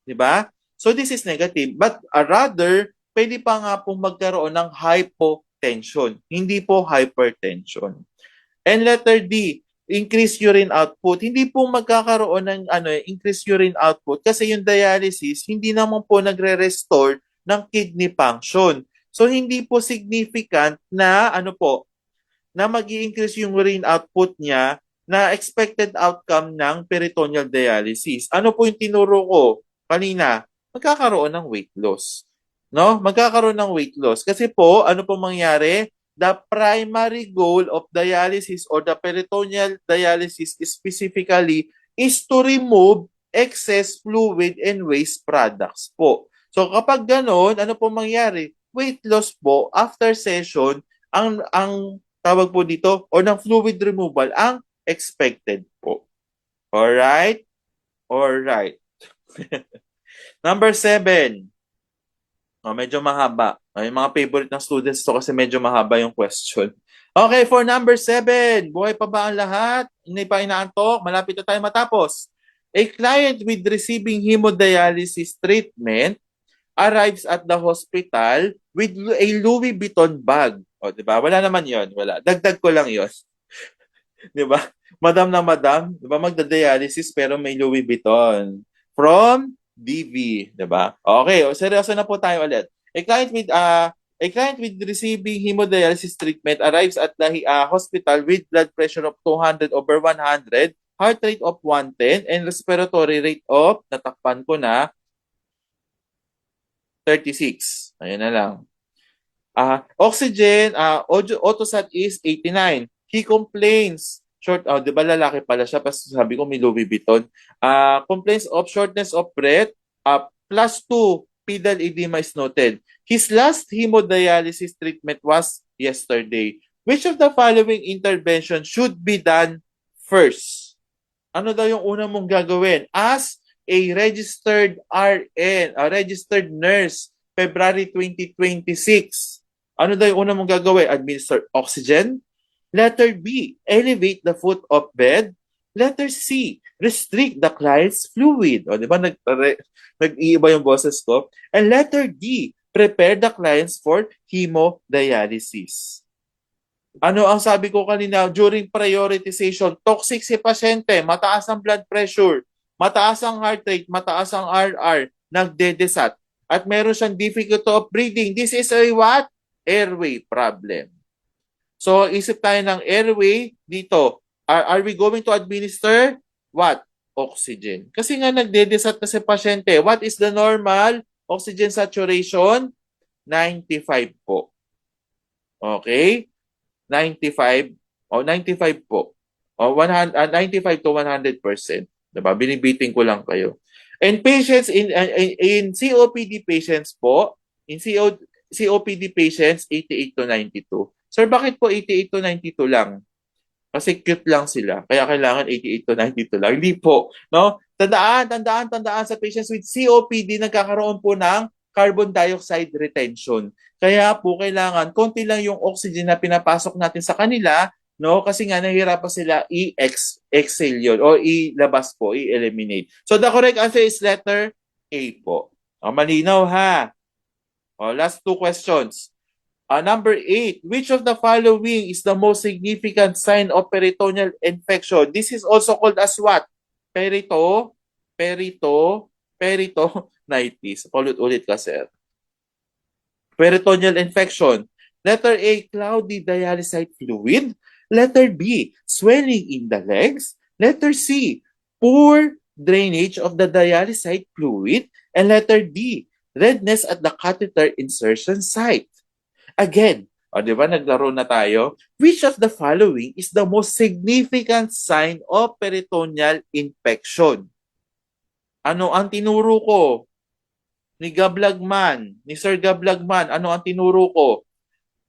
'Di ba? So this is negative. But rather, pwede pa nga pong magkaroon ng hypotension. Hindi po hypertension. And letter D, increase urine output. Hindi po magkakaroon ng increase urine output kasi yung dialysis hindi naman po nagre-restore ng kidney function. So hindi po significant na na magi-increase yung urine output niya na expected outcome ng peritoneal dialysis. Ano po yung tinuro ko kanina? Magkakaroon ng weight loss. No? Magkakaroon ng weight loss. Kasi po, ano po mangyari? the primary goal of dialysis or the peritoneal dialysis specifically is to remove excess fluid and waste products po. So kapag gano'n, ano po mangyari? Weight loss po after session, ang tawag po dito or ng fluid removal ang expected po. Alright? Alright. Number 7. Medyo mahaba. Yung mga favorite ng students to kasi medyo mahaba yung question. Okay, for number 7. Buhay pa ba ang lahat? Hindi pa inaantok? Malapit na tayo matapos. A client with receiving hemodialysis treatment arrives at the hospital with a Louis Vuitton bag. O, di ba? Wala naman yon, wala. Dagdag ko lang yon. Di ba? Madam na madam, di ba magda-dialysis pero may Louis Vuitton. From DV, di ba? Okay, seryoso na po tayo ulit. A client with receiving hemodialysis treatment arrives at the hospital with blood pressure of 200/100, heart rate of 110, and respiratory rate of, natakpan ko na, 36. Ayun na lang. Oxygen, autosat is 89. He complains, di ba lalaki pala siya, pas sabi ko may Louis Vuitton. Complains of shortness of breath, +2, pedal edema is noted. His last hemodialysis treatment was yesterday. Which of the following intervention should be done first? Ano daw yung una mong gagawin? As a registered RN, a registered nurse, February 2026. Ano daw yung una mong gagawin? Administer oxygen. Letter B, elevate the foot of bed. Letter C, restrict the client's fluid. O, di ba? Nag-iiba yung boses ko. And letter D, prepare the clients for hemodialysis. Ano ang sabi ko kanina? During prioritization, toxic si pasyente, mataas ang blood pressure, mataas ang heart rate, mataas ang RR, nagdedesat, at meron siyang difficulty of breathing. This is a what? Airway problem. So, isip tayo ng airway dito. Are we going to administer what? Oxygen. Kasi nga nagdedesat na si pasyente. What is the normal oxygen saturation? 95 po. Okay? 95 o 95 po. O 95 to 100%. Diba? Binibiting ko lang kayo. And patients in COPD patients po, in COPD patients 88 to 92. Sir, bakit po 88 to 92 lang? Kasi cute lang sila. Kaya kailangan 88 to 92 lang. Hindi po. No? Tandaan sa patients with COPD, nagkakaroon po ng carbon dioxide retention. Kaya po kailangan konti lang yung oxygen na pinapasok natin sa kanila, no? Kasi nga nahihirapan sila i-exhale yun o ilabas po, i-eliminate. So the correct answer is letter A po. Malinaw ha. Last 2 questions. Number 8, which of the following is the most significant sign of peritoneal infection? This is also called as what? Peritonitis. Ulit ka, sir. Peritoneal infection. Letter A, cloudy dialysate fluid. Letter B, swelling in the legs. Letter C, poor drainage of the dialysate fluid. And letter D, redness at the catheter insertion site. Again, di ba naglaro na tayo? Which of the following is the most significant sign of peritoneal infection? Ano ang tinuro ko? Ni Gablagman, ni Sir Gablagman, ano ang tinuro ko?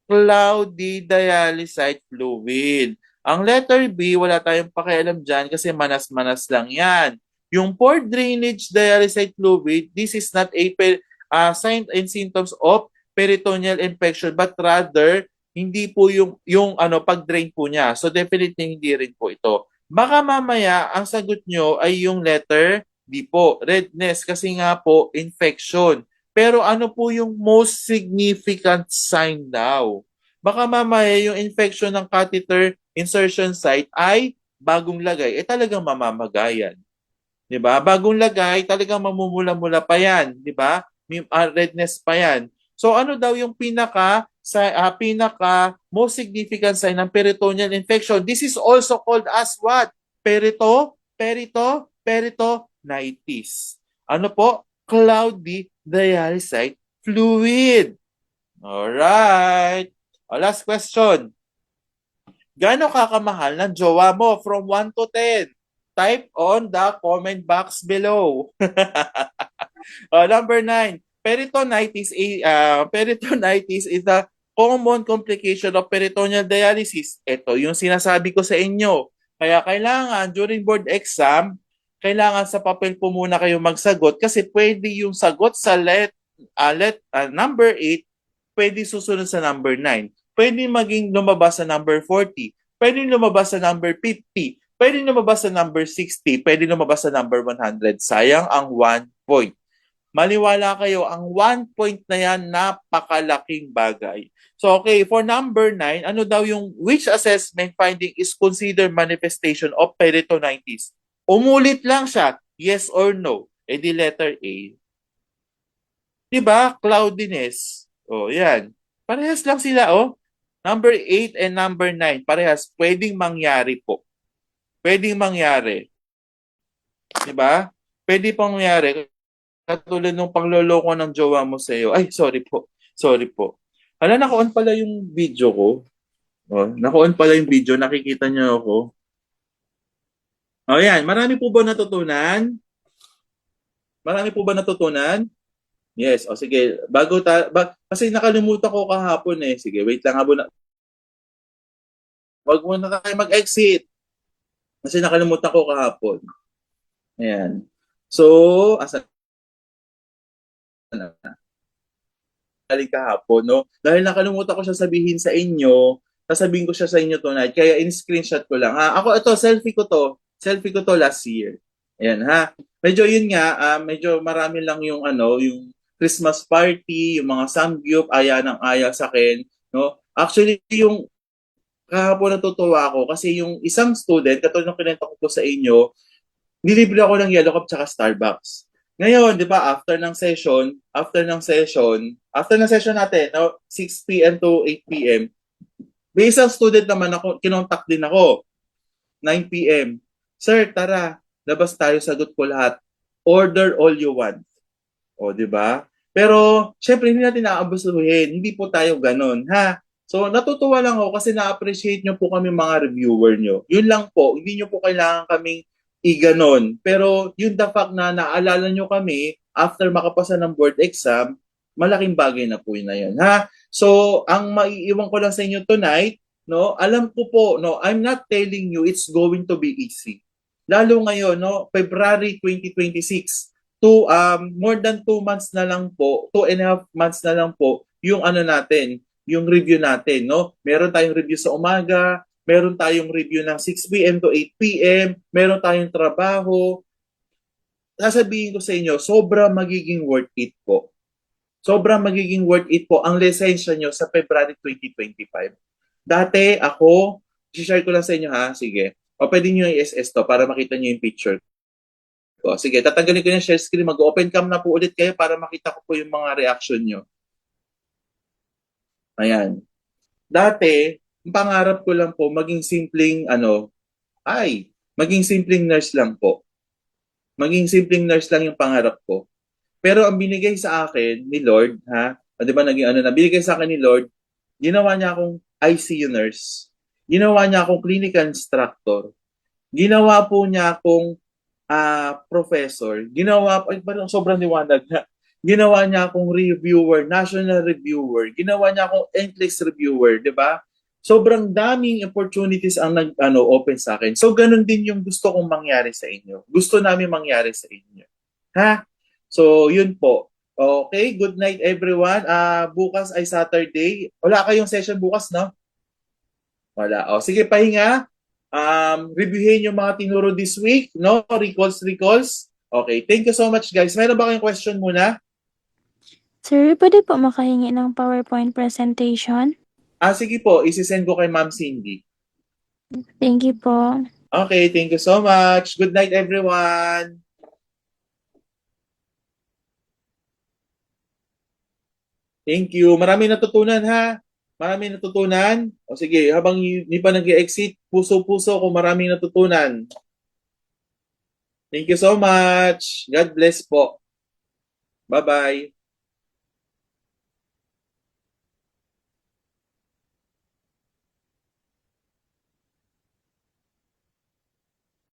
Cloudy dialysate fluid. Ang letter B, wala tayong pakialam dyan kasi manas-manas lang yan. Yung poor drainage dialysate fluid, this is not a sign and symptoms of peritoneal infection but rather hindi po yung pag-drain po niya. So definitely hindi rin po ito. Baka mamaya ang sagot nyo ay yung letter D po, redness kasi nga po infection. Pero ano po yung most significant sign daw? Baka mamaya yung infection ng catheter insertion site ay bagong lagay, talagang mamamagayan. 'Di ba? Bagong lagay, talagang mamumula-mula pa 'yan, 'di ba? Redness pa 'yan. So ano daw yung pinaka most significant sign ng peritoneal infection? This is also called as what? Peritonitis. Ano po? Cloudy dialysate fluid. Alright. Last question. Gaano kakamahal ng jowa mo from 1 to 10? Type on the comment box below. Number 9, peritonitis is the common complication of peritoneal dialysis. Ito yung sinasabi ko sa inyo. Kaya kailangan during board exam, kailangan sa papel po muna kayo magsagot kasi pwede yung sagot sa number 8, pwede susunod sa number 9. Pwede maging lumabas sa number 40. Pwede lumabas sa number 50. Pwede lumabas sa number 60. Pwede lumabas sa number 100. Sayang ang 1 point. Maniwala kayo, ang 1 point na yan, napakalaking bagay. So, okay, for number 9, ano daw yung which assessment finding is considered manifestation of peritonitis? Umulit lang siya, yes or no. E di letter A. Diba? Cloudiness. O, yan. Parehas lang sila, oh. Number 8 and number 9, parehas. Pwedeng mangyari po. Pwedeng mangyari. Diba? Pwede pang mangyari. Katulad nung pangloloko ng jowa mo sa iyo. Ay, sorry po. Sorry po. Hala, naka-on pala yung video ko. Oh, naka-on pala yung video. Nakikita niyo ako. O yan. Marami po ba natutunan? Marami po ba natutunan? Yes. O sige. Kasi nakalimutan ko kahapon eh. Sige, wait lang. Wag mo na tayo mag-exit. Kasi nakalimutan ko kahapon. Ayan. So, asa na? Galing kahapon, no? Dahil nakalimutan ko siya sabihin sa inyo, sasabihin ko siya sa inyo tonight, kaya in-screenshot ko lang. Ha? Ako, ito, selfie ko to. Selfie ko to last year. Ayan, ha? Medyo yun nga, medyo marami lang yung yung Christmas party, yung mga samgyup, aya ng aya sa akin, no? Actually, yung kahapon natutuwa ako kasi yung isang student, katulad ng kinento ko po sa inyo, nilibre ako ng Yellow Cup tsaka Starbucks. Ngayon, di ba, after ng session natin, no, 6 p.m. to 8 p.m., may isang student naman ako, kinontak din ako, 9 p.m. Sir, tara, labas tayo, sagot ko lahat. Order all you want. O, di ba? Pero, syempre, hindi natin naabusuhin. Hindi po tayo ganun, ha? So, natutuwa lang ako kasi na-appreciate nyo po kami mga reviewer nyo. Yun lang po, hindi nyo po kailangan kaming iganon. Pero yung the fact na naalala nyo kami after makapasa ng board exam, malaking bagay na po yun na yun. Ha? So, ang maiiwan ko lang sa inyo tonight, no, alam ko po, no, I'm not telling you it's going to be easy. Lalo ngayon, no, February 2026, more than 2 months na lang po, 2.5 months na lang po, yung natin, yung review natin, no? Meron tayong review sa umaga, meron tayong review ng 6 p.m. to 8 p.m., meron tayong trabaho. Sasabihin ko sa inyo, sobrang magiging worth it po. Sobrang magiging worth it po ang lisensya nyo sa February 2025. Dati ako, share ko lang sa inyo ha, sige. O pwede nyo i-SS to para makita nyo yung picture ko. Sige, tatanggalin ko yung share screen, mag-open cam na po ulit kayo para makita ko po yung mga reaction nyo. Ayan. Dati, ang pangarap ko lang po, maging simpleng maging simpleng nurse lang po. Maging simpleng nurse lang yung pangarap ko. Pero ang binigay sa akin ni Lord, di ba naging binigay sa akin ni Lord, ginawa niya akong ICU nurse. Ginawa niya akong clinical instructor. Ginawa po niya akong professor. Parang sobrang liwanag na. Ginawa niya akong reviewer, national reviewer. Ginawa niya akong NCLEX reviewer, di ba? Sobrang daming opportunities ang open sa akin. So, ganun din yung gusto kong mangyari sa inyo. Gusto namin mangyari sa inyo. Ha? So, yun po. Okay, good night everyone. Bukas ay Saturday. Wala kayong session bukas, no? Wala. O, sige, pahinga. Reviewin yung mga tinuro this week, no? Recalls. Okay, thank you so much, guys. Meron ba kayong question muna? Sir, pwede po makahingi ng PowerPoint presentation? Sige po. Isisend ko kay Ma'am Cindy. Thank you po. Okay, thank you so much. Good night, everyone. Thank you. Maraming natutunan, ha? Maraming natutunan. O sige, habang hindi pa nag-exit, puso-puso kung maraming natutunan. Thank you so much. God bless po. Bye-bye.